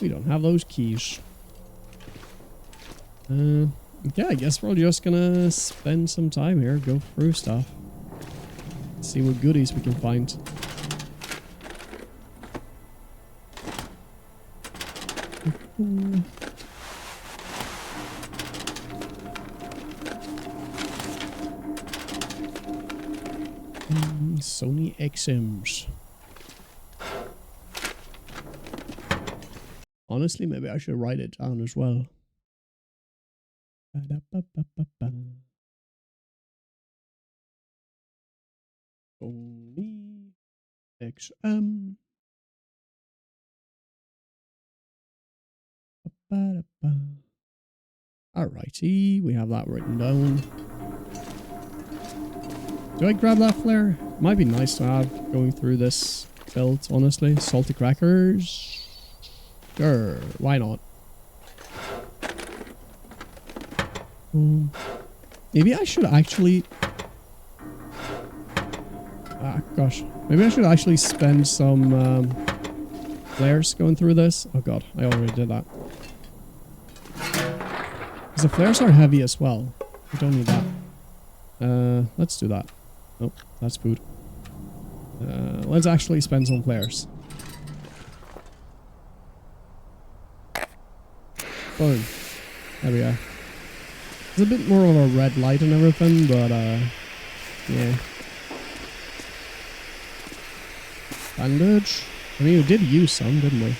[SPEAKER 1] We don't have those keys. Yeah, I guess we're just gonna spend some time here, go through stuff. See what goodies we can find. Sony XMs. Honestly, maybe I should write it down as well. Sony XM. Alrighty, we have that written down. Do I grab that flare? Might be nice to have going through this build, honestly. Salty crackers. Sure, why not? Maybe I should actually... gosh. Maybe I should actually spend some flares going through this. Oh god, I already did that. Because the flares are heavy as well. I don't need that. Let's do that. Nope, that's food. Let's actually spend some flares. Boom. There we go. It's a bit more of a red light and everything, but yeah. Bandage. I mean, we did use some, didn't we?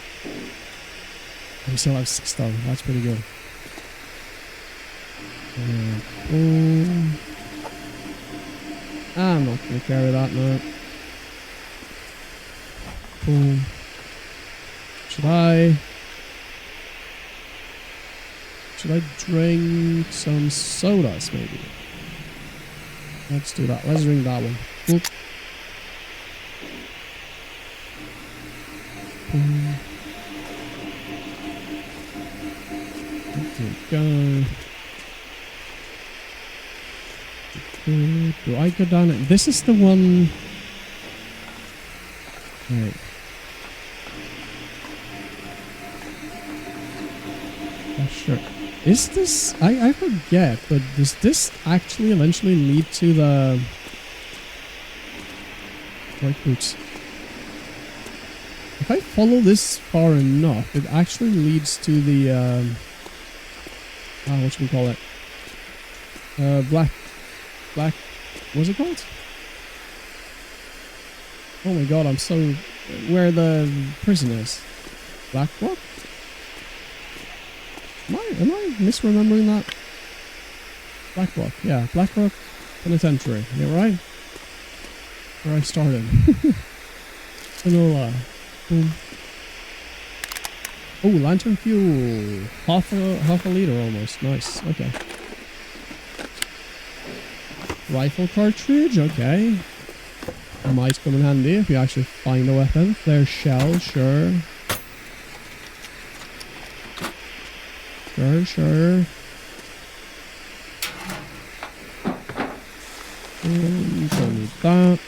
[SPEAKER 1] We still have 6 though. That's pretty good. I'm not gonna carry that now. Boom. Should I drink some sodas, maybe? Let's do that. Let's drink that one. Boop. Boom. There we go. Do I go down it? This is the one... Right. Oh, sure. Is this... I forget, but does this actually eventually lead to the... Right boots. If I follow this far enough, it actually leads to the... what should we call it? Black... What's it called? Oh my god, I'm so... Where the prison is. Black Rock? Am I misremembering that? Black Rock, yeah. Black Rock Penitentiary. Is that right? Where I started. Vanilla. Boom. Oh, lantern fuel. Half a liter almost. Nice. Okay. Rifle cartridge. Okay. Might come in handy if you actually find a weapon. Flare shell. Sure. Sure. Don't need that.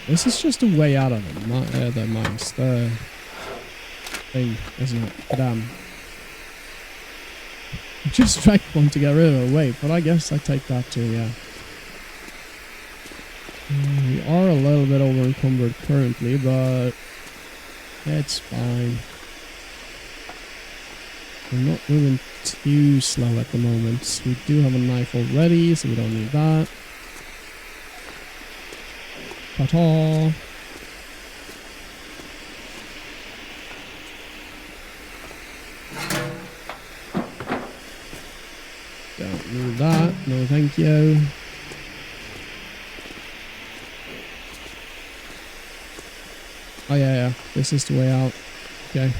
[SPEAKER 1] This is just a way out of the mines. The thing, isn't it? Damn. Just strike one to get rid of it. Wait, but I guess I take that too, yeah. We are a little bit over encumbered currently, but it's fine. We're not moving too slow at the moment. We do have a knife already, so we don't need that. Ta-ta! No, thank you. Oh yeah, this is the way out. Okay.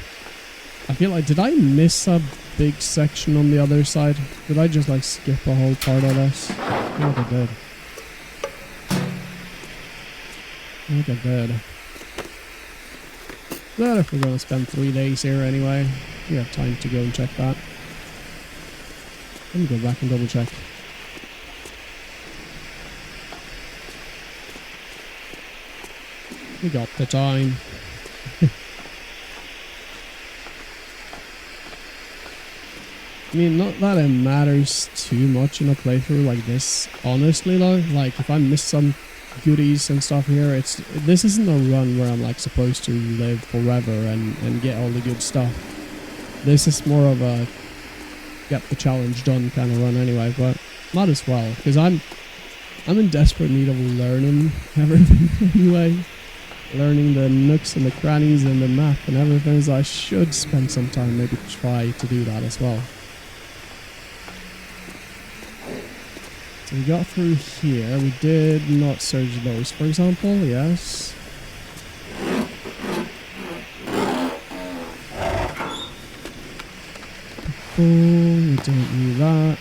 [SPEAKER 1] I feel like, did I miss a big section on the other side? Did I just like skip a whole part of this? I think I did. I think I did. But if we're gonna spend 3 days here anyway, we have time to go and check that. Let me go back and double check. We got the time. I mean, not that it matters too much in a playthrough like this, honestly though. Like, if I miss some goodies and stuff here, this isn't a run where I'm like supposed to live forever and get all the good stuff. This is more of a get the challenge done kind of run anyway, but might as well, because I'm in desperate need of learning everything anyway. Learning the nooks and the crannies and the map and everything, so I should spend some time maybe try to do that as well. So we got through here. We did not search those, for example. Yes. We don't need that.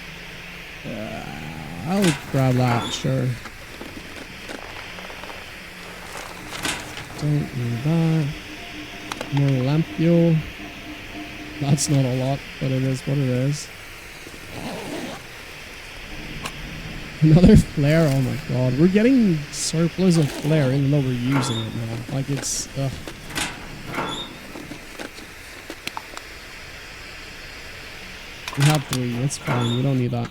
[SPEAKER 1] I'll grab that, sure. Don't need that. More lamp fuel. That's not a lot, but it is what it is. Another flare, oh my god. We're getting surplus of flare even though we're using it now. Like it's, ugh. We have 3, it's fine, we don't need that.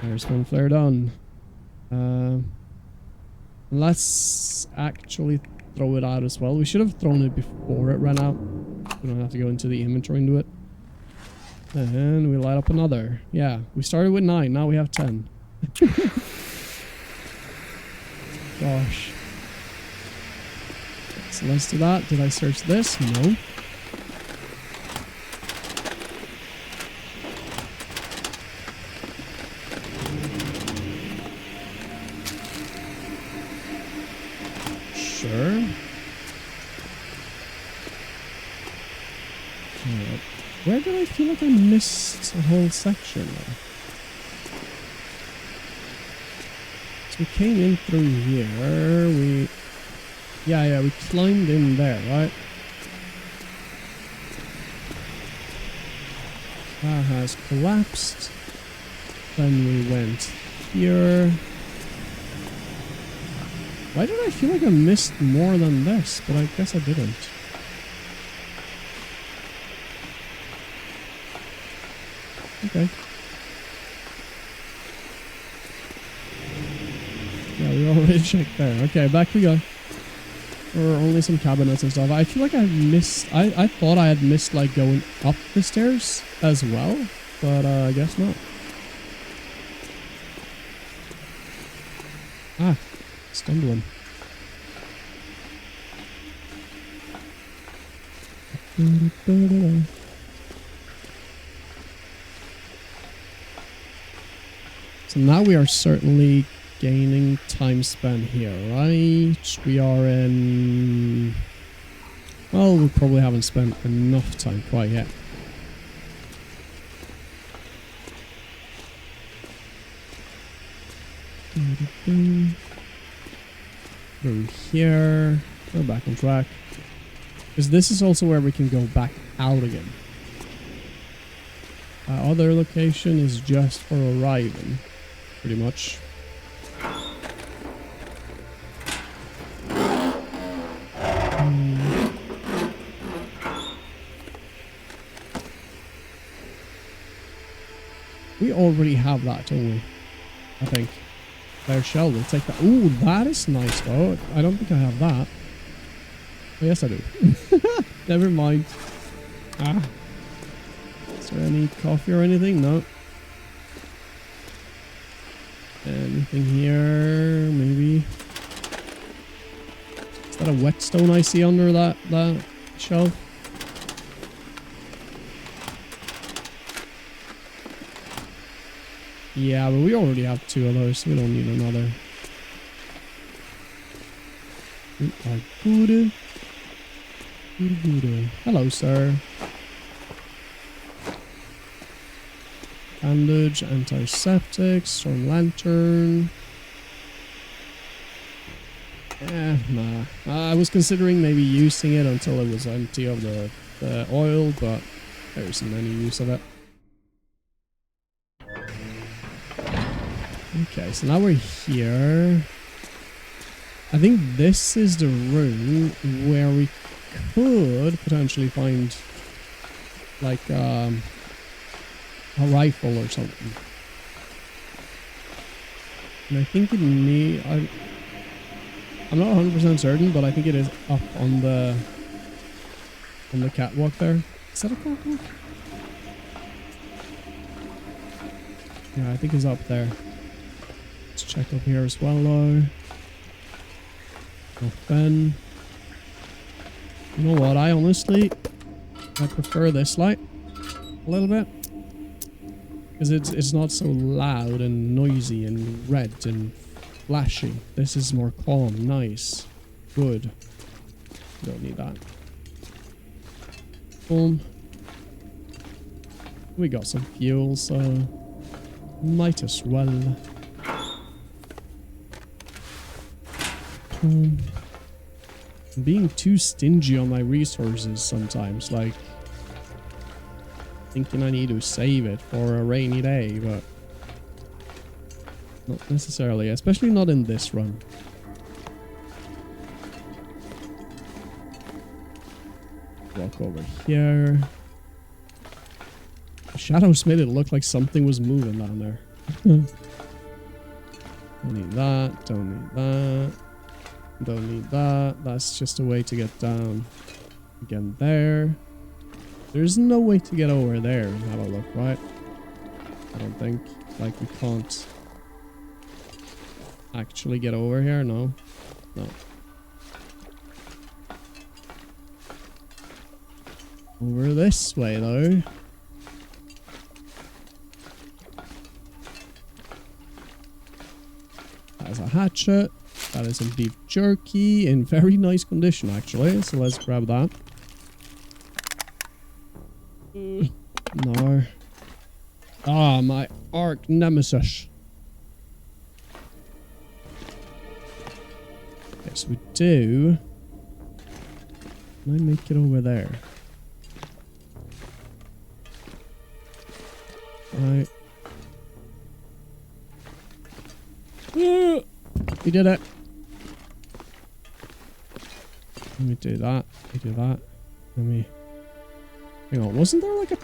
[SPEAKER 1] There's 1 flare done. Let's actually throw it out as well. We should have thrown it before it ran out. We don't have to go into the inventory and do it. And we light up another. Yeah, we started with 9, now we have 10. Gosh. So let's do that. Did I search this? No. Sure. Where did I feel like I missed a whole section though? So we came in through here, yeah, we climbed in there, right? That has collapsed. Then we went here. Why did I feel like I missed more than this? But I guess I didn't. Okay. Yeah, we already checked there. Okay, back we go. There were only some cabinets and stuff. I feel like I missed... I thought I had missed, like, going up the stairs as well. But, I guess not. Ah. Stumbling. So now we are certainly gaining time spent here, right? We are in... Well, we probably haven't spent enough time quite yet. Through here. We're back on track. Because this is also where we can go back out again. Other location is just for arriving. Pretty much. We already have that, don't we? I think. There, shall we take that? Ooh, that is nice though. I don't think I have that. Oh, yes, I do. Never mind. Ah. Is there any coffee or anything? No. Anything here? Maybe. Is that a whetstone I see under that shelf? Yeah, but we already have 2 of those, so we don't need another. We are good. Good. Hello, sir. Bandage, antiseptic, storm lantern. Nah. I was considering maybe using it until it was empty of the oil, but there isn't any use of it. Okay, so now we're here. I think this is the room where we could potentially find like a rifle or something. And I think it I'm not 100% certain, but I think it is up on the catwalk there. Is that a catwalk? Yeah, I think it's up there. Let's check up here as well though. Nothing. You know what, I prefer this light a little bit. Because it's not so loud and noisy and red and flashy. This is more calm, nice, good. Don't need that. Boom. We got some fuel, so might as well. I'm being too stingy on my resources sometimes, like thinking I need to save it for a rainy day, but not necessarily, especially not in this run. Walk over here. The shadows made it look like something was moving down there. Don't need that, don't need that. Don't need that. That's just a way to get down. Again there. There's no way to get over there and have a look, right? I don't think. Like, we can't actually get over here? No. No. Over this way, though. That's a hatchet. That is some beef jerky in very nice condition, actually. So let's grab that. No. Ah, my arch nemesis. Okay, so we do. Can I make it over there? Right. We did it. Let me do that. We do that. Let me. Hang on. Wasn't there like a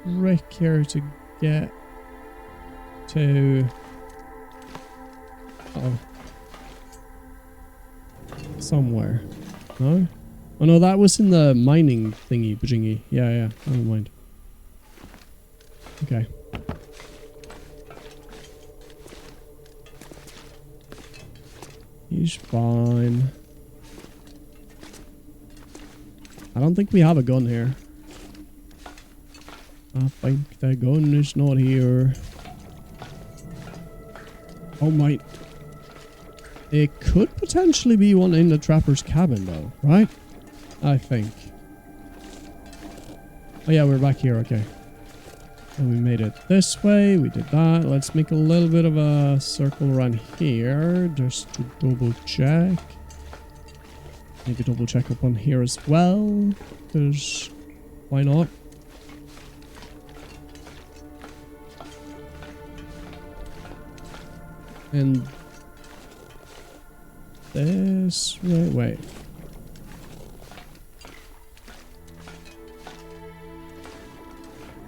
[SPEAKER 1] trick here to get to? Oh. Somewhere. No? Oh no, that was in the mining thingy, bajingy. Yeah, yeah. Never mind. Okay. He's fine. I don't think we have a gun here. I think the gun is not here. Oh my. It could potentially be one in the trapper's cabin though, right? I think. Oh yeah, we're back here, okay. And we made it this way, we did that. Let's make a little bit of a circle around here, just to double check. Maybe double check up on here as well, because why not? And this way, wait.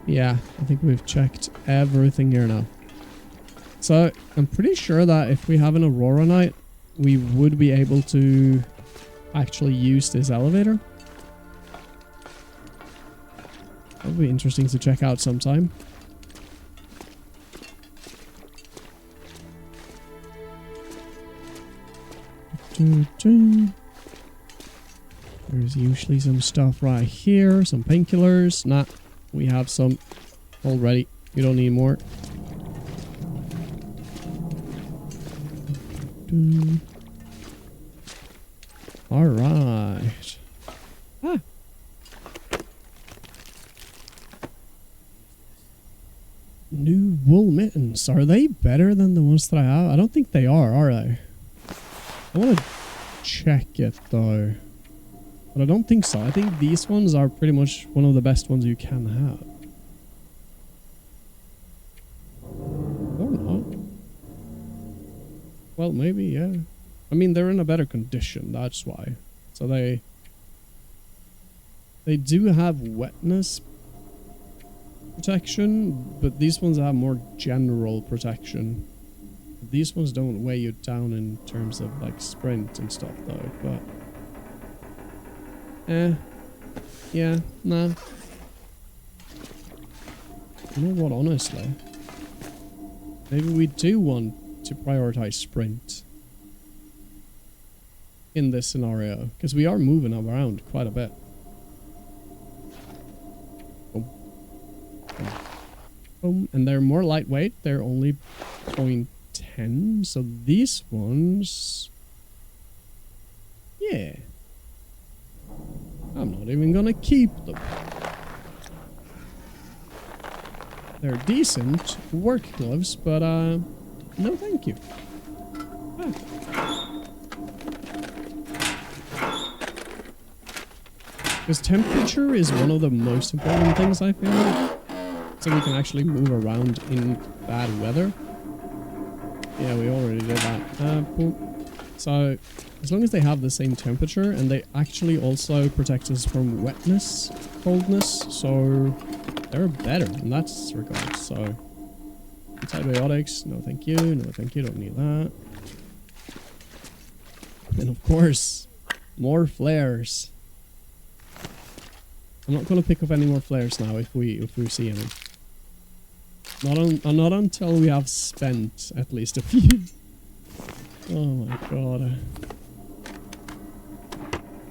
[SPEAKER 1] Yeah, I think we've checked everything here now. So I'm pretty sure that if we have an Aurora night, we would be able to actually use this elevator. That would be interesting to check out sometime. There's usually some stuff right here, some painkillers. Nah, we have some already. You don't need more. doo. All right. Ah. New wool mittens. Are they better than the ones that I have? I don't think they are they? I want to check it though. But I don't think so. I think these ones are pretty much one of the best ones you can have. Or not. Well, maybe, yeah. I mean, they're in a better condition, that's why. So they do have wetness protection, but these ones have more general protection. These ones don't weigh you down in terms of like sprint and stuff though, but yeah, nah. You know what, honestly? Maybe we do want to prioritize sprint in this scenario, because we are moving around quite a bit. And they're more lightweight. They're only 0.10. So these ones, yeah, I'm not even gonna keep them. They're decent work gloves, but no thank you. Because temperature is one of the most important things, I feel like. So we can actually move around in bad weather. Yeah, we already did that. Boom. So, as long as they have the same temperature, and they actually also protect us from wetness, coldness, so they're better in that regard. So, antibiotics, no thank you, no thank you, don't need that. And of course, more flares. I'm not going to pick up any more flares now if we see any. Not until we have spent at least a few. Oh my god.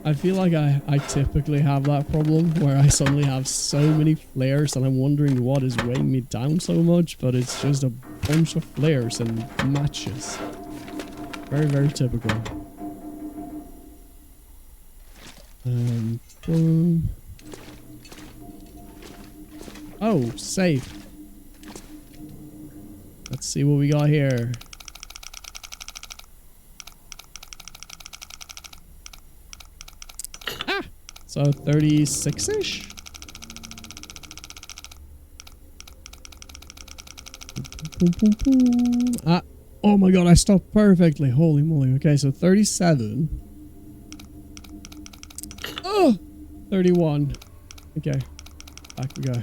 [SPEAKER 1] I feel like I typically have that problem where I suddenly have so many flares and I'm wondering what is weighing me down so much, but it's just a bunch of flares and matches. Very, very typical. Boom. Oh, safe. Let's see what we got here. Ah! So 36-ish? Boom, boom, boom. Ah! Oh my god, I stopped perfectly. Holy moly. Okay, so 37. Oh! 31. Okay. Back we go.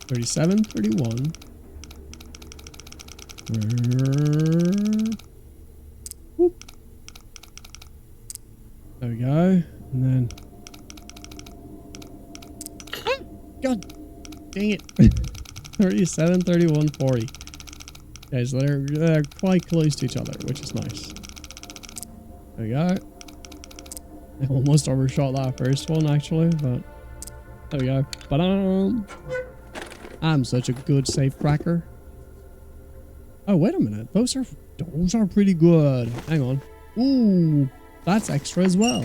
[SPEAKER 1] 37, 31. Whoop. There we go. And then... Ah! God dang it. 37, 31, 40. Okay, so they're quite close to each other, which is nice. There we go. I almost overshot that first one, actually, but... There we go. Ba-dum! I'm such a good safe cracker. Oh, wait a minute. Those are pretty good. Hang on. Ooh, that's extra as well.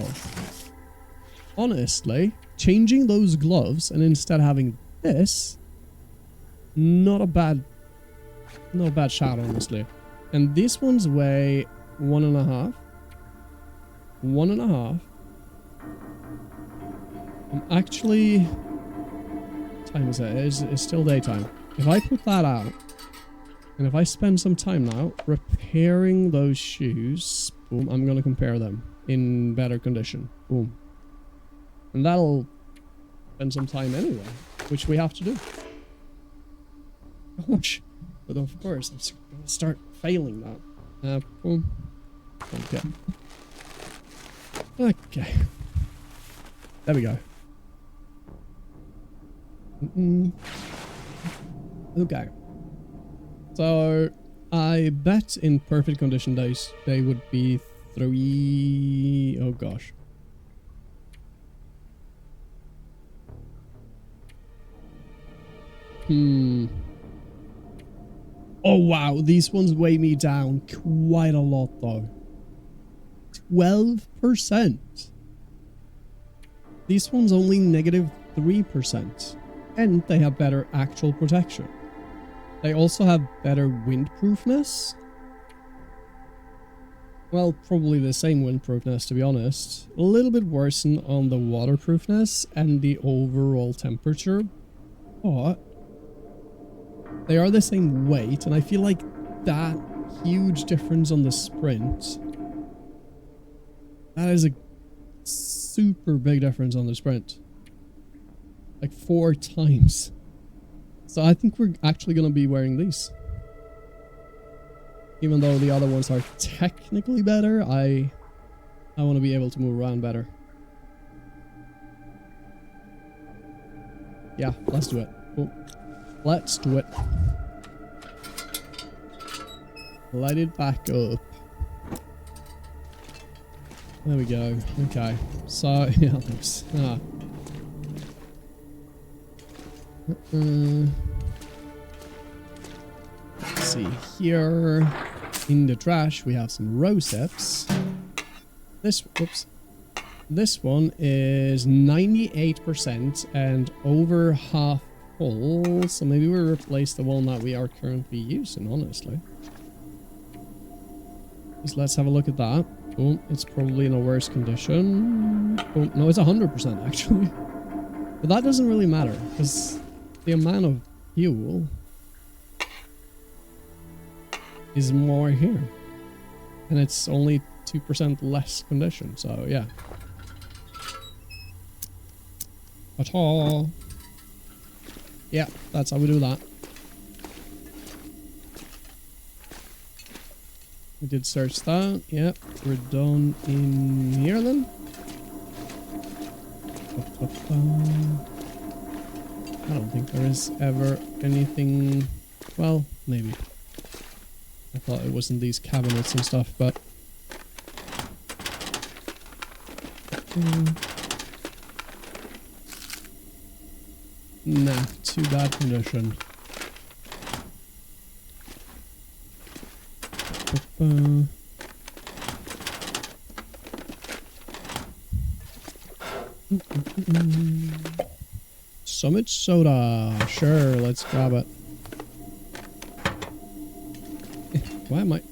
[SPEAKER 1] Honestly, changing those gloves and instead having this, not a bad shot, honestly. And these ones weigh 1.5. 1.5. I'm actually... What time is it? It's still daytime. If I put that out, and if I spend some time now repairing those shoes, boom, I'm gonna compare them in better condition. Boom. And that'll spend some time anyway, which we have to do. Gosh. But of course, I'm gonna start failing that. Boom. Okay. Okay. There we go. Okay. So, I bet in perfect condition they would be 3... Oh gosh. Oh wow, these ones weigh me down quite a lot though. 12%. These ones only negative 3%. And they have better actual protection. They also have better windproofness. Well, probably the same windproofness, to be honest. A little bit worse on the waterproofness and the overall temperature. But they are the same weight, and I feel like that huge difference on the sprint, that is a super big difference on the sprint. Like 4 times. So I think we're actually going to be wearing these. Even though the other ones are technically better, I want to be able to move around better. Yeah, let's do it. Oh, let's do it. Light it back up. There we go. Okay. So, yeah, thanks. Let's see here. In the trash, we have some rosehips. This one is 98% and over half full. So maybe we'll replace the one that we are currently using, honestly. Just let's have a look at that. Oh, it's probably in a worse condition. Oh, no, it's 100% actually. But that doesn't really matter because the amount of fuel is more here. And it's only 2% less condition, so yeah. Ta-ta! Yeah, that's how we do that. We did search that. Yep, we're done in here then. I don't think there is ever anything... Well, maybe. I thought it was in these cabinets and stuff, but... Nah, too bad condition. Summit soda. Sure, let's grab it. Why am I...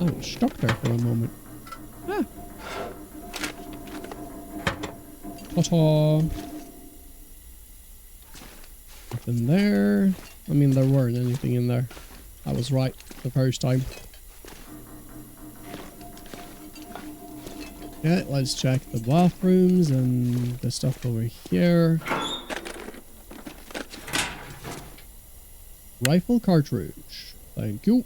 [SPEAKER 1] I was stuck there for a moment. Ah. Ta-ta. Nothing there. I mean, there weren't anything in there. I was right the first time. Okay, let's check the bathrooms and the stuff over here. Rifle cartridge. Thank you.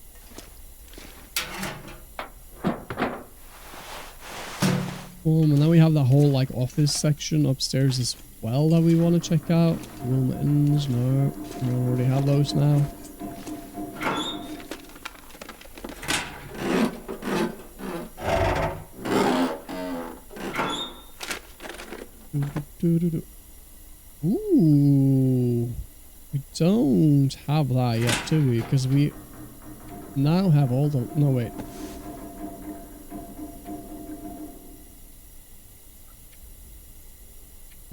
[SPEAKER 1] And then we have the whole like office section upstairs as well that we want to check out. Room ends. No, we already have those now. Ooh, we don't have that yet, do we? Because we now have all the... No, wait.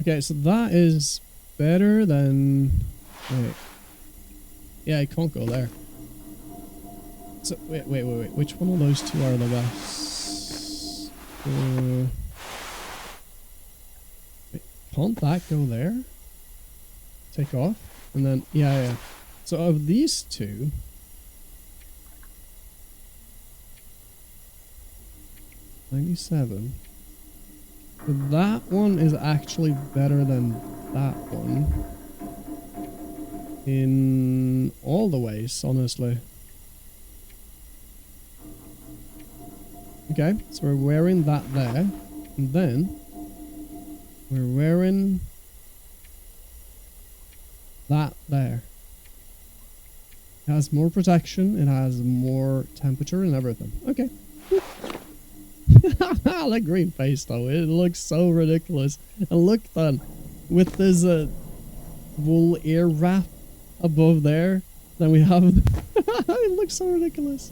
[SPEAKER 1] Okay, so that is better than... Wait. Yeah, I can't go there. So, wait. Which one of those two are the best? Wait, can't that go there? Take off? And then, yeah. So of these two... $97. That one is actually better than that one. In all the ways, honestly. Okay, so we're wearing that there. And then we're wearing that there. It has more protection, it has more temperature and everything. Okay. That green face though, it looks so ridiculous. And look then, with this wool ear wrap above there, then we have it looks so ridiculous.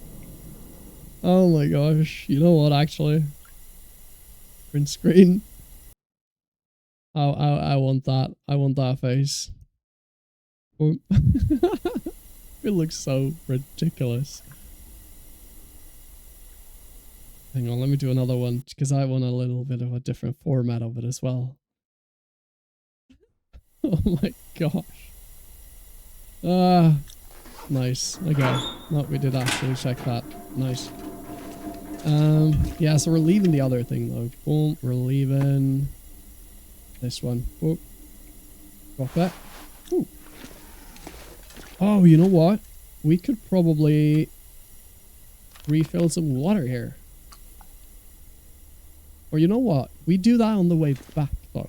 [SPEAKER 1] Oh my gosh. You know what, actually? Print screen. Oh, I want that. I want that face. Oh. It looks so ridiculous. Hang on, let me do another one because I want a little bit of a different format of it as well. Oh my gosh. Ah, nice. Okay. No, we did actually check that. Nice. Yeah, so we're leaving the other thing though. Boom, we're leaving this one. Boom. Drop that. Ooh. Oh, you know what? We could probably refill some water here. Or you know what? We do that on the way back though.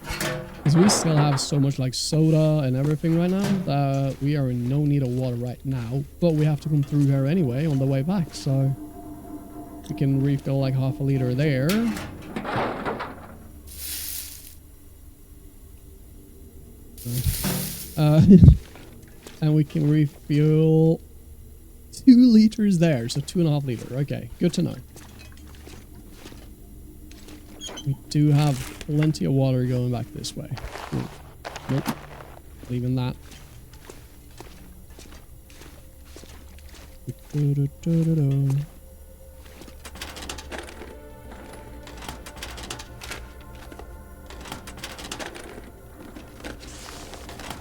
[SPEAKER 1] Because we still have so much like soda and everything right now that we are in no need of water right now. But we have to come through here anyway on the way back. So we can refill like half a liter there. And we can refuel 2 liters there. So 2.5 liters. Okay, good to know. We do have plenty of water going back this way. Ooh. Nope. Leaving that.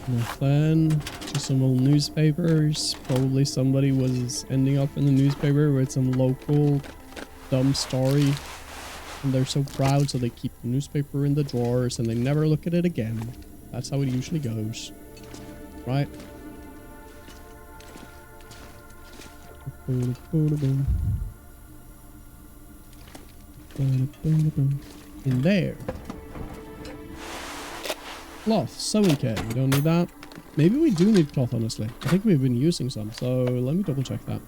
[SPEAKER 1] Nothing. Just some old newspapers. Probably somebody was ending up in the newspaper with some local dumb story. And they're so proud, so they keep the newspaper in the drawers and they never look at it again. That's how it usually goes. Right? In there. Cloth, sewing kit. We don't need that. Maybe we do need cloth, honestly. I think we've been using some, so let me double check that.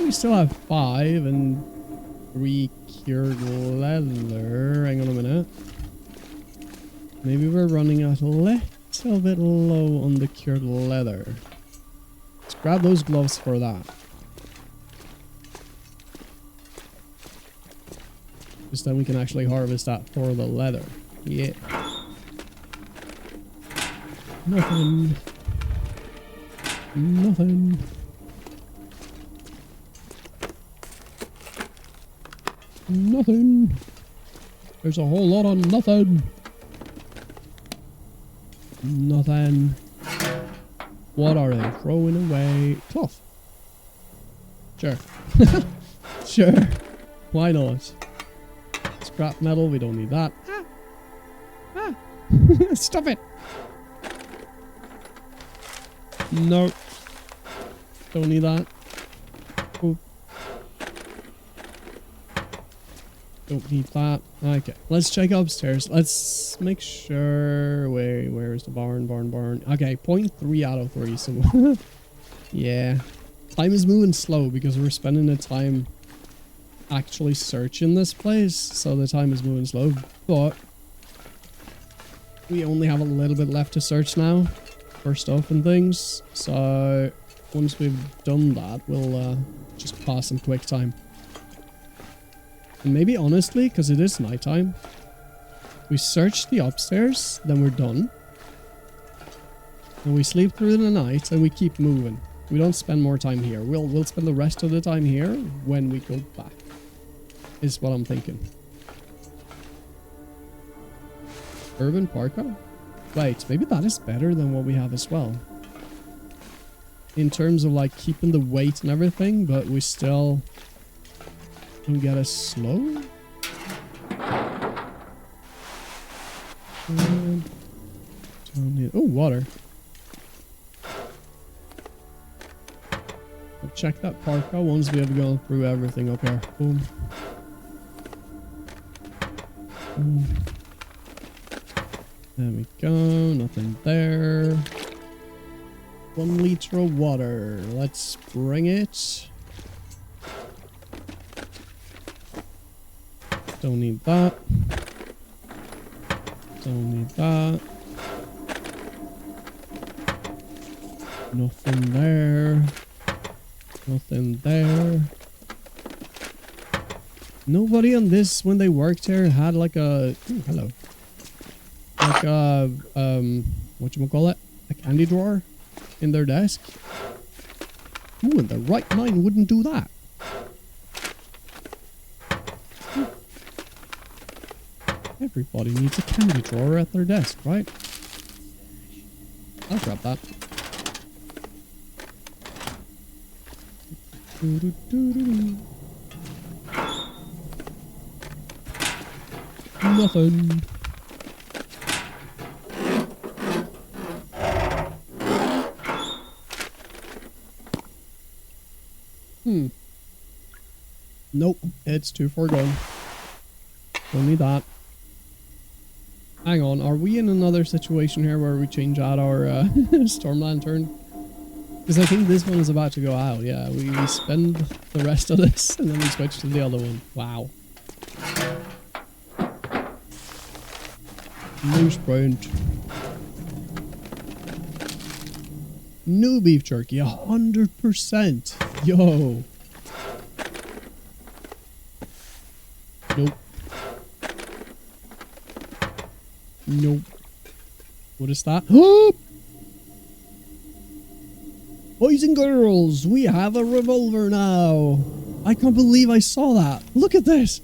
[SPEAKER 1] We still have 5 and 3 cured leather. Hang on a minute. Maybe we're running out a little bit low on the cured leather. Let's grab those gloves for that. Because then we can actually harvest that for the leather. Yeah. Nothing. Nothing. Nothing. There's a whole lot of nothing. Nothing. What are they throwing away? Cloth. Sure. Sure. Why not? Scrap metal, we don't need that. Stop it. No. Don't need that. Oop. Don't need that. Okay, let's check upstairs. Let's make sure. Wait, where is the barn? Okay, 0.3 out of 3. So yeah, time is moving slow because we're spending the time actually searching this place. So the time is moving slow, but we only have a little bit left to search now for stuff and things. So once we've done that, we'll just pass some quick time. And maybe honestly, because it is nighttime, we search the upstairs, then we're done. And we sleep through the night and we keep moving. We don't spend more time here. We'll spend the rest of the time here when we go back. Is what I'm thinking. Urban parka? Wait, maybe that is better than what we have as well. In terms of like keeping the weight and everything, but we still don't get as slow. And don't need, oh, water. I'll check that parka once we have gone through everything up here. Boom. Boom. There we go. Nothing there. 1 liter of water. Let's bring it. Don't need that. Don't need that. Nothing there. Nothing there. Nobody on this, when they worked here, had like a... Ooh, hello. Like a, whatchamacallit? A candy drawer in their desk. Who in the right mind wouldn't do that? Everybody needs a candy drawer at their desk, right? I'll grab that. Nothing. Nope, it's too far gone. Don't need that. Hang on, are we in another situation here where we change out our storm lantern? Because I think this one is about to go out. Yeah, we spend the rest of this and then we switch to the other one. Wow. No sprint. No beef jerky, 100%. Yo. Nope. Nope. What is that? Boys and girls, we have a revolver now. I can't believe I saw that. Look at this.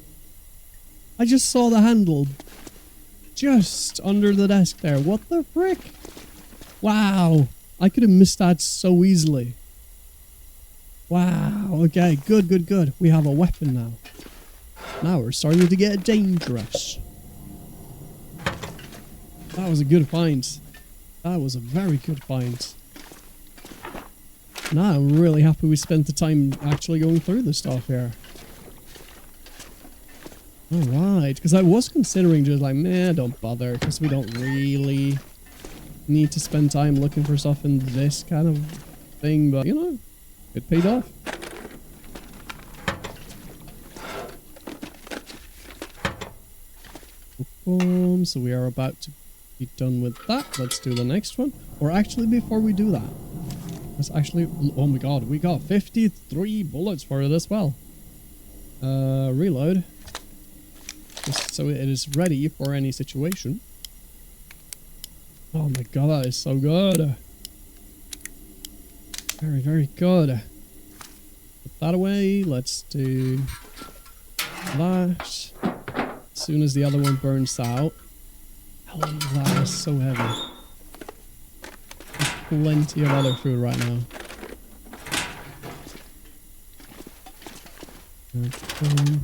[SPEAKER 1] I just saw the handle just under the desk there. What the frick? Wow. I could have missed that so easily. Wow. Okay, good, good, good. We have a weapon now. Now we're starting to get dangerous. That was a good find. That was a very good find. Now I'm really happy we spent the time actually going through the stuff here. Alright, because I was considering just like, meh, don't bother, because we don't really need to spend time looking for stuff in this kind of thing, but you know, it paid off. So we are about to be done with that. Let's do the next one. Or actually, before we do that, let's actually... Oh my god, we got 53 bullets for it as well. Reload. Just so it is ready for any situation. Oh my god, that is so good. Very, very good. Put that away. Let's do that. As soon as the other one burns out. Oh, that is so heavy. There's plenty of other food right now. Okay.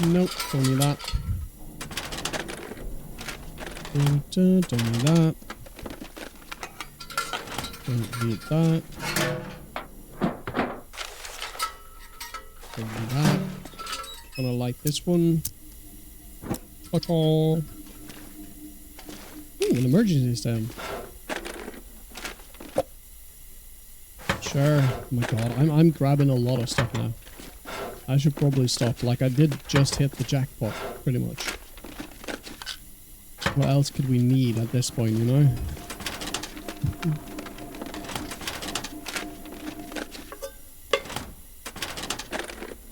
[SPEAKER 1] Nope, don't need that. Don't need that. Don't need that. Don't need that. Gonna light this one. Fuck all. Ooh, an emergency stem. Sure. Oh my god, I'm grabbing a lot of stuff now. I should probably stop. Like, I did just hit the jackpot, pretty much. What else could we need at this point, you know?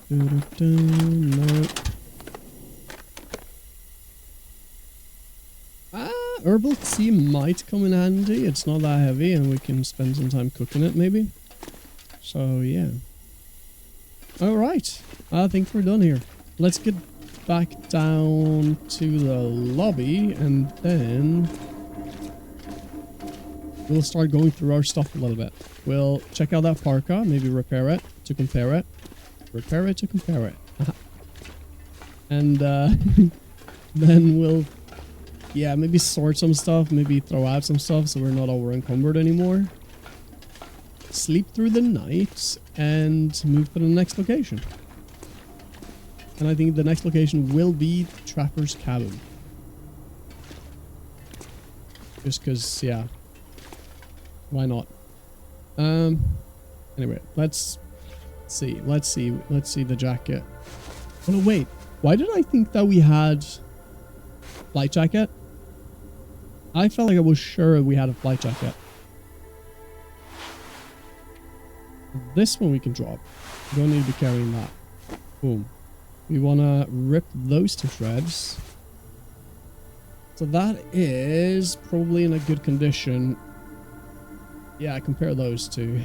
[SPEAKER 1] No. Herbal tea might come in handy. It's not that heavy and we can spend some time cooking it, maybe. So, yeah. Alright, I think we're done here. Let's get back down to the lobby and then we'll start going through our stuff a little bit. We'll check out that parka, maybe repair it to compare it. Repair it to compare it. And then we'll, yeah, maybe sort some stuff, maybe throw out some stuff so we're not over encumbered anymore. Sleep through the night and move to the next location. And I think the next location will be Trapper's Cabin. Just because, yeah. Why not? Anyway, let's see the jacket. Oh no, wait. Why did I think that we had light jacket? I felt like I was sure we had a flight jacket. This one we can drop. We don't need to be carrying that. Boom. We want to rip those to shreds. So that is probably in a good condition. Yeah, compare those two.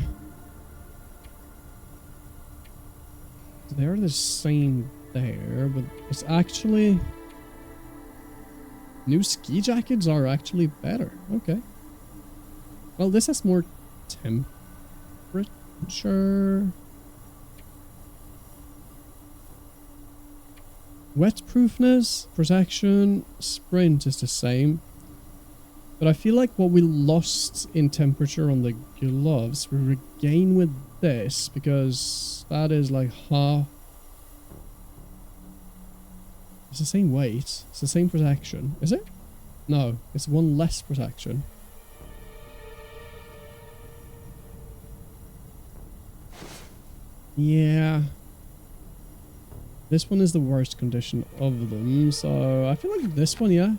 [SPEAKER 1] They're the same there, but it's actually... New ski jackets are actually better. Okay. Well, this has more temperature. Wetproofness, protection, sprint is the same. But I feel like what we lost in temperature on the gloves, we regain with this, because that is like half. It's the same weight. It's the same protection. Is it? No, it's one less protection. Yeah. This one is the worst condition of them, so I feel like this one, yeah.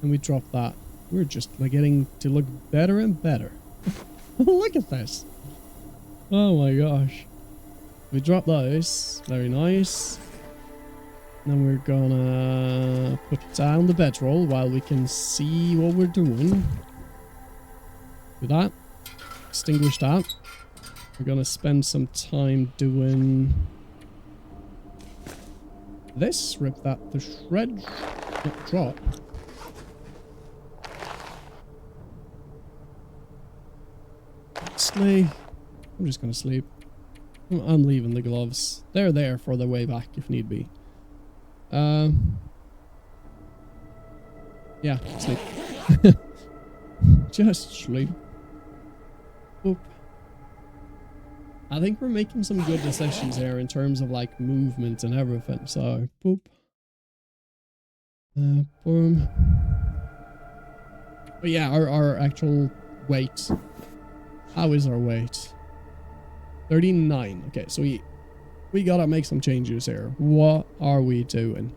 [SPEAKER 1] And we drop that. We're just like getting to look better and better. Look at this. Oh my gosh. We drop those. Very nice. Then we're gonna put down the bedroll while we can see what we're doing. Do that. Extinguish that. We're gonna spend some time doing this. Rip that to shreds. Not drop. Sleep. I'm just gonna sleep. I'm leaving the gloves. They're there for the way back if need be. Yeah, sleep. Just sleep. Boop. I think we're making some good decisions here in terms of like movement and everything. So, boop. Boom. But yeah, our actual weight. How is our weight? 39. Okay, so we gotta make some changes here. What are we doing?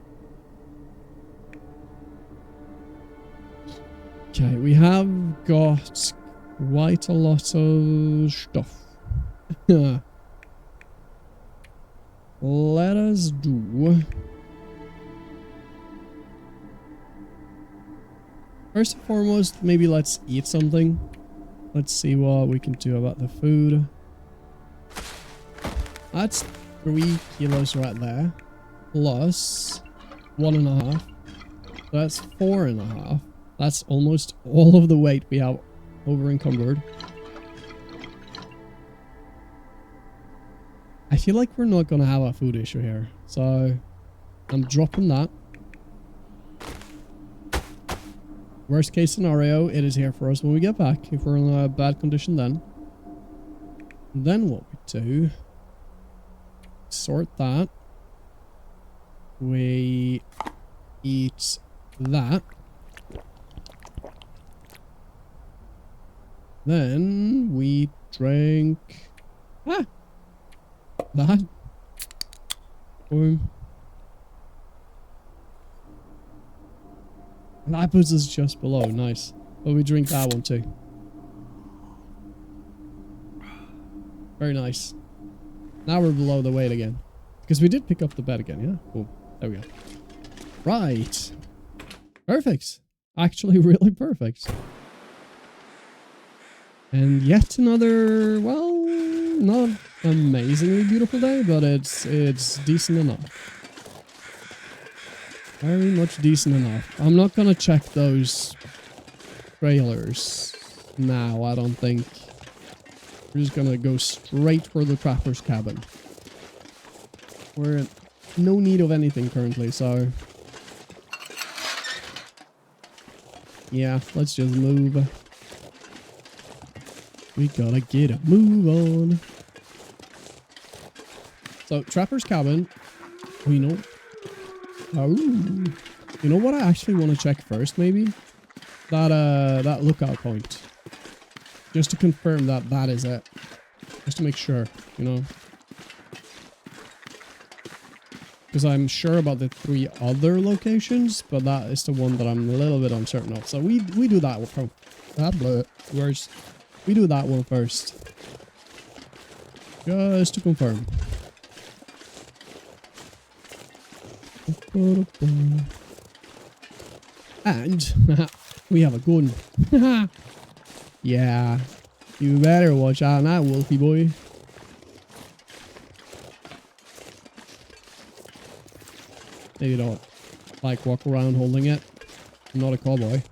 [SPEAKER 1] Okay, we have got quite a lot of stuff. Let us do... First and foremost, maybe let's eat something. Let's see what we can do about the food. That's 3 kilos right there. Plus 1.5. So that's 4.5. That's almost all of the weight we have over encumbered. I feel like we're not going to have a food issue here. So I'm dropping that. Worst case scenario, it is here for us when we get back. If we're in a bad condition then. Then what we do... Sort that. We eat that. Then we drink that. Boom. And that puts us just below. Nice. But we drink that one too. Very nice. Now we're below the weight again. Because we did pick up the bed again, yeah? Cool. There we go. Right. Perfect. Actually, really perfect. And yet another, well, not amazingly beautiful day, but it's decent enough. Very much decent enough. I'm not gonna check those trailers now, I don't think. We're just gonna go straight for the trapper's cabin. We're in no need of anything currently, so... Yeah, let's just move. We gotta get a move on. So, trapper's cabin. You know... Oh, you know what I actually want to check first, maybe? That lookout point. Just to confirm that that is it. Just to make sure, you know. Because I'm sure about the 3 other locations, but that is the one that I'm a little bit uncertain of. So we do that one first. We do that one first. Just to confirm. And we have a gun. Yeah. You better watch out now, Wolfie boy. Maybe don't like walk around holding it. I'm not a cowboy.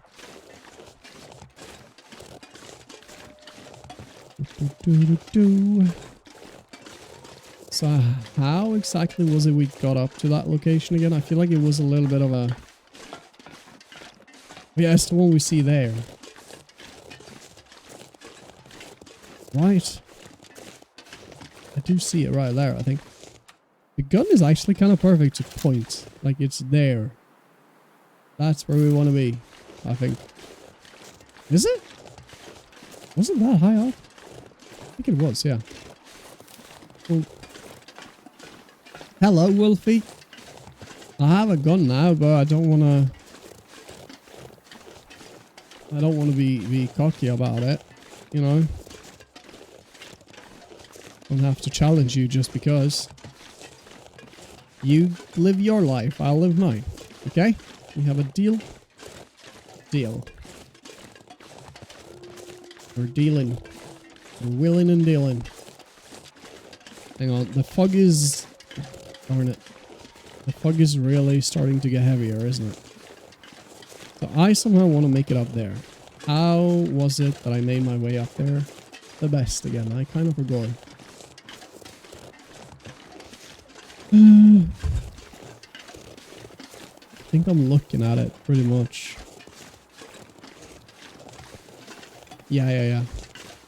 [SPEAKER 1] So how exactly was it we got up to that location again? I feel like it was a little bit of a... Yeah, it's the one we see there. Right. I do see it right there, I think. The gun is actually kind of perfect to point. Like, it's there. That's where we want to be, I think. Is it? Wasn't that high up? I think it was, yeah. Well, hello, Wolfie. I have a gun now, but I don't want to... I don't want to be cocky about it, you know? Don't have to challenge you just because. You live your life, I'll live mine. Okay? We have a deal? Deal. We're dealing. We're willing and dealing. Hang on, the fog is... Darn it. The fog is really starting to get heavier, isn't it? So I somehow want to make it up there. How was it that I made my way up there the best again? I kind of forgot. I think I'm looking at it pretty much. Yeah,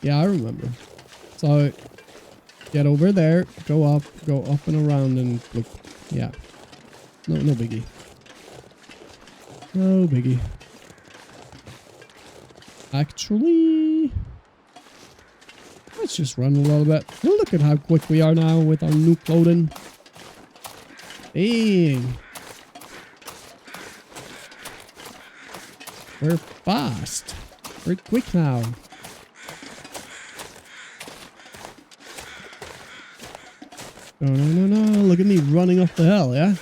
[SPEAKER 1] I remember. So get over there, go up and around and look. Yeah. No biggie. No biggie. Actually, let's just run a little bit. Look at how quick we are now with our new clothing. Dang. We're fast. We're quick now. No. Look at me running up the hill, yeah?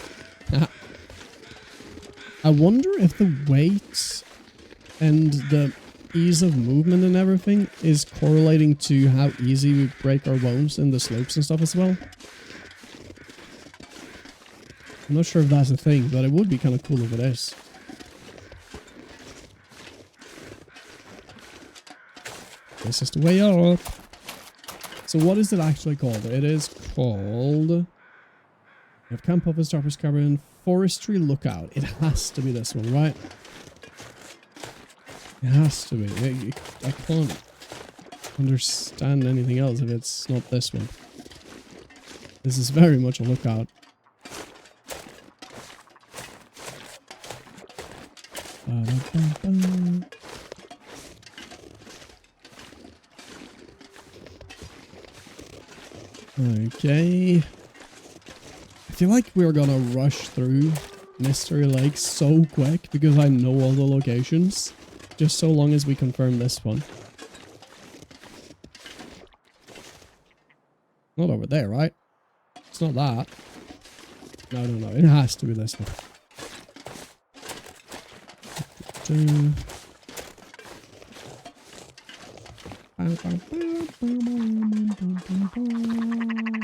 [SPEAKER 1] I wonder if the weight and the ease of movement and everything is correlating to how easy we break our bones in the slopes and stuff as well. I'm not sure if that's a thing, but it would be kind of cool if it is. This is the way up. So what is it actually called? It is called... At Camp Office, Starper's Cabin, Forestry Lookout. It has to be this one, right? It has to be. I can't understand anything else if it's not this one. This is very much a lookout. Okay. I feel like we're gonna rush through Mystery Lake so quick because I know all the locations. Just so long as we confirm this one. Not over there, right? It's not that. No. It has to be this one.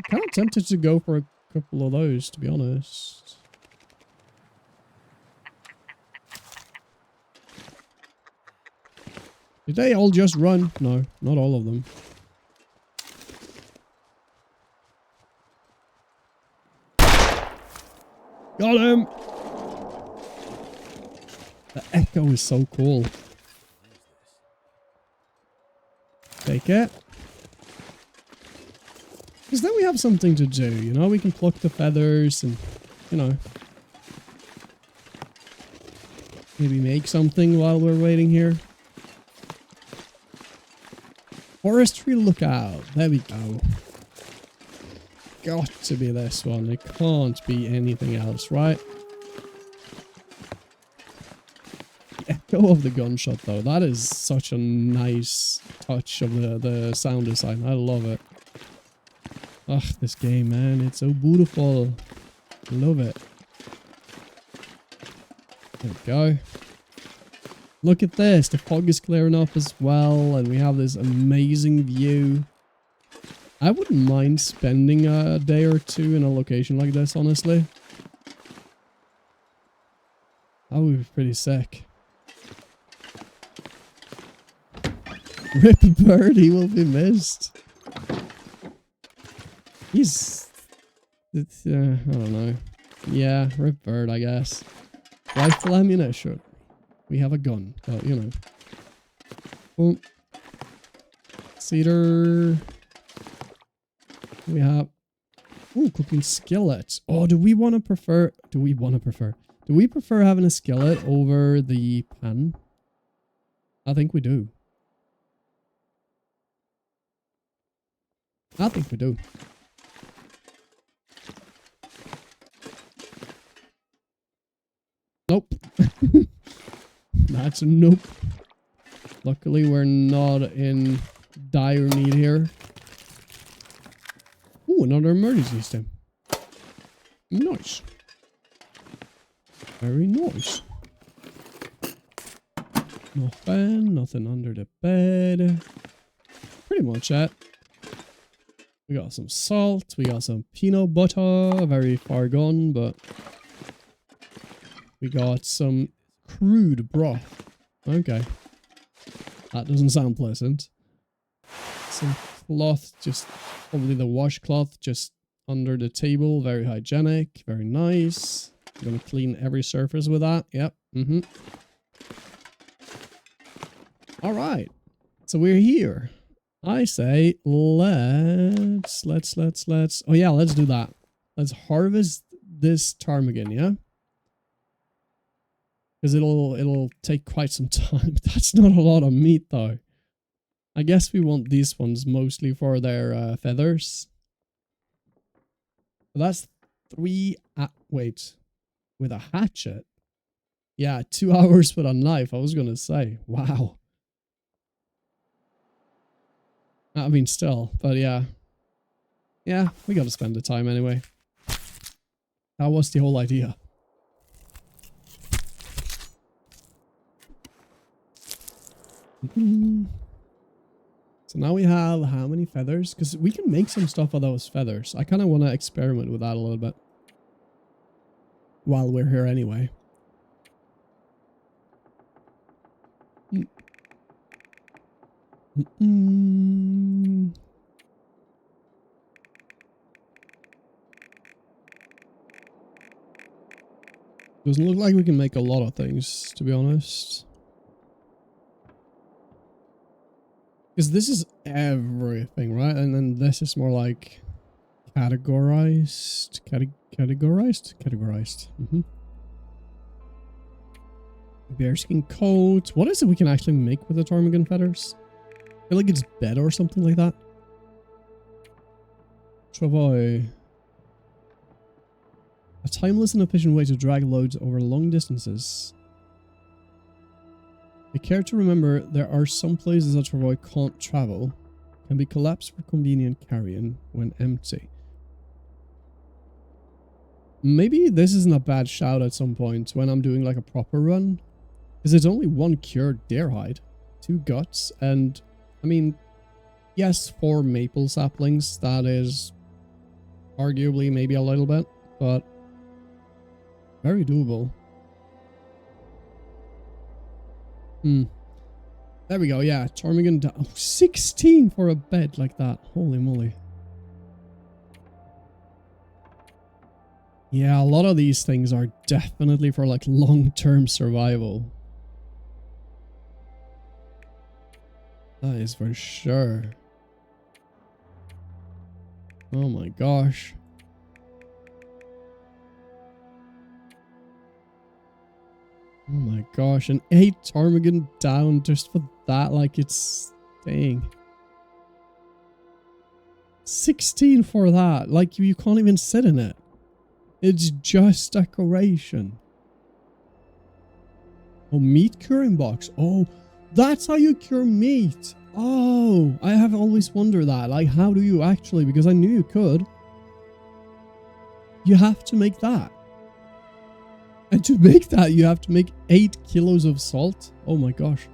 [SPEAKER 1] Kind of tempted to go for a couple of those, to be honest. Did they all just run? No, not all of them. Got him! The echo is so cool. Take it. Because then we have something to do, you know? We can pluck the feathers and, you know. Maybe make something while we're waiting here. Forestry Lookout. There we go. got to be this one. It can't be anything else, right? The echo of the gunshot, though. That is such a nice touch of the sound design. I love it. Ugh, this game, man. It's so beautiful. Love it. There we go. Look at this. The fog is clearing up as well. And we have this amazing view. I wouldn't mind spending a day or two in a location like this, honestly. That would be pretty sick. Rip Bird, he will be missed. He's... I don't know. Yeah, Rip Bird, I guess. Rifle ammunition. We have a gun, but you know. Boom. Cedar. We have... Ooh, cooking skillet. Oh, do we prefer having a skillet over the pan? I think we do. I think we do. Nope. That's a nope. Luckily, we're not in dire need here. Ooh, another emergency stem. Nice. Very nice. Nothing under the bed. Pretty much it. We got some salt. We got some peanut butter. Very far gone, but... We got some crude broth. Okay. That doesn't sound pleasant. Some cloth, just probably the washcloth just under the table. Very hygienic. Very nice. I'm gonna clean every surface with that. Yep. Alright. So we're here. I say let's oh yeah, let's do that. Let's harvest this ptarmigan, yeah? Because it'll take quite some time. That's not a lot of meat though. I guess we want these ones mostly for their feathers. So that's 3 wait. With a hatchet? Yeah, 2 hours with a knife, I was gonna say. Wow. I mean, still, but yeah. Yeah, we gotta spend the time anyway. That was the whole idea. So now we have how many feathers? Because we can make some stuff of those feathers. I kind of want to experiment with that a little bit. While we're here anyway. Doesn't look like we can make a lot of things, to be honest. Because this is everything, right? And then this is more like categorized. Categorized. Bearskin coat. What is it we can actually make with the ptarmigan feathers? I feel like it's bed or something like that. Travail. A timeless and efficient way to drag loads over long distances. Take care to remember there are some places that Travail can't travel. Can be collapsed for convenient carrying when empty. Maybe this isn't a bad shout at some point when I'm doing like a proper run. Because it's only 1 cured deer hide, 2 guts, and I mean, yes, 4 maple saplings. That is arguably maybe a little bit, but very doable. There we go, yeah, ptarmigan down. 16 for a bed like that. Holy moly. Yeah, a lot of these things are definitely for like long-term survival. That is for sure. Oh my gosh. Oh my gosh, an 8 ptarmigan down just for that, like it's... Dang. 16 for that. Like, you can't even sit in it. It's just decoration. Oh, meat curing box. Oh, that's how you cure meat. Oh, I have always wondered that. Like, how do you actually? Because I knew you could. You have to make that. And to make that, you have to make 8 kilos of salt. Oh my gosh.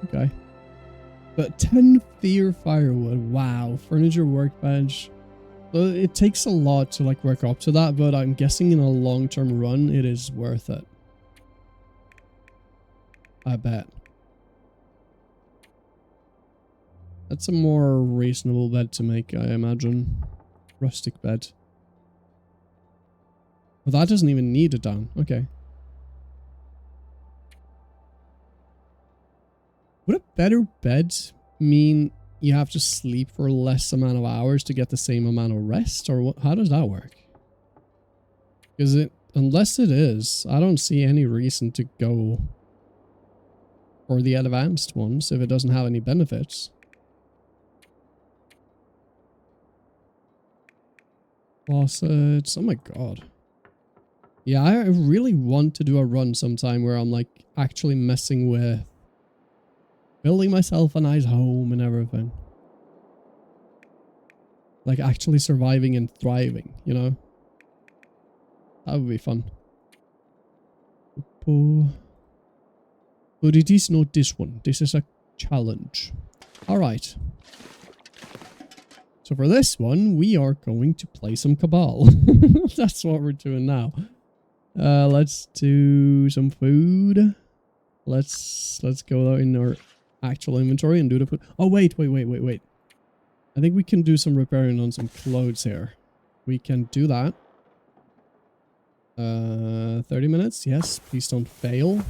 [SPEAKER 1] Okay. But 10 fear firewood. Wow. Furniture workbench. So it takes a lot to like work up to that, but I'm guessing in a long-term run, it is worth it. I bet. That's a more reasonable bed to make, I imagine. Rustic bed. Well, that doesn't even need a down. Okay. Would a better bed mean you have to sleep for less amount of hours to get the same amount of rest? Or what? How does that work? Because unless it is, I don't see any reason to go for the advanced ones if it doesn't have any benefits. Faucets. Oh my god. Yeah, I really want to do a run sometime where I'm like actually messing with building myself a nice home and everything. Like actually surviving and thriving, you know? That would be fun. But it is not this one. This is a challenge. Alright. So for this one, we are going to play some Cabal. That's what we're doing now. Let's do some food. Let's go out in our actual inventory and do the food. Oh, wait. I think we can do some repairing on some clothes here. We can do that. 30 minutes. Yes, please don't fail.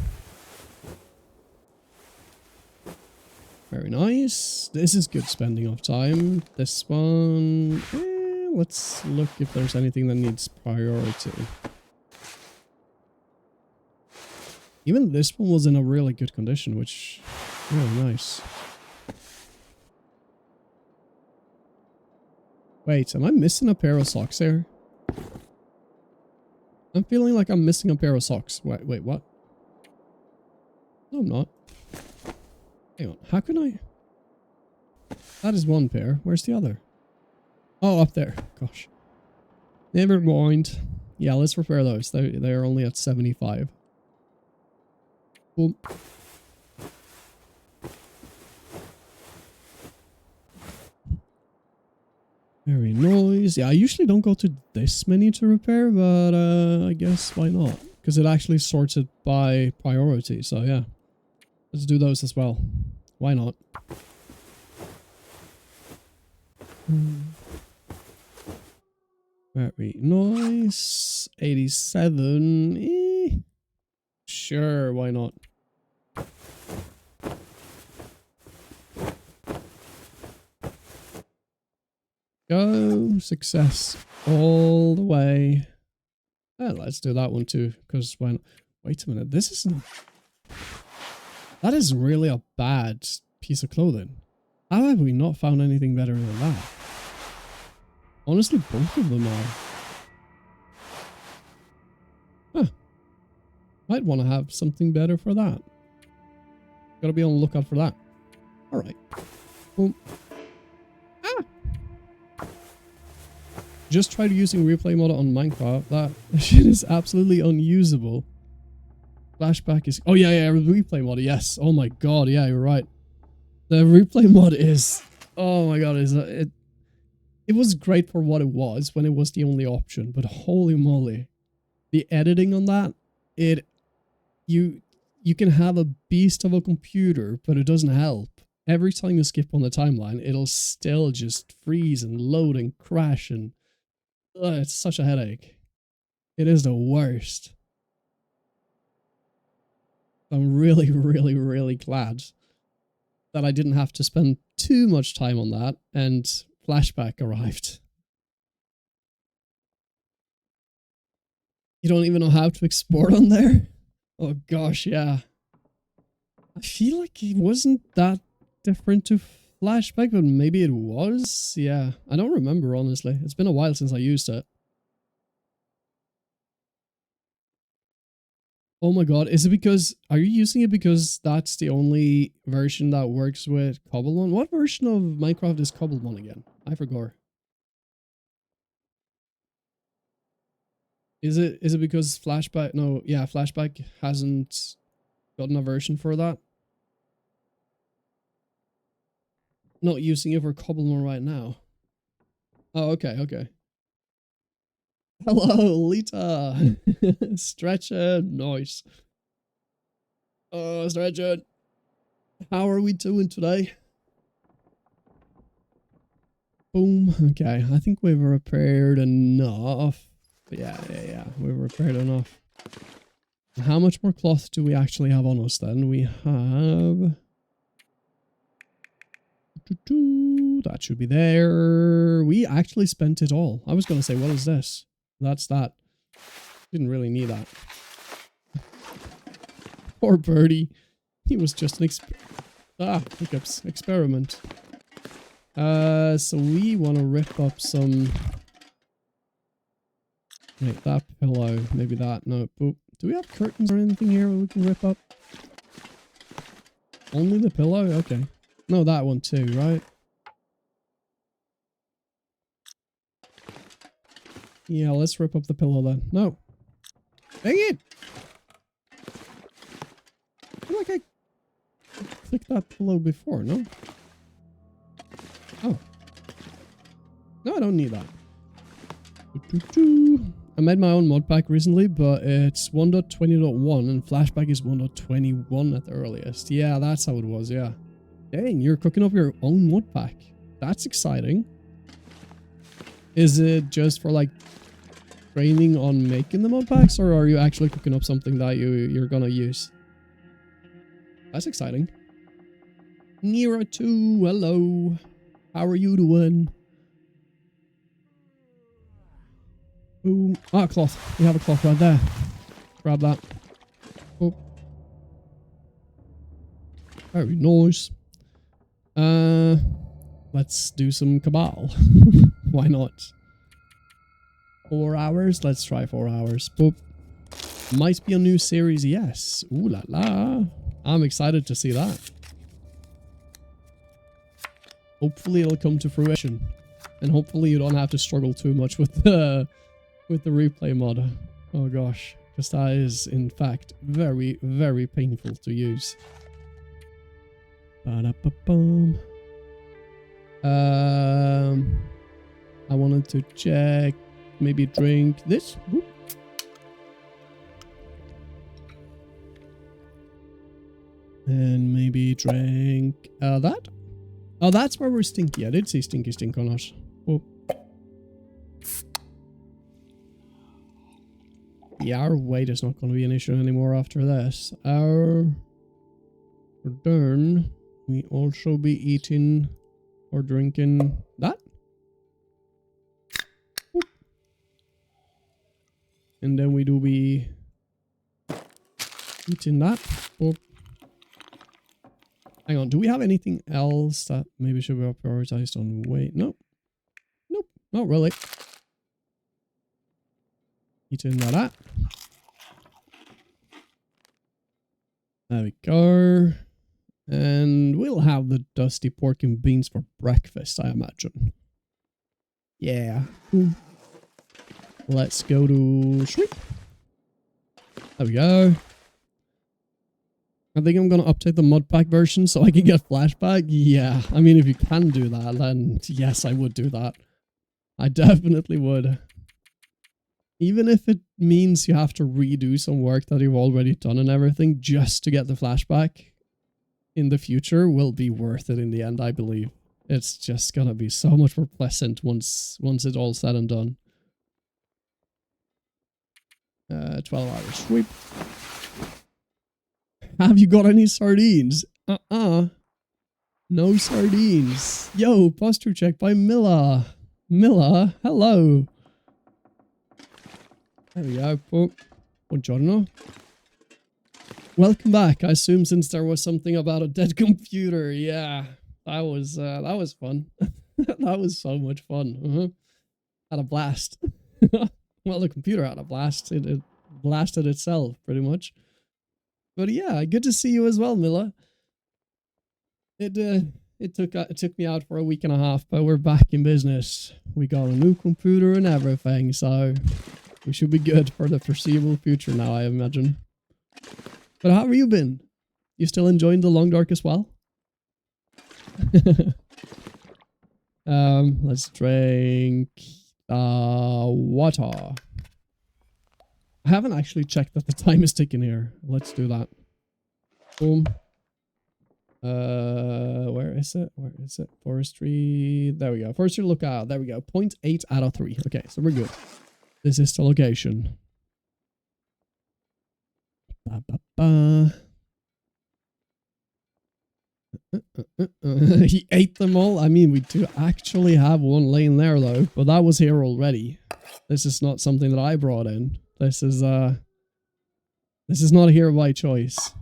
[SPEAKER 1] Very nice. This is good spending of time. This one... let's look if there's anything that needs priority. Even this one was in a really good condition, which... really nice. Wait, am I missing a pair of socks here? I'm feeling like I'm missing a pair of socks. Wait, what? No, I'm not. Hang on, how can I... That is one pair. Where's the other? Oh, up there. Gosh. Never mind. Yeah, let's repair those. They're only at 75. Cool. Very nice. Yeah, I usually don't go to this many to repair, but I guess why not? Because it actually sorts it by priority, so yeah. Let's do those as well. Why not? Very nice. 87. Sure, why not? Go. Success all the way. Let's do that one too, because when... Wait a minute, this isn't... That is really a bad piece of clothing. How have we not found anything better than that? Honestly, both of them are. Huh. Might want to have something better for that. Gotta be on the lookout for that. Alright. Boom. Just tried using replay mode on Minecraft. That shit is absolutely unusable. Flashback is... Oh, yeah, replay mod, yes. Oh my god, yeah, you're right. The replay mod is... Oh my god, it was great for what it was when it was the only option, but holy moly. The editing on that, you can have a beast of a computer, but it doesn't help. Every time you skip on the timeline, it'll still just freeze and load and crash and... it's such a headache. It is the worst. I'm really, really, really glad that I didn't have to spend too much time on that, and Flashback arrived. You don't even know how to export on there? Oh gosh, yeah. I feel like it wasn't that different to flashback, but maybe it was? Yeah, I don't remember, honestly. It's been a while since I used it. Oh my god, is it because... Are you using it because that's the only version that works with Cobblestone? What version of Minecraft is Cobblestone again? I forgot. Is it because Flashback... No, yeah, Flashback hasn't gotten a version for that? Not using it for Cobblestone right now. Oh, okay, okay. Hello, Lita. Stretch it. Nice. Oh, stretch it. How are we doing today? Boom. Okay, I think we've repaired enough. Yeah. We've repaired enough. How much more cloth do we actually have on us then? We have... That should be there. We actually spent it all. I was going to say, what is this? That's that. Didn't really need that. Poor birdie. He was just an hiccups. Experiment. So we want to rip up some... Wait, that pillow. Maybe that. No. Boop. Do we have curtains or anything here we can rip up? Only the pillow? Okay. No, that one too, right? Yeah, let's rip up the pillow then. No. Dang it! I feel like I clicked that pillow before, no? Oh. No, I don't need that. I made my own mod pack recently, but it's 1.20.1 and Flashback is 1.21 at the earliest. Yeah, that's how it was, yeah. Dang, you're cooking up your own mod pack. That's exciting. Is it just for like training on making the mod packs, or are you actually cooking up something that you're gonna use? That's exciting. Nero 2, hello. How are you doing? Boom. Ah, cloth. We have a cloth right there. Grab that. Oh. Very nice. Let's do some Cabal. Why not? 4 hours? Let's try 4 hours. Boop. Might be a new series, yes. Ooh la la. I'm excited to see that. Hopefully it'll come to fruition. And hopefully you don't have to struggle too much with the replay mod. Oh gosh. Because that is, in fact, very, very painful to use. Ba-da-ba-bum. I wanted to check, maybe drink this. Whoop. And maybe drink that. Oh, that's where we're stinky. I did see stinky stink on us. Oh. Yeah, our weight is not going to be an issue anymore after this. For done, we also be eating or drinking that. Oop. And then we do be eating that. Oop. Hang on, do we have anything else that maybe should be prioritized on weight? Nope. Nope, not really. Eating that. There we go. And we'll have the dusty pork and beans for breakfast, I imagine. Yeah. Let's go to sleep. There we go. I think I'm going to update the mod pack version so I can get flashback. Yeah, I mean, if you can do that, then yes, I would do that. I definitely would. Even if it means you have to redo some work that you've already done and everything just to get the flashback in the future will be worth it in the end, I believe. It's just going to be so much more pleasant once it's all said and done. 12 hours sweep. Have you got any sardines? No sardines. Yo, posture check by Milla. Milla, hello. There we go. Oh, buongiorno. Welcome back. I assume since there was something about a dead computer. Yeah. That was fun. That was so much fun. Had a blast. Well, the computer had a blast. It blasted itself pretty much. But yeah, good to see you as well, Milla. It took me out for a week and a half, but we're back in business. We got a new computer and everything, so we should be good for the foreseeable future now, I imagine. But how have you been? You still enjoying the long dark as well? Let's drink water. I haven't actually checked that the time is ticking here. Let's do that. Boom. Where is it? Where is it? Forestry. There we go. Forestry lookout. There we go. 0.8 out of 3. Okay, so we're good. This is the location. Ba, ba, ba. He ate them all. I mean, we do actually have one laying there though, but that was here already. This is not something that I brought in. This is not here by choice.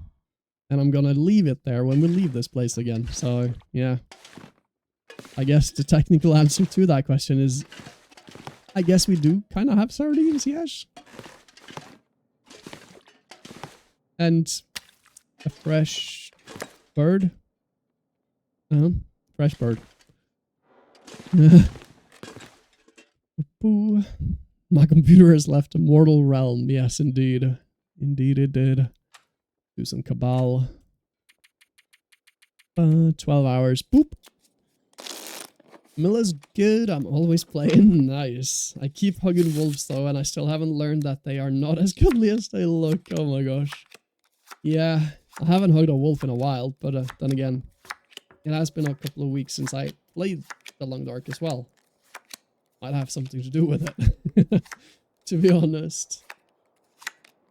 [SPEAKER 1] And I'm gonna leave it there when we leave this place again. So, yeah. I guess the technical answer to that question is, I guess we do kind of have sardines, yes. And a fresh bird. Fresh bird. My computer has left a mortal realm. Yes, indeed. Indeed it did. Do some cabal. 12 hours. Boop. Milla's good. I'm always playing. Nice. I keep hugging wolves though, and I still haven't learned that they are not as cuddly as they look. Oh my gosh. Yeah, I haven't hugged a wolf in a while, but then again, it has been a couple of weeks since I played the Long Dark as well. Might have something to do with it, to be honest.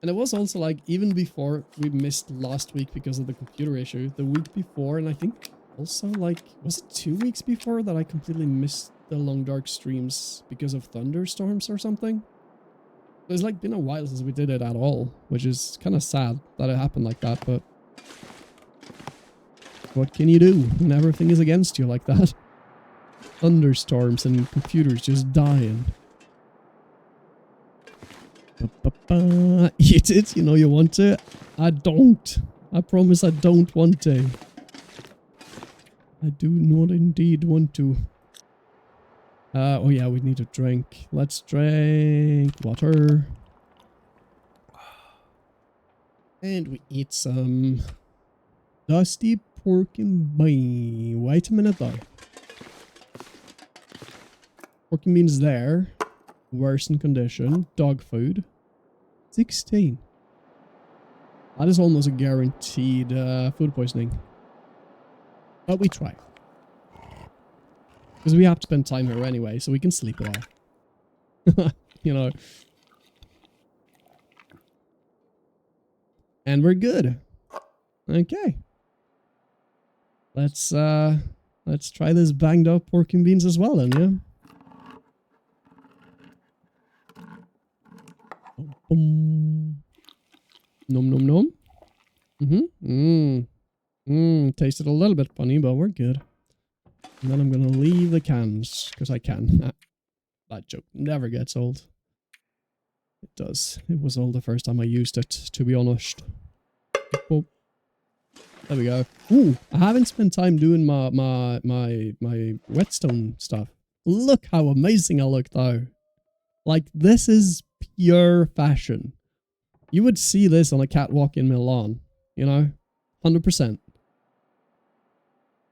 [SPEAKER 1] And it was also like, even before we missed last week because of the computer issue, the week before, and I think also like, was it 2 weeks before that I completely missed the Long Dark streams because of thunderstorms or something? It's like been a while since we did it at all, which is kind of sad that it happened like that, but what can you do when everything is against you like that? Thunderstorms and computers just dying. Eat it, you know you want to. I don't. I promise I don't want to. I do not indeed want to. Oh yeah, we need to drink. Let's drink water. And we eat some dusty pork and bean. Wait a minute though. Pork and beans there. Worsened condition. Dog food. 16. That is almost a guaranteed food poisoning. But we try. Because we have to spend time here anyway, so we can sleep it off. You know. And we're good. Okay. Let's try this banged up pork and beans as well then, yeah? Boom. Nom nom nom. Tasted a little bit funny, but we're good. And then I'm gonna leave the cans, because I can. That joke never gets old. It does. It was old the first time I used it, to be honest. Oh. There we go. Ooh, I haven't spent time doing my whetstone stuff. Look how amazing I look though. Like, this is pure fashion. You would see this on a catwalk in Milan, you know? 100%.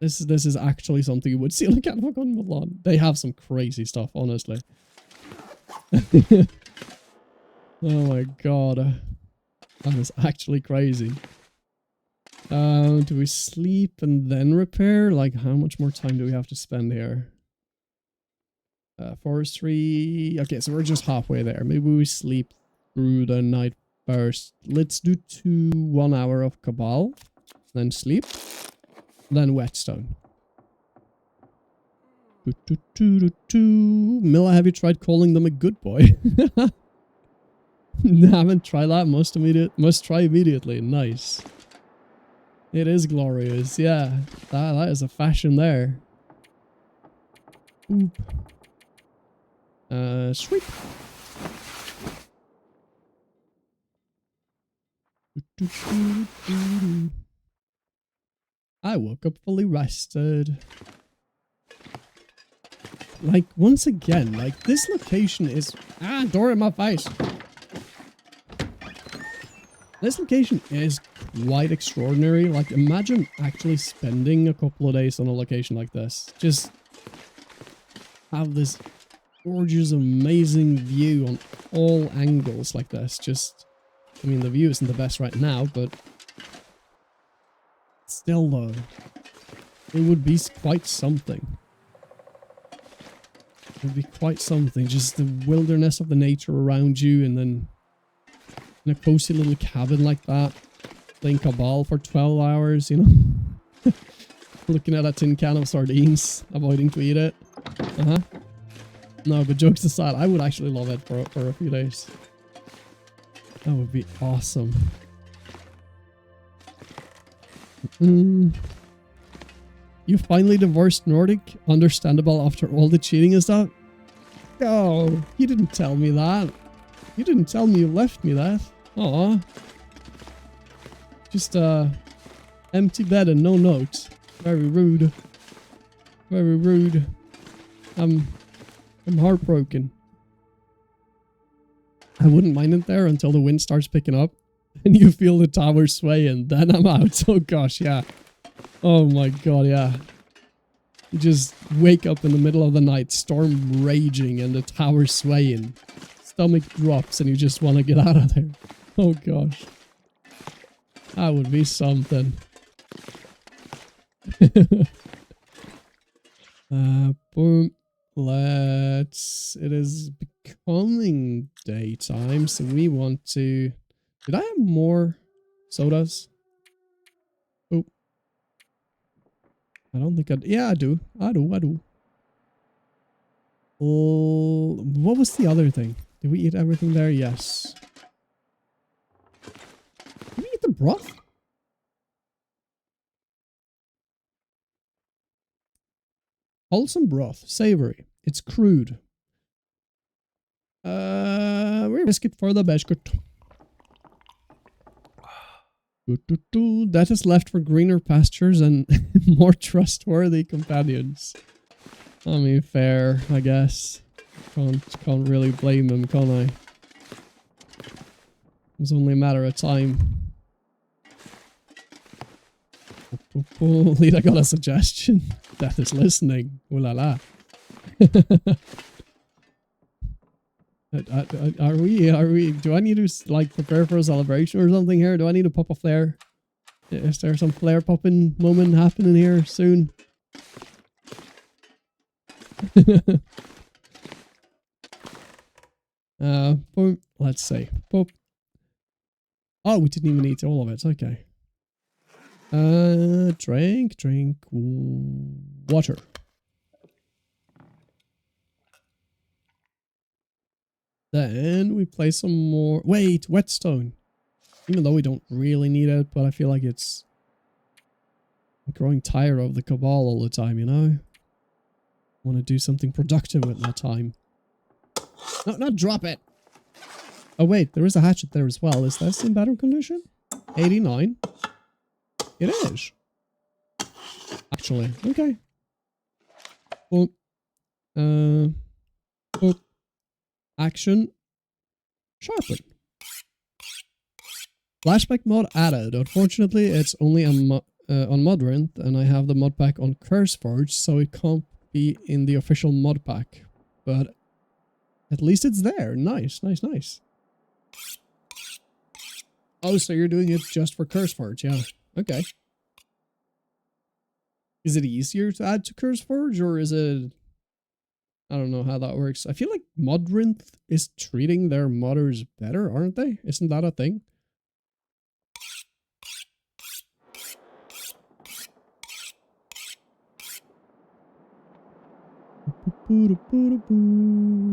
[SPEAKER 1] This is actually something you would see on a catwalk in Milan. They have some crazy stuff, honestly. Oh my god. That is actually crazy. Do we sleep and then repair? Like, how much more time do we have to spend here? Forestry. Okay, so we're just halfway there. Maybe we sleep through the night first. Let's do 1 hour of Cabal. Then sleep. Then whetstone. Milla, have you tried calling them a good boy? Haven't tried that. Must try immediately. Nice. It is glorious, yeah. That is a fashion there. Oop. Sweep. I woke up fully rested. Like, once again, like, this location is... Ah, door in my face! This location is quite extraordinary. Like, imagine actually spending a couple of days on a location like this. Just have this gorgeous, amazing view on all angles like this. Just, I mean, the view isn't the best right now, but still though, it would be quite something. It would be quite something. Just the wilderness of the nature around you, and then in a cozy little cabin like that, playing Cabal for 12 hours, you know? Looking at a tin can of sardines, avoiding to eat it. No, but jokes aside, I would actually love it for a few days. That would be awesome. You finally divorced Nordic? Understandable after all the cheating and stuff? Oh, you didn't tell me that. You didn't tell me you left me that. Aw. Just, empty bed and no notes. Very rude. Very rude. I'm heartbroken. I wouldn't mind it there until the wind starts picking up and you feel the tower sway, and then I'm out. Oh gosh, yeah. Oh my god, yeah. You just wake up in the middle of the night, storm raging and the tower swaying. Stomach drops and you just want to get out of there. Oh gosh. That would be something. Boom. It is becoming daytime, so we want to... Did I have more sodas? Oh. I don't think I... Yeah, I do. I do. What was the other thing? Did we eat everything there? Yes. Did we eat the broth? Wholesome broth. Savory. It's crude. We're biscuit for the biscuit. That is left for greener pastures and more trustworthy companions. I mean, fair, I guess. Can't really blame him, can I? It's only a matter of time. Lita got a suggestion. Death is listening. Ooh la la. Are we, do I need to, like, prepare for a celebration or something here? Do I need to pop a flare? Is there some flare popping moment happening here soon? Boom. Let's see. Boop. Oh, we didn't even eat all of it. Okay. Drink water. Then we play some more. Wait, whetstone. Even though we don't really need it, but I feel like it's... I'm growing tired of the Cabal all the time, you know? I want to do something productive with my time. No, not drop it! Oh wait, there is a hatchet there as well. Is this in better condition? 89? It is. Actually, okay. Boop. Boop. Action. Sharpen. Flashback mod added. Unfortunately, it's only on Modrinth, and I have the mod pack on CurseForge, so it can't be in the official mod pack. But at least it's there. Nice. Oh, so you're doing it just for CurseForge, yeah. Okay. Is it easier to add to CurseForge, or is it... I don't know how that works. I feel like Modrinth is treating their modders better, aren't they? Isn't that a thing?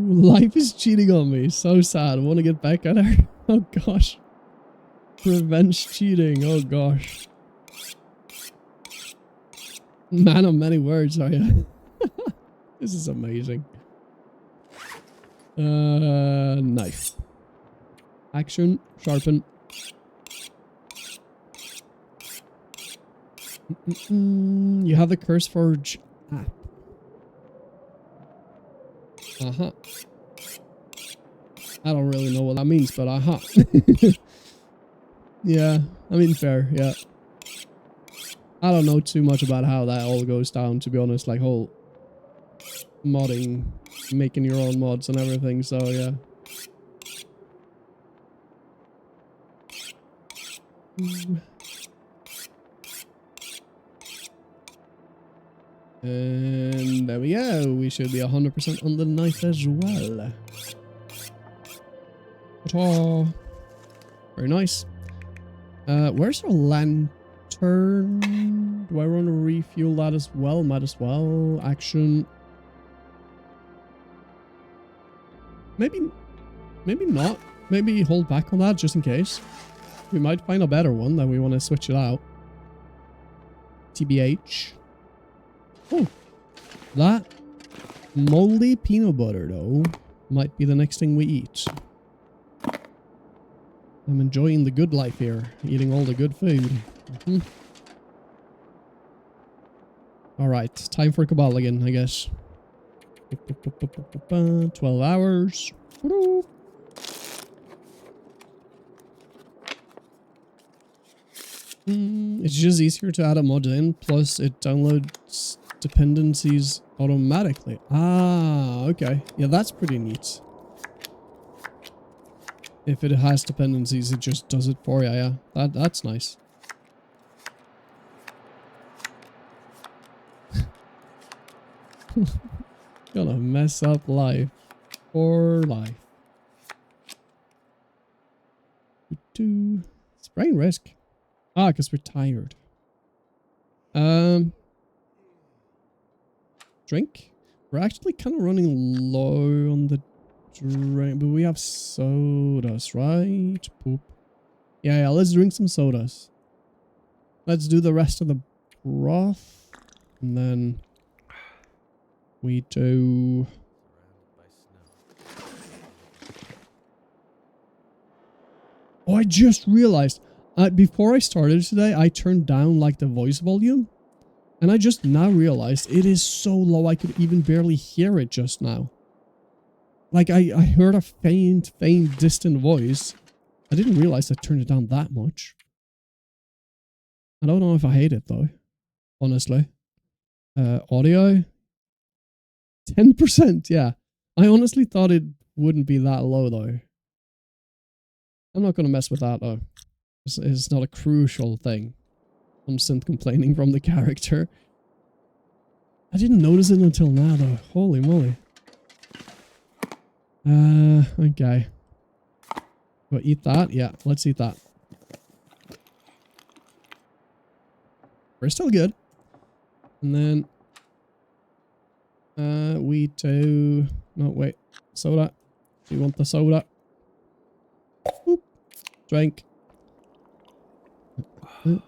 [SPEAKER 1] Life is cheating on me. So sad. I want to get back at her. Oh gosh. Revenge cheating. Oh gosh. Man of many words, are you? This is amazing. Knife. Action. Sharpen. You have the Curse Forge app. Uh-huh. I don't really know what that means, but uh-huh. Yeah, I mean, fair, yeah. I don't know too much about how that all goes down, to be honest, like whole modding, making your own mods and everything, so yeah. And there we go, we should be 100% on the knife as well. Ta-ta. Very nice. Where's our lantern? Do I want to refuel that as well? Might as well. Action. Maybe not. Maybe hold back on that just in case. We might find a better one that we want to switch it out. TBH. Oh, that moldy peanut butter though might be the next thing we eat. I'm enjoying the good life here, eating all the good food. Alright, time for Cabal again, I guess. 12 hours. It's just easier to add a mod in, plus it downloads dependencies automatically. Ah, okay. Yeah, that's pretty neat. If it has dependencies, it just does it for you, yeah. That's nice. Gonna mess up life. For life. Sprain risk. Ah, because we're tired. Drink? We're actually kind of running low on the drink, but we have sodas, right? Poop. Yeah, let's drink some sodas. Let's do the rest of the broth. And then we do... Oh, I just realized. Before I started today, I turned down like the voice volume. And I just now realized it is so low I could even barely hear it just now. Like I heard a faint, distant voice. I didn't realize I turned it down that much. I don't know if I hate it though, honestly. Audio? 10%, yeah. I honestly thought it wouldn't be that low though. I'm not gonna mess with that though. It's not a crucial thing. Constant complaining from the character. I didn't notice it until now though. Holy moly. Okay. Go eat that? Yeah, let's eat that. We're still good. And then we do... No, wait. Soda. Do you want the soda? Boop. Drink. And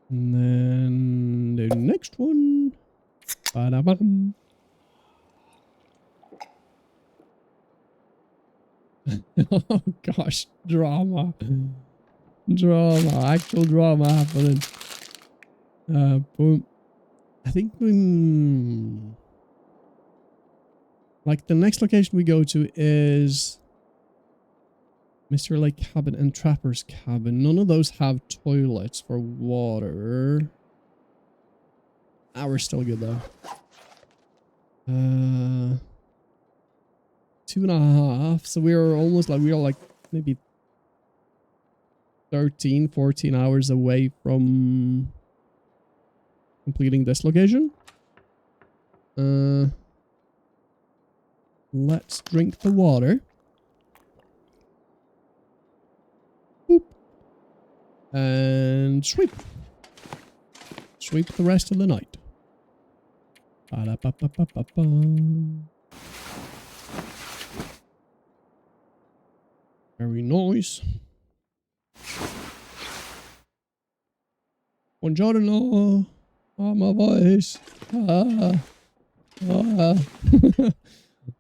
[SPEAKER 1] then the next one. Ba-da-bum. Oh gosh, drama. Drama, actual drama happening. Boom. I think we... Like, the next location we go to is... Mr. Lake Cabin and Trapper's Cabin. None of those have toilets for water. Ah, we're still good, though. 2.5. So we are almost like... We are like, maybe... 13, 14 hours away from... completing this location. Let's drink the water. Boop. And sweep. Sweep the rest of the night. Ba-da-ba-ba-ba-ba-ba. Very nice. Buongiorno. Oh, my voice. Ah. Ah.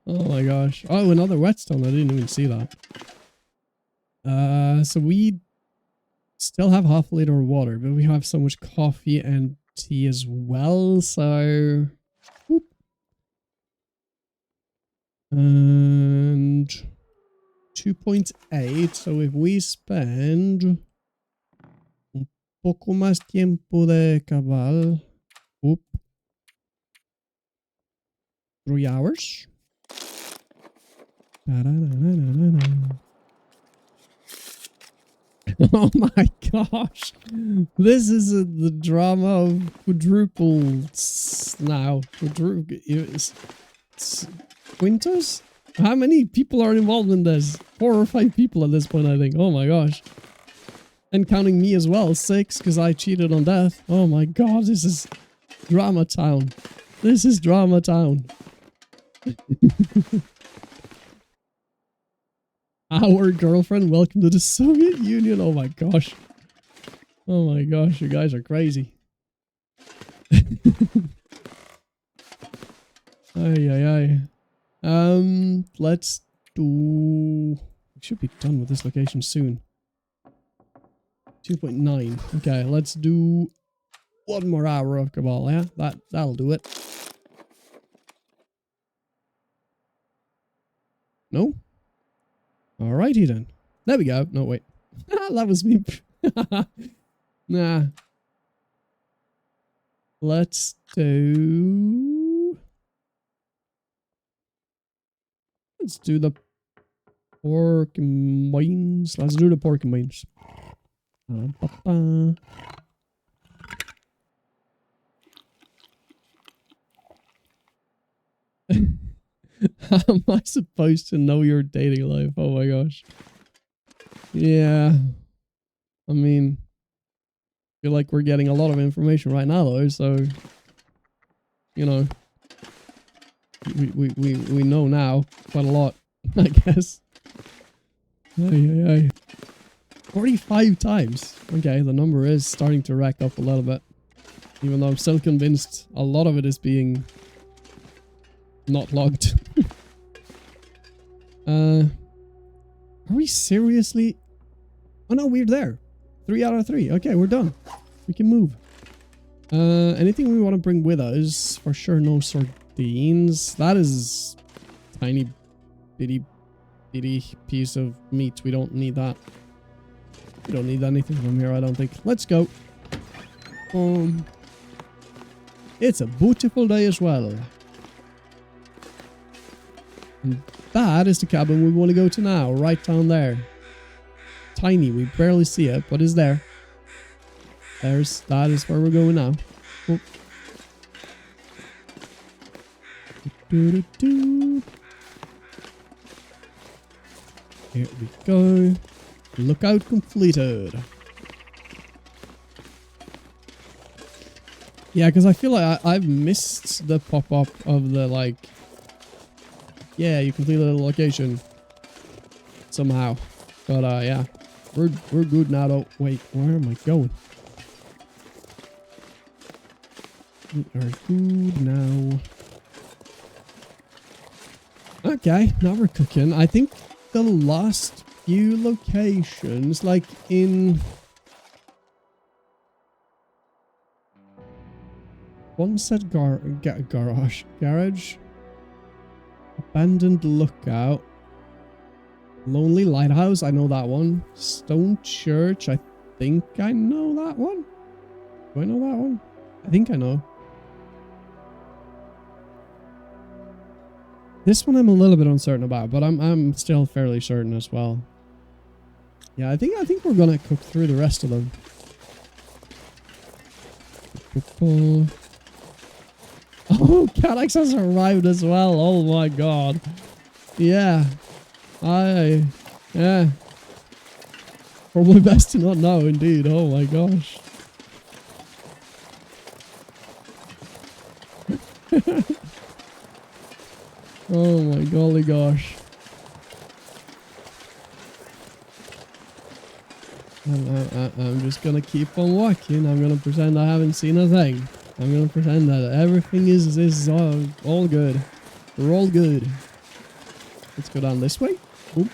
[SPEAKER 1] Oh my gosh. Oh, another whetstone. I didn't even see that. So we still have half a liter of water, but we have so much coffee and tea as well, so... Whoop. And 2.8, so if we spend un poco más tiempo de cabal, whoop, 3 hours. Oh my gosh, this is the drama of quadruples now. Quintus? How many people are involved in this? 4 or 5 people at this point, I think. Oh my gosh. And counting me as well, 6, because I cheated on death. Oh my god, this is drama town. This is drama town. Our girlfriend, welcome to the Soviet Union. Oh my gosh. Oh my gosh, you guys are crazy. Ay, ay, ay. Let's do... We should be done with this location soon. 2.9. Okay, let's do 1 more hour of Cabal, yeah? That'll do it. No? Alrighty then. There we go. No, wait. That was me. Nah. Let's do the pork and beans. Let's do the pork and beans. How am I supposed to know your dating life? Oh my gosh. Yeah. I mean, I feel like we're getting a lot of information right now though, so you know. We know now quite a lot, I guess. Ay, ay, ay. 45 times. Okay, the number is starting to rack up a little bit. Even though I'm still convinced a lot of it is being not logged. Are we seriously? Oh no, we're there. 3 out of 3. Okay, we're done. We can move. Anything we want to bring with us? For sure, no sardines. That is tiny, bitty piece of meat. We don't need that. We don't need anything from here, I don't think. Let's go. It's a beautiful day as well. And that is the cabin we want to go to now, right down there. Tiny, we barely see it, but it's there. That is where we're going now. Oh. Here we go. Lookout completed. Yeah, because I feel like I've missed the pop-up of the, like... Yeah, you completed the location. Somehow. But, yeah. We're good now, though. Wait, where am I going? We are good now. Okay, now we're cooking. I think the last few locations, like in... One said garage. Abandoned lookout. Lonely lighthouse, I know that one. Stone church, I think I know that one. Do I know that one? I think I know. This one I'm a little bit uncertain about, but I'm still fairly certain as well. Yeah, I think we're gonna cook through the rest of them. Oh, Calyx has arrived as well. Oh my god. Yeah. Yeah. Probably best to not know, indeed. Oh my gosh. Oh my golly gosh. I'm just gonna keep on walking. I'm gonna pretend I haven't seen a thing. I'm gonna pretend that everything is all good. We're all good. Let's go down this way. Oop.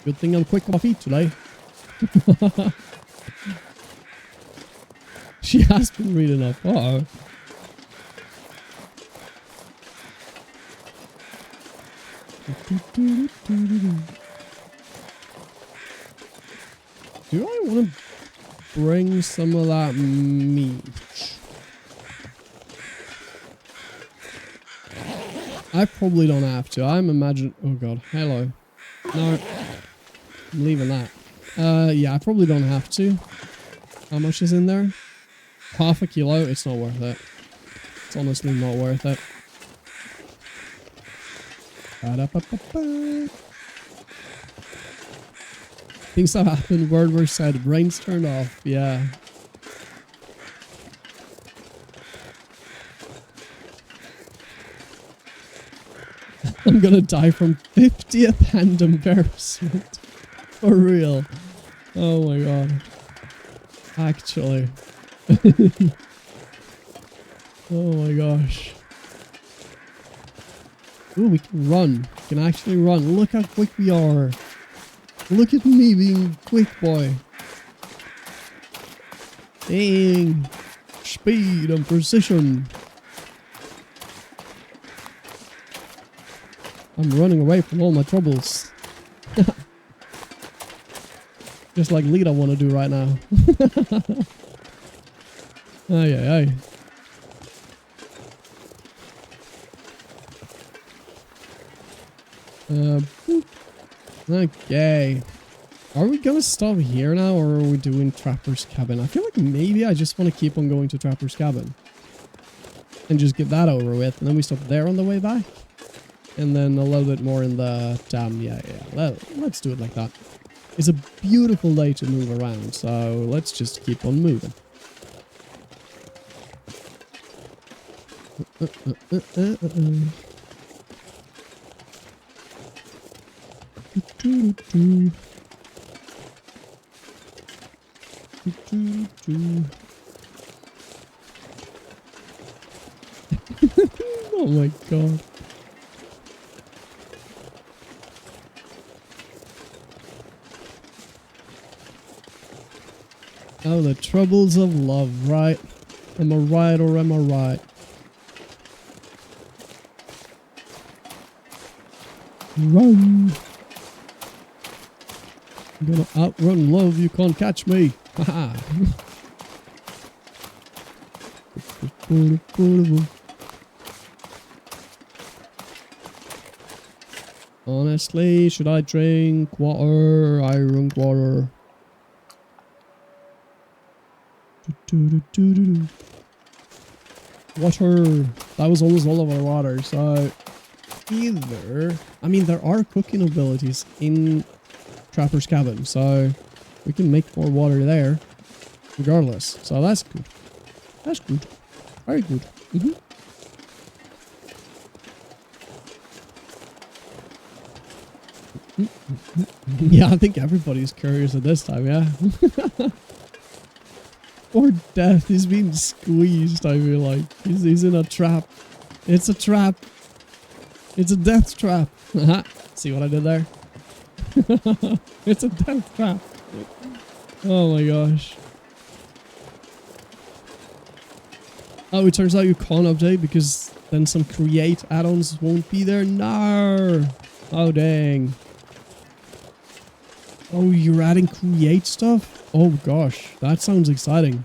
[SPEAKER 1] Good thing I'm quick on my feet today. She has been reading up. Uh-oh. Do I want to bring some of that meat? I probably don't have to. I'm imagining... Oh god, hello. No, I'm leaving that. Yeah, I probably don't have to. How much is in there? Half a kilo? It's not worth it. It's honestly not worth it. Ba-da-ba-ba-ba. Things that happened, word were said, brains turned off. Yeah. I'm gonna die from 50th hand embarrassment. For real. Oh my god. Actually. Oh my gosh. Ooh, we can run. We can actually run. Look how quick we are. Look at me being quick, boy. Dang. Speed and precision. I'm running away from all my troubles. Just like Lita want to do right now. Ay, ay, ay. Okay. Are we gonna stop here now, or are we doing Trapper's Cabin? I feel like maybe I just want to keep on going to Trapper's Cabin. And just get that over with, and then we stop there on the way back. And then a little bit more in the dam. Yeah. Let's do it like that. It's a beautiful day to move around, so let's just keep on moving. Oh my god. Oh, the troubles of love, right? Am I right or am I right? Run! I'm gonna outrun love, you can't catch me! Haha! Honestly, should I drink water? Iron water. Water. That was almost all of our water, so either... I mean, there are cooking abilities in Trapper's Cabin, so we can make more water there, regardless. So that's good. That's good. Very good. Yeah, I think everybody's curious at this time, yeah. Or death, he's being squeezed, I feel like. He's in a trap. It's a trap. It's a death trap. See what I did there? It's a death trap. Oh my gosh. Oh, it turns out you can't update because then some create add-ons won't be there. No. Oh, dang. Oh, you're adding create stuff? Oh gosh, that sounds exciting.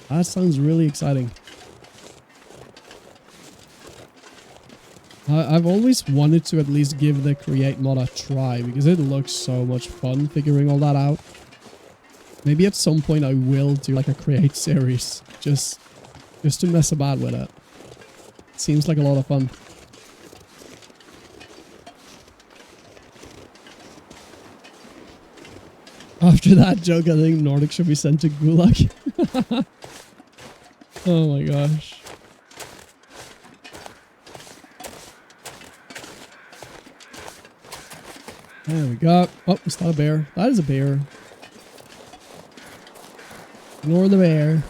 [SPEAKER 1] That sounds really exciting. I've always wanted to at least give the create mod a try because it looks so much fun figuring all that out. Maybe at some point I will do like a create series just to mess about with it. It seems like a lot of fun. After that joke, I think Nordic should be sent to Gulag. Oh my gosh. There we go. Oh, is that a bear? That is a bear. Ignore the bear.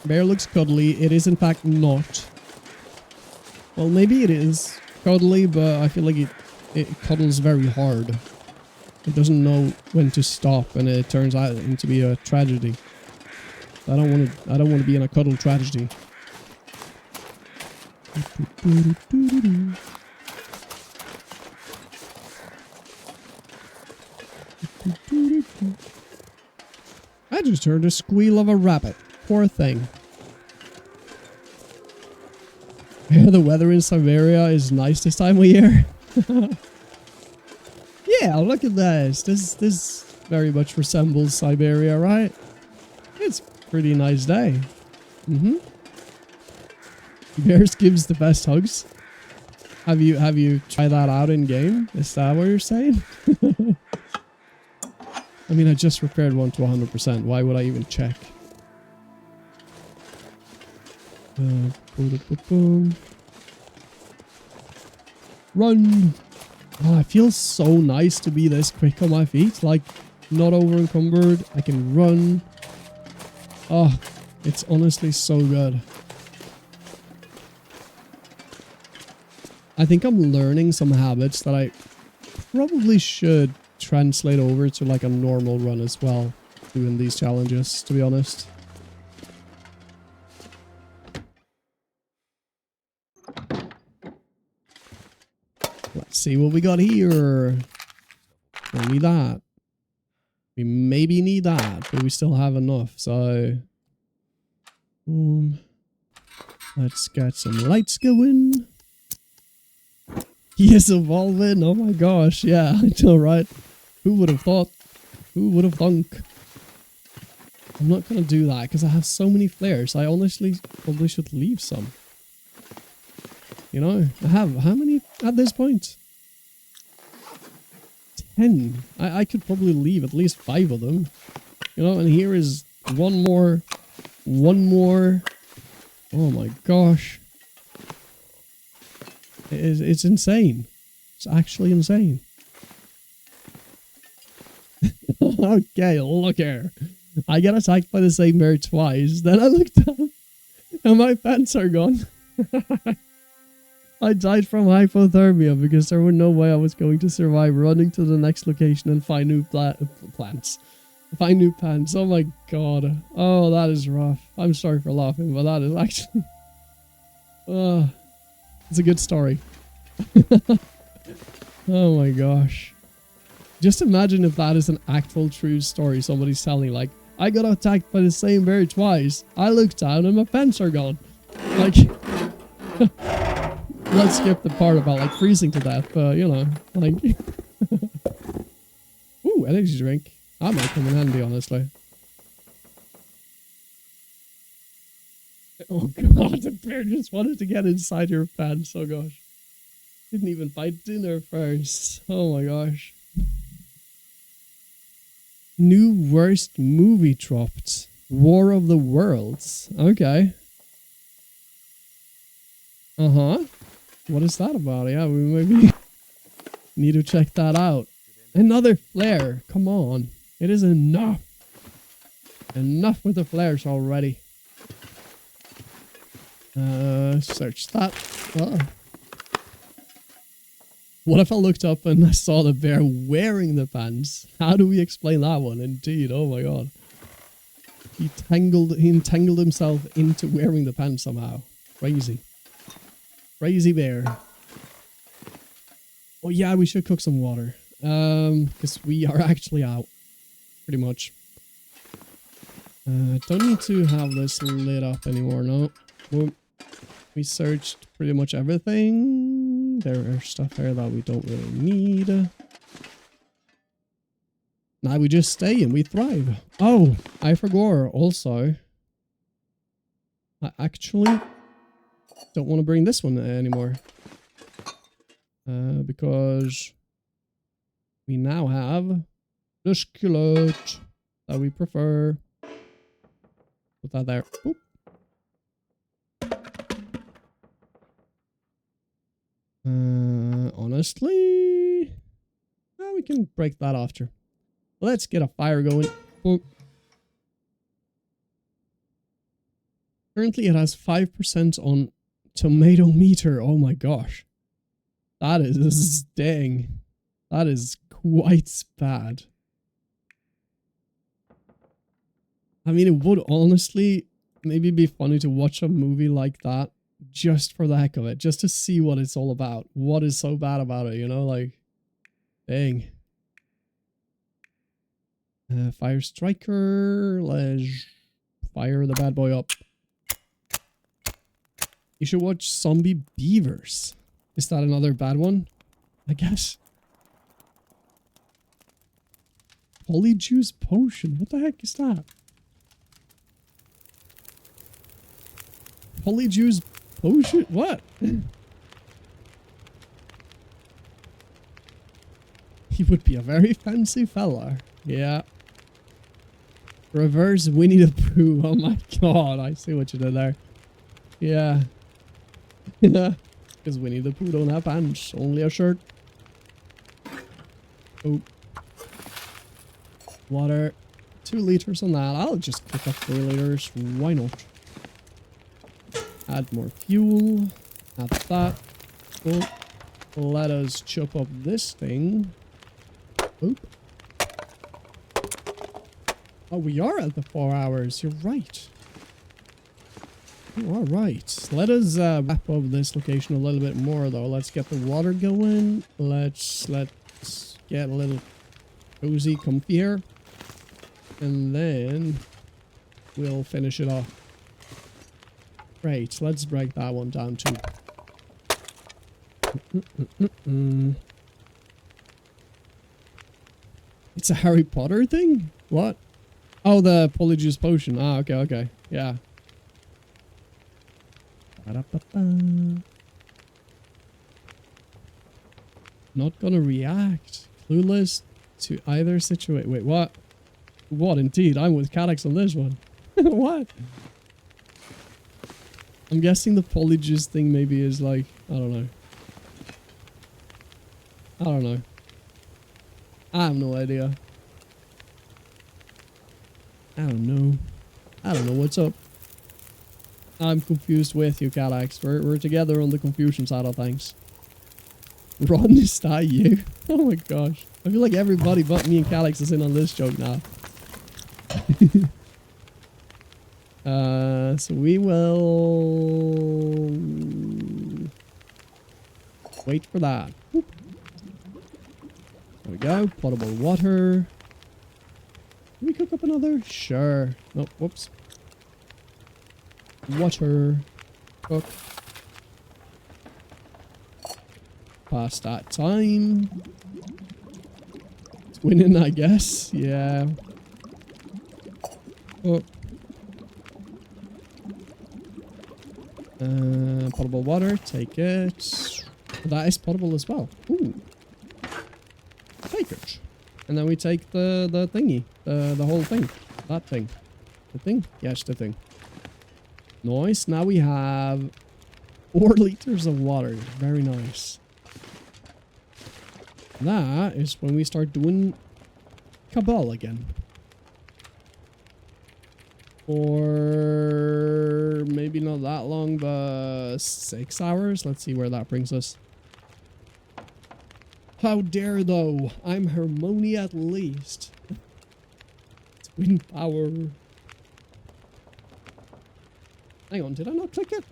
[SPEAKER 1] Bear looks cuddly. It is in fact not. Well, maybe it is cuddly, but I feel like it cuddles very hard. It doesn't know when to stop, and it turns out to be a tragedy. I don't want to be in a cuddle tragedy. I just heard the squeal of a rabbit. Poor thing. Yeah, the weather in Siberia is nice this time of year. Yeah, look at this. This very much resembles Siberia, right? It's a pretty nice day. Bears gives the best hugs. Have you tried that out in game? Is that what you're saying? I mean, I just repaired one to 100%. Why would I even check? Run! Oh, it feels so nice to be this quick on my feet. Like, not over encumbered. I can run. Oh, it's honestly so good. I think I'm learning some habits that I probably should translate over to like a normal run as well, doing these challenges, to be honest. Let's see what we got here. Don't need that. We maybe need that, but we still have enough, so... let's get some lights going. He is evolving, oh my gosh, yeah, I know, right? Who would have thought? Who would have thunk? I'm not gonna do that, because I have so many flares. I honestly probably should leave some. You know, I have, how many at this point? 10. I could probably leave at least 5 of them. You know, and here is one more. Oh my gosh. It's insane. It's actually insane. Okay, look here. I get attacked by the same bear twice. Then I look down and my pants are gone. I died from hypothermia because there was no way I was going to survive running to the next location and find new plants. Find new pants. Oh my god. Oh, that is rough. I'm sorry for laughing, but that is actually... it's a good story. Oh my gosh. Just imagine if that is an actual true story somebody's telling. Like, I got attacked by the same bear twice. I looked down and my pants are gone. Like... Let's skip the part about like freezing to death, but you know, like... Ooh, energy drink. That might come in handy, honestly. Oh god, the bear just wanted to get inside your pants, oh gosh. Didn't even buy dinner first. Oh my gosh. New worst movie dropped. War of the Worlds. Okay. Uh-huh. What is that about? Yeah, we maybe need to check that out. Another flare. Come on. It is enough. Enough with the flares already. Search that. Oh. What if I looked up and I saw the bear wearing the pants? How do we explain that one? Indeed. Oh my god. He entangled himself into wearing the pants somehow. Crazy. Crazy bear. Oh yeah, we should cook some water. Because we are actually out. Pretty much. Don't need to have this lit up anymore, no. Well, we searched pretty much everything. There are stuff here that we don't really need. Now we just stay and we thrive. Oh, I forgot also. I actually don't want to bring this one anymore. Because we now have the skillet that we prefer. Put that there. Boop. Honestly, we can break that after. Let's get a fire going. Boop. Currently it has 5% on tomato meter. Oh my gosh. That is dang. That is quite bad. I mean, it would honestly maybe be funny to watch a movie like that just for the heck of it, just to see what it's all about. What is so bad about it, you know? Like, dang. Fire striker. Let's fire the bad boy up. You should watch Zombie Beavers. Is that another bad one? I guess. Polyjuice potion. What the heck is that? Polyjuice potion? What? He would be a very fancy fella. Yeah. Reverse Winnie the Pooh. Oh my god. I see what you did there. Yeah. Because Winnie the Pooh don't have pants. Only a shirt. Oh. Water. 2 liters on that. I'll just pick up 3 liters. Why not? Add more fuel. Add that. Oh. Let us chop up this thing. Oop. Oh, we are at the 4 hours. You're right. All right. Let us wrap up this location a little bit more, though. Let's get the water going. Let's get a little cozy, comfy here. And then we'll finish it off. Great. Let's break that one down, too. It's a Harry Potter thing? What? Oh, the polyjuice potion. Ah, okay, okay. Yeah. Not gonna react. Clueless to either situation. Wait, what? What, indeed? I'm with Calyx on this one. What? I'm guessing the polyjuice thing maybe is like, I don't know. I don't know. I have no idea. I don't know. I don't know what's up. I'm confused with you, Calyx. We're together on the confusion side of things. Ron, is that you? Oh my gosh. I feel like everybody but me and Calyx is in on this joke now. So we will wait for that. Whoop. There we go. Potable water. Can we cook up another? Sure. Oh, whoops. Water. Cook. Past that time. It's winning, I guess. Yeah. Oh. Potable water. Take it. That is potable as well. Ooh. Take it. And then we take the thingy. The whole thing. That thing. The thing? Yes, the thing. Nice. Now we have 4 liters of water. Very nice. That is when we start doing Cabal again. Or maybe not that long, but 6 hours. Let's see where that brings us. How dare though? I'm Harmony at least. Twin power. Hang on, did I not click it?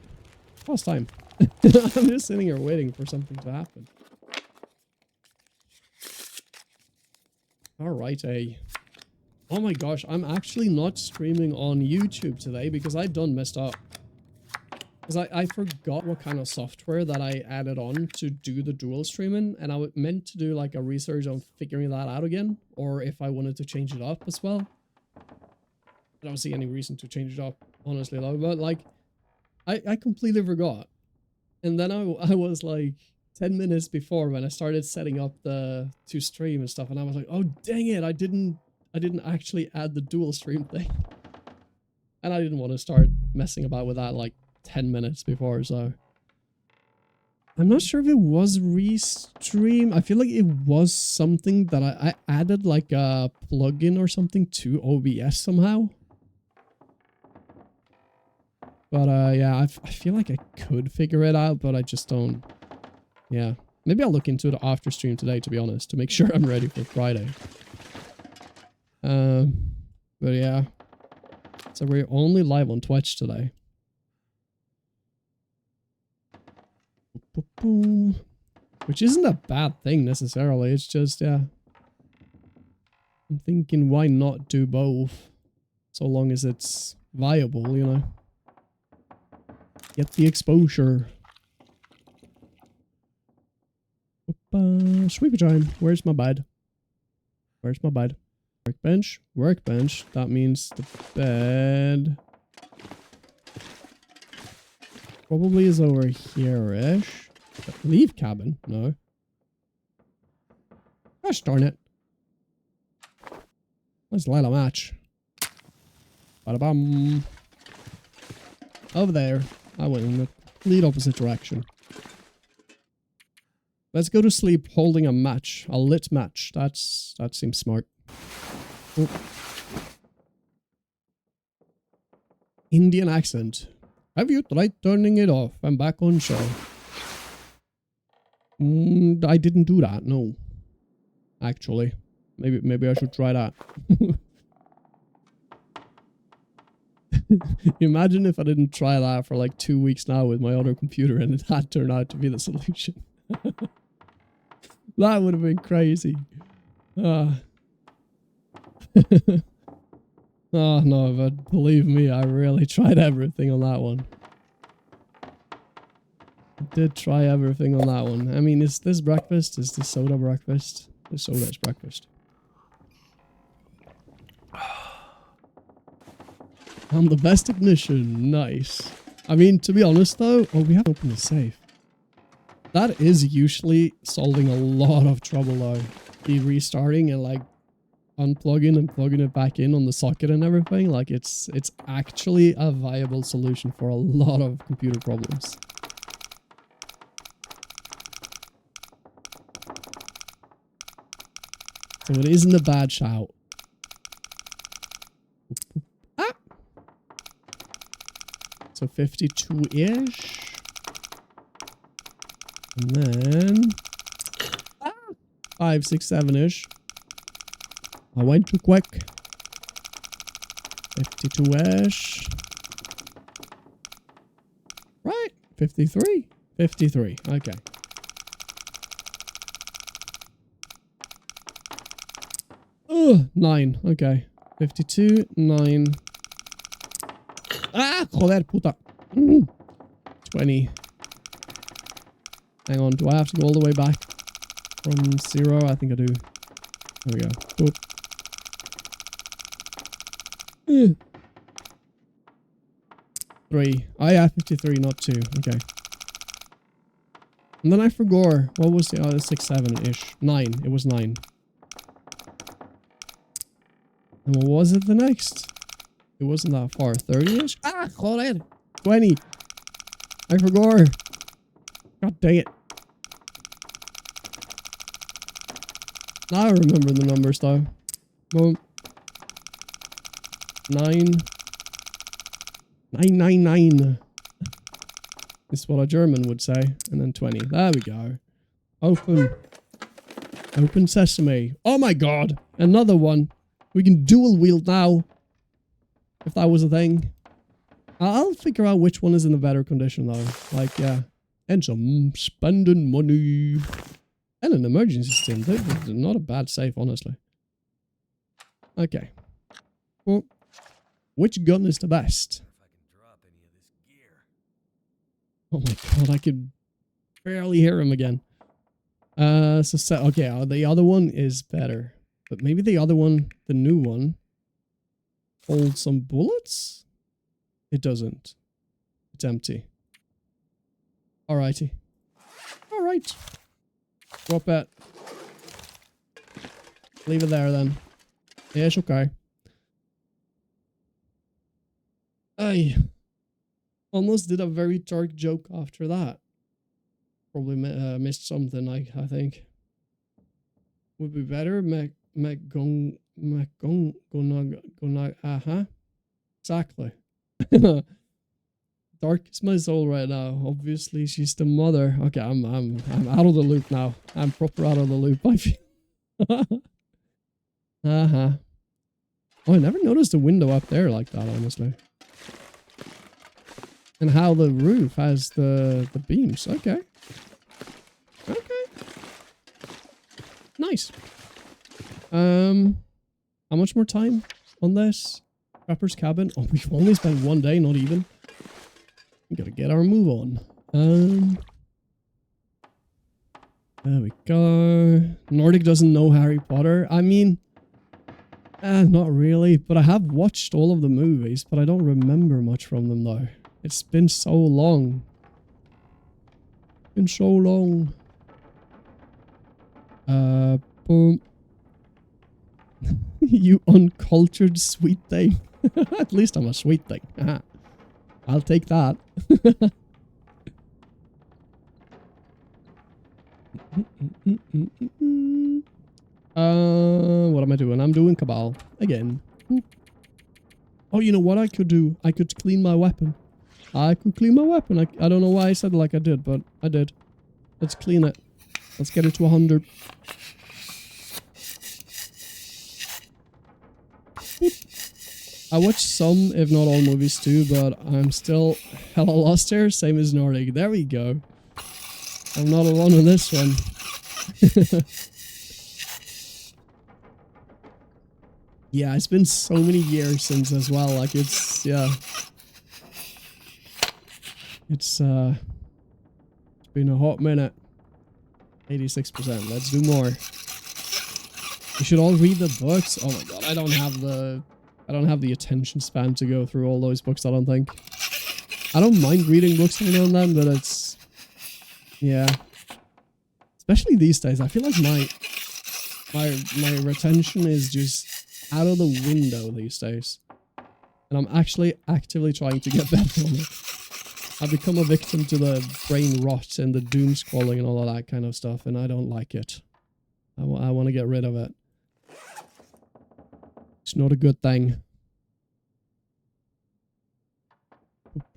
[SPEAKER 1] Last time. I'm just sitting here waiting for something to happen. Alright, oh my gosh, I'm actually not streaming on YouTube today because I done messed up. Because I forgot what kind of software that I added on to do the dual streaming, and I meant to do like a research on figuring that out again, or if I wanted to change it up as well. I don't see any reason to change it up, honestly though, but like, I completely forgot. And then I was like 10 minutes before when I started setting up to stream and stuff, and I was like, oh dang it, I didn't actually add the dual stream thing. And I didn't want to start messing about with that like 10 minutes before, so I'm not sure if it was restream. I feel like it was something that I added like a plugin or something to OBS somehow. But yeah, I feel like I could figure it out, but I just don't. Yeah. Maybe I'll look into it after stream today, to be honest, to make sure I'm ready for Friday. But yeah. So we're only live on Twitch today. Boom. Which isn't a bad thing necessarily. It's just, yeah. I'm thinking, why not do both? So long as it's viable, you know. Get the exposure. Sweeper time. Where's my bed? Where's my bed? Workbench. Workbench. That means the bed probably is over here-ish. Leave cabin. No. Gosh darn it. Let's light a match. Bada-bum. Over there. I went in the complete opposite direction. Let's go to sleep holding a match. A lit match. That seems smart. Oh. Indian accent. Have you tried turning it off? I'm back on show. I didn't do that, no. Actually. Maybe I should try that. Imagine if I didn't try that for like 2 weeks now with my other computer and it had turned out to be the solution. That would have been crazy. Oh no, but believe me, I really tried everything on that one. I did try everything on that one. I mean, is this breakfast? Is this soda breakfast? The soda is breakfast. I'm the best ignition. Nice. I mean, to be honest though, oh, we have to open the safe. That is usually solving a lot of trouble though. Be restarting and like unplugging and plugging it back in on the socket and everything. Like it's actually a viable solution for a lot of computer problems. So it isn't a bad shout. Ah! So 52-ish. And then 5, 6, 7-ish. I went too quick. 52-ish. Right. 53. 53. Okay. Ugh, 9. Okay. 52, 9. Ah, joder, puta. 20. Hang on, do I have to go all the way back from 0? I think I do. There we go. Boop. 3. Oh yeah, 53, not 2. Okay. And then I forgot. What was the other 6, 7-ish? 9. It was 9. And what was it the next? It wasn't that far. 30-ish? Ah, joder. 20. I forgot. God dang it. Now I remember the numbers though. Well, 9. 999. Is what a German would say. And then 20. There we go. Open. Open sesame. Oh my god. Another one. We can dual wield now. If that was a thing. I'll figure out which one is in a better condition though. Like, yeah. And some spending money. And an emergency stim. They're not a bad safe, honestly. Okay. Well, which gun is the best? Oh my god, I could barely hear him again. Okay, the other one is better. But maybe the other one, the new one, holds some bullets? It doesn't. It's empty. Alrighty. Alright. Drop it. Leave it there then. Yeah, it's okay. I almost did a very dark joke after that. Probably missed something, I think. Would be better. Exactly. dark as my soul right now. Obviously, she's the mother. Okay, I'm out of the loop now. I'm proper out of the loop, I feel. Uh-huh. Oh, I never noticed the window up there like that, honestly. And how the roof has the beams. Okay. Okay. Nice. How much more time on this? Prepper's cabin. Oh, we've only spent 1 day, not even. We gotta get our move on. There we go. Nordic doesn't know Harry Potter. I mean, not really, but I have watched all of the movies, but I don't remember much from them though. It's been so long. Been so long. Boom. You uncultured sweet thing. At least I'm a sweet thing. I'll take that. What am I doing? I'm doing Cabal again. Oh, you know what I could do? I could clean my weapon. I could clean my weapon. I don't know why I said it like I did, but I did. Let's clean it. Let's get it to 100. I watched some, if not all movies too, but I'm still hella lost here. Same as Nordic. There we go. I'm not alone on this one. Yeah, it's been so many years since as well. Like it's, yeah. It's been a hot minute. 86%. Let's do more. You should all read the books. Oh my god, I don't have the attention span to go through all those books, I don't think. I don't mind reading books every now and then, but it's, yeah. Especially these days, I feel like my retention is just out of the window these days. And I'm actually actively trying to get better on it. I've become a victim to the brain rot and the doom scrolling and all of that kind of stuff, and I don't like it. I want to get rid of it. It's not a good thing.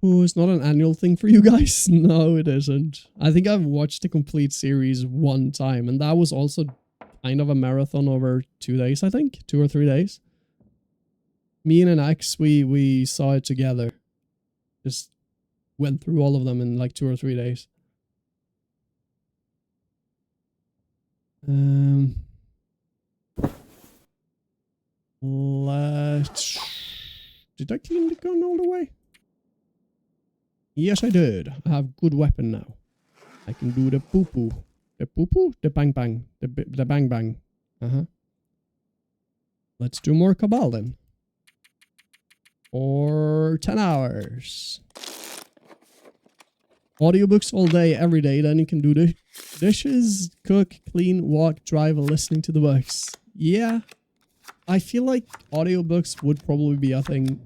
[SPEAKER 1] Oh, it's not an annual thing for you guys? No, it isn't. I think I've watched the complete series 1 time, and that was also kind of a marathon over 2 days, I think. 2 or 3 days. Me and an ex, we saw it together. Just went through all of them in like 2 or 3 days. Did I clean the gun all the way? Yes, I did. I have good weapon now. I can do the poo-poo. The poo-poo? The bang-bang. The bang-bang. Let's do more Cabal then. For 10 hours. Audiobooks all day, every day. Then you can do the dishes, cook, clean, walk, drive, listening to the books. Yeah. I feel like audiobooks would probably be a thing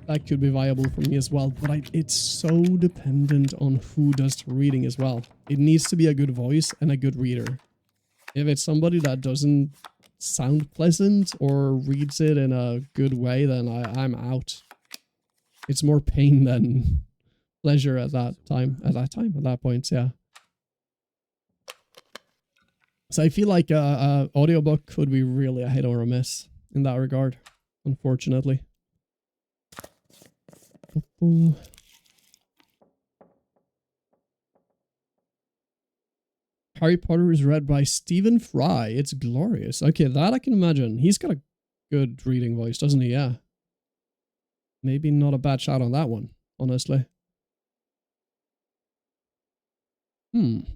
[SPEAKER 1] that could be viable for me as well, but it's so dependent on who does the reading as well. It needs to be a good voice and a good reader. If it's somebody that doesn't sound pleasant or reads it in a good way, then I'm out. It's more pain than pleasure at that point, yeah. So I feel like a audiobook could be really a hit or a miss in that regard, unfortunately. Harry Potter is read by Stephen Fry. It's glorious. Okay, that I can imagine. He's got a good reading voice, doesn't he? Yeah. Maybe not a bad shot on that one, honestly. Boom.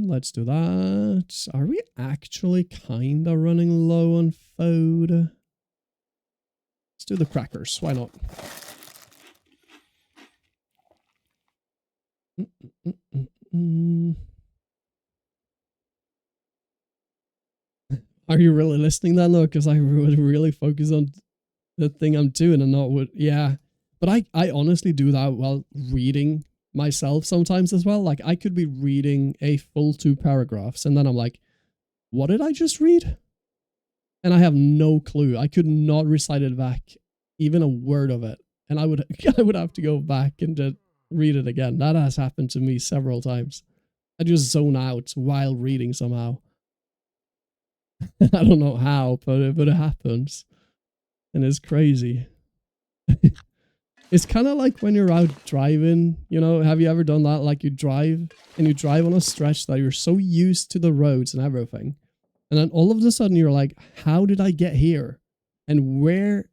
[SPEAKER 1] Let's do that. Are we actually kind of running low on food? Let's do the crackers. Why not? Are you really listening then though? Because I would really focus on the thing I'm doing and not what, yeah. But I honestly do that while reading myself sometimes as well. Like I could be reading a full 2 paragraphs and then I'm like, what did I just read? And I have no clue. I could not recite it back even a word of it. And I would I would have to go back and just read it again. That has happened to me several times. I just zone out while reading somehow. I don't know how, but it happens. And it's crazy. It's kind of like when you're out driving, you know, have you ever done that? Like you drive on a stretch that you're so used to the roads and everything. And then all of a sudden you're like, how did I get here? And where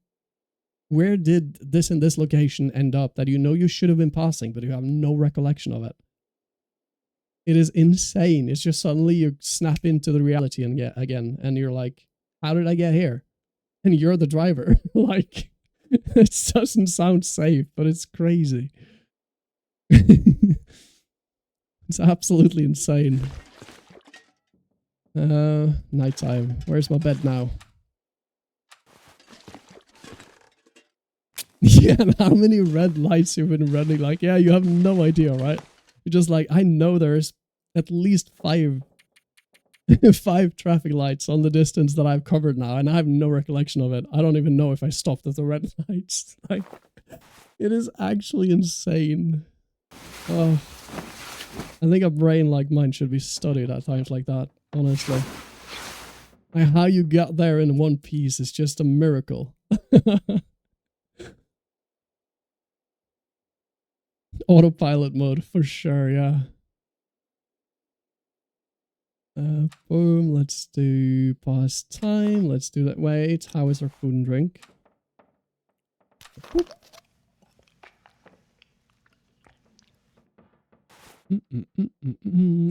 [SPEAKER 1] did this and this location end up that you know you should have been passing, but you have no recollection of it? It is insane. It's just suddenly you snap into the reality and get again, and you're like, how did I get here? And you're the driver. Like, it doesn't sound safe, but it's crazy. It's absolutely insane. Nighttime. Where's my bed now? Yeah, and how many red lights you've been running? Like, yeah, you have no idea, right? You're just like, I know there's at least five traffic lights on the distance that I've covered now, and I have no recollection of it. I don't even know if I stopped at the red lights. Like, it is actually insane. Oh, I think a brain like mine should be studied at times like that, honestly. Like, how you got there in one piece is just a miracle. Autopilot mode, for sure, yeah. Boom, let's do pause time. Let's do that. Wait, how is our food and drink? Boop.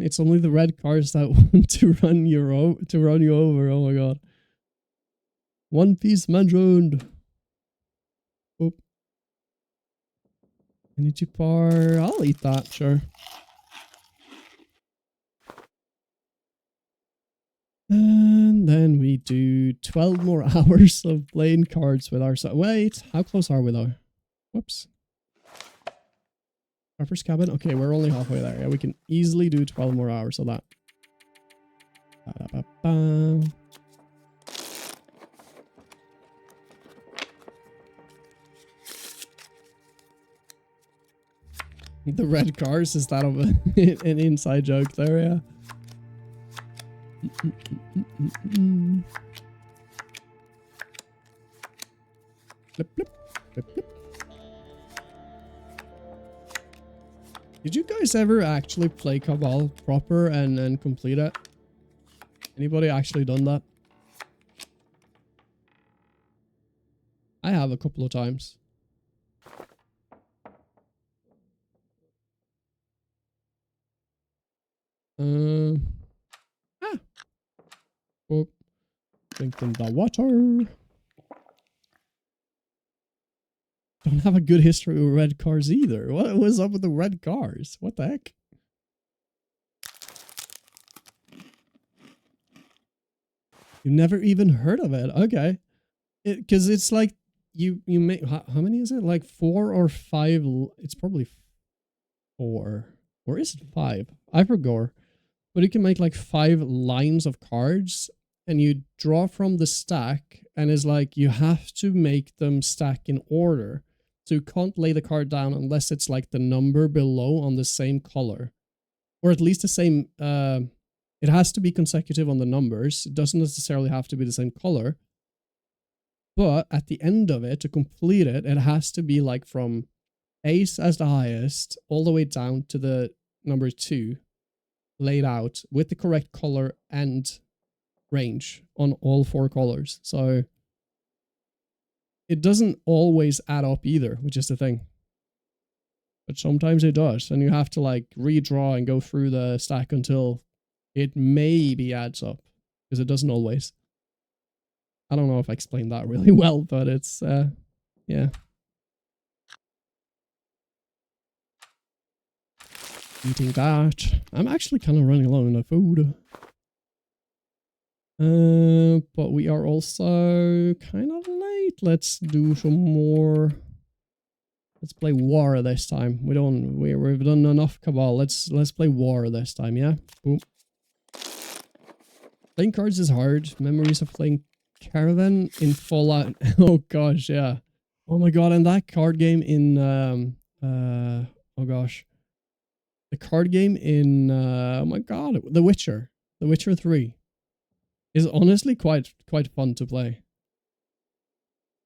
[SPEAKER 1] It's only the red cars that want to run you over. Oh my god. One Piece mentioned. Boop. Energy bar. I'll eat that, sure. And then we do 12 more hours of playing cards with our... Wait, how close are we though? Whoops. Harper's cabin? Okay, we're only halfway there. Yeah, we can easily do 12 more hours of that. Ba-da-ba-ba. The red cars, is that an inside joke there, yeah? Flip, flip, flip, flip. Did you guys ever actually play Cabal proper and complete it? Anybody actually done that? I have a couple of times. Oh, drinking the water. Don't have a good history with red cars either. What was up with the red cars? What the heck? You never even heard of it? Okay. Because it's like you make... How many is it? Like 4 or 5... It's probably 4. Or is it 5? I forgot. But you can make like 5 lines of cards, and you draw from the stack, and it's like you have to make them stack in order. So you can't lay the card down unless it's like the number below on the same color. Or at least the same... it has to be consecutive on the numbers. It doesn't necessarily have to be the same color. But at the end of it, to complete it, it has to be like from ace as the highest, all the way down to the number 2. Laid out with the correct color and range on all 4 colors. So it doesn't always add up either, which is the thing. But sometimes it does, and you have to like redraw and go through the stack until it maybe adds up, because it doesn't always. I don't know if I explained that really well, but it's yeah. Eating that. I'm actually kind of running low on the food. But we are also kind of late. Let's do some more. Let's play war this time. We've done enough Cabal. Let's play war this time, yeah? Boom. Playing cards is hard. Memories of playing Caravan in Fallout. Oh gosh, yeah. Oh my god, and that card game in oh gosh. The card game in oh my god, The Witcher. The Witcher 3 is honestly quite fun to play.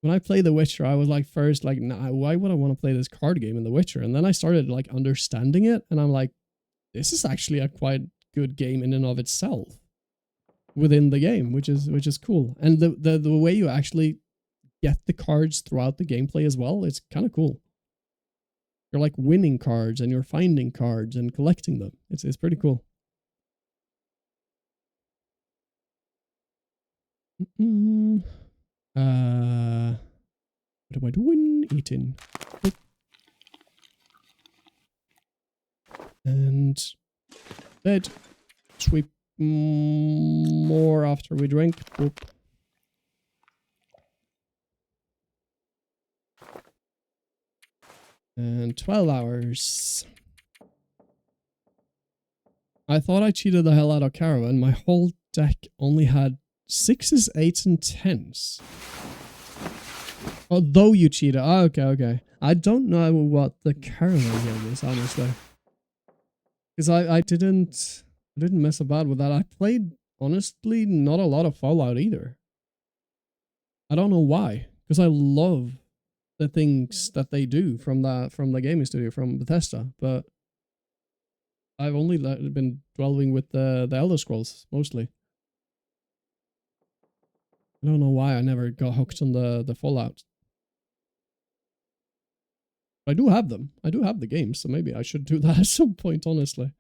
[SPEAKER 1] When I played The Witcher, I was like first like, nah, why would I want to play this card game in The Witcher? And then I started like understanding it and I'm like, this is actually a quite good game in and of itself within the game, which is cool. And the way you actually get the cards throughout the gameplay as well, it's kind of cool. You're like winning cards and you're finding cards and collecting them. It's pretty cool. What am I doing? Eating. Boop. And bed. Sweep more after we drink. Boop. And 12 hours. I thought I cheated the hell out of Caravan. My whole deck only had 6s, 8s, and 10s. Although you cheated. Oh, okay. I don't know what the Caravan game is, honestly. Because I didn't mess about with that. I played, honestly, not a lot of Fallout either. I don't know why. Because I love the things that they do from the gaming studio, from Bethesda, but I've only been dwelling with the Elder Scrolls mostly. I don't know why I never got hooked on the Fallout. I do have them. I do have the games, so maybe I should do that at some point, honestly.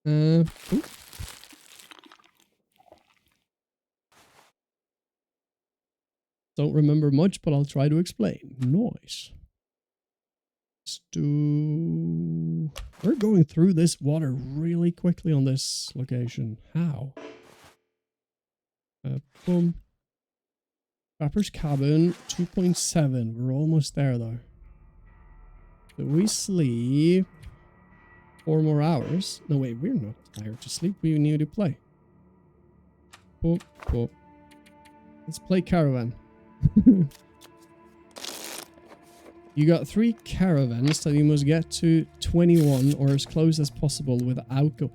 [SPEAKER 1] Don't remember much, but I'll try to explain. Nice. Let's do... We're going through this water really quickly on this location. How? Boom. Trapper's Cabin, 2.7. We're almost there, though. So we sleep 4 more hours. No, wait, we're not tired to sleep. We need to play. Boop, boop. Let's play Caravan. You got 3 caravans that you must get to 21 or as close as possible without go...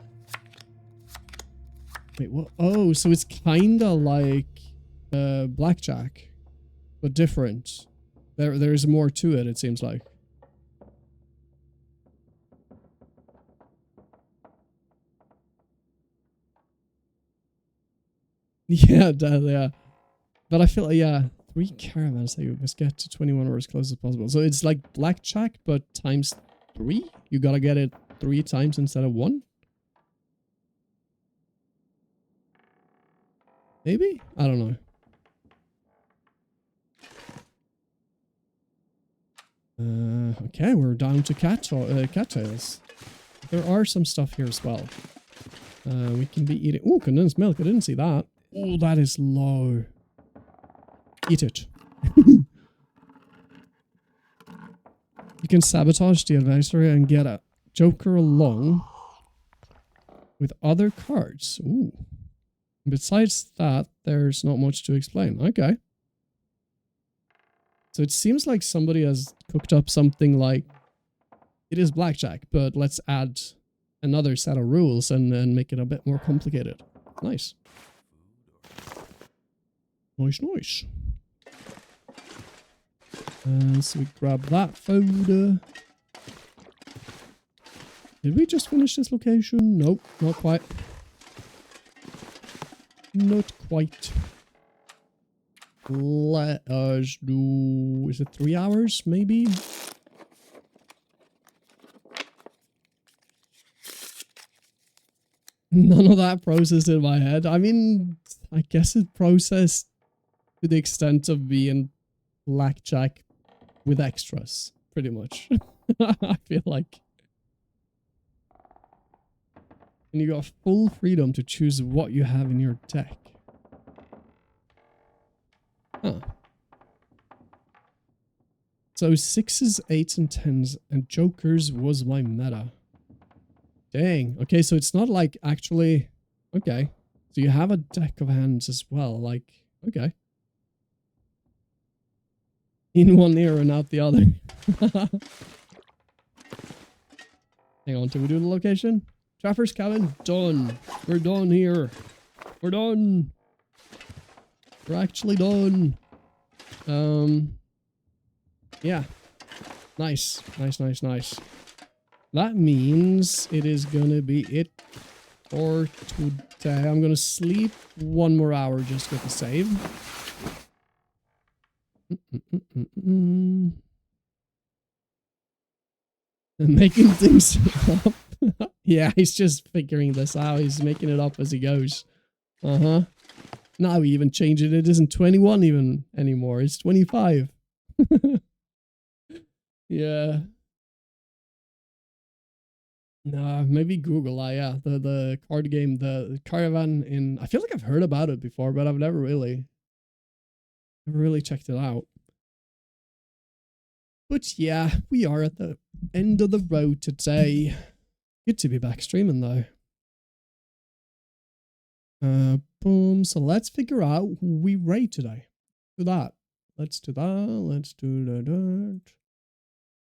[SPEAKER 1] Wait, what? Oh, so it's kinda like blackjack, but different. There's more to it, it seems like. Yeah, yeah. But I feel like, yeah, 3 caravans that you must get to 21 or as close as possible. So it's like blackjack, but times 3? You gotta get it 3 times instead of 1? Maybe? I don't know. Okay, we're down to cattails. There are some stuff here as well. We can be eating... Oh, condensed milk. I didn't see that. Oh, that is low. Eat it. You can sabotage the adversary and get a joker along with other cards. Ooh. Besides that, there's not much to explain. Okay. So it seems like somebody has cooked up something like, it is blackjack, but let's add another set of rules and make it a bit more complicated. Nice. Nice. So we grab that food. Did we just finish this location? Nope, not quite. Not quite. Let us do... Is it 3 hours, maybe? None of that processed in my head. I mean, I guess it processed to the extent of being blackjack with extras, pretty much. I feel like. And you got full freedom to choose what you have in your deck. Huh. So 6s, 8s, and 10s, and jokers was my meta. Dang. Okay, so it's not like actually... Okay. So you have a deck of hands as well, like... Okay. In one ear and out the other. Hang on, did we do the location? Trapper's cabin, done. We're done here. We're done. We're actually done. Yeah. Nice. Nice, nice, nice. That means it is gonna be it for today. I'm gonna sleep 1 more hour just to get the save. Making things up. Yeah, he's just figuring this out. He's making it up as he goes. Uh-huh. Now we even change it. It isn't 21 even anymore. It's 25. Yeah. Nah, maybe Google. Yeah, the card game, the Caravan in. I feel like I've heard about it before, but I've never really checked it out. But yeah, we are at the end of the road today. Good to be back streaming though. Boom. So let's figure out who we raid today. Do that. Let's do that. Let's do that.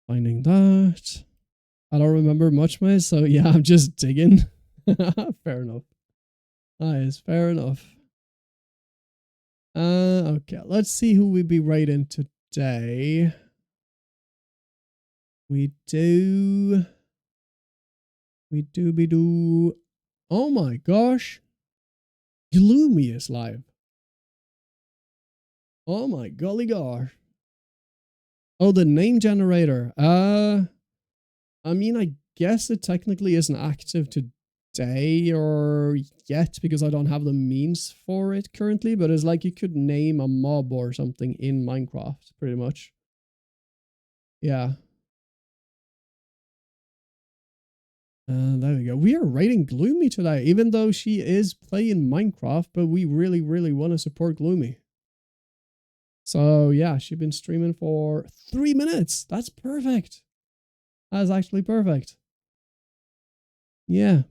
[SPEAKER 1] Finding that. I don't remember much, mate. So yeah, I'm just digging. Fair enough. That is fair enough. Okay. Let's see who we be raiding today. We do. Oh my gosh. Gloomy is live. Oh my golly gosh. Oh, the name generator. I mean, I guess it technically isn't active today or yet because I don't have the means for it currently, but it's like you could name a mob or something in Minecraft, pretty much. Yeah. There we go. We are rating Gloomy today, even though she is playing Minecraft, but we really, really want to support Gloomy. So yeah, she's been streaming for 3 minutes. That's perfect. That's actually perfect. Yeah.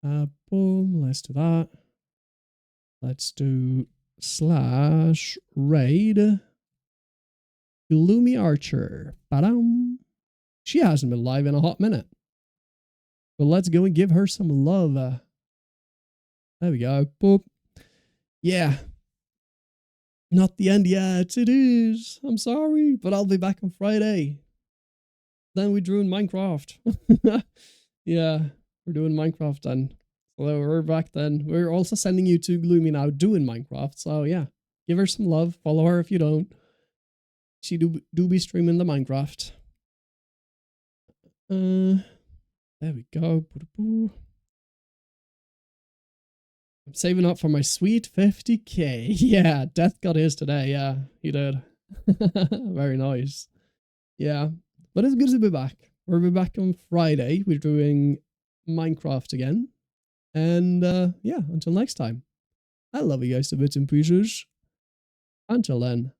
[SPEAKER 1] Boom. Let's do that. Let's do /raid Gloomy Archer. Ba-dum. She hasn't been live in a hot minute. But let's go and give her some love. There we go. Boop. Yeah. Not the end yet. It is. I'm sorry, but I'll be back on Friday. Then we drew in Minecraft. Yeah, we're doing Minecraft then. So we're back then. We're also sending you to Gloomy now doing Minecraft. So yeah, give her some love. Follow her if you don't. She do be streaming the Minecraft. There we go. I'm saving up for my sweet 50k. Yeah, Death got his today. Yeah, he did. Very nice. Yeah, but it's good to be back. We'll be back on Friday. We're doing Minecraft again. And yeah, until next time. I love you guys to bits and pieces. Until then.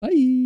[SPEAKER 1] Bye.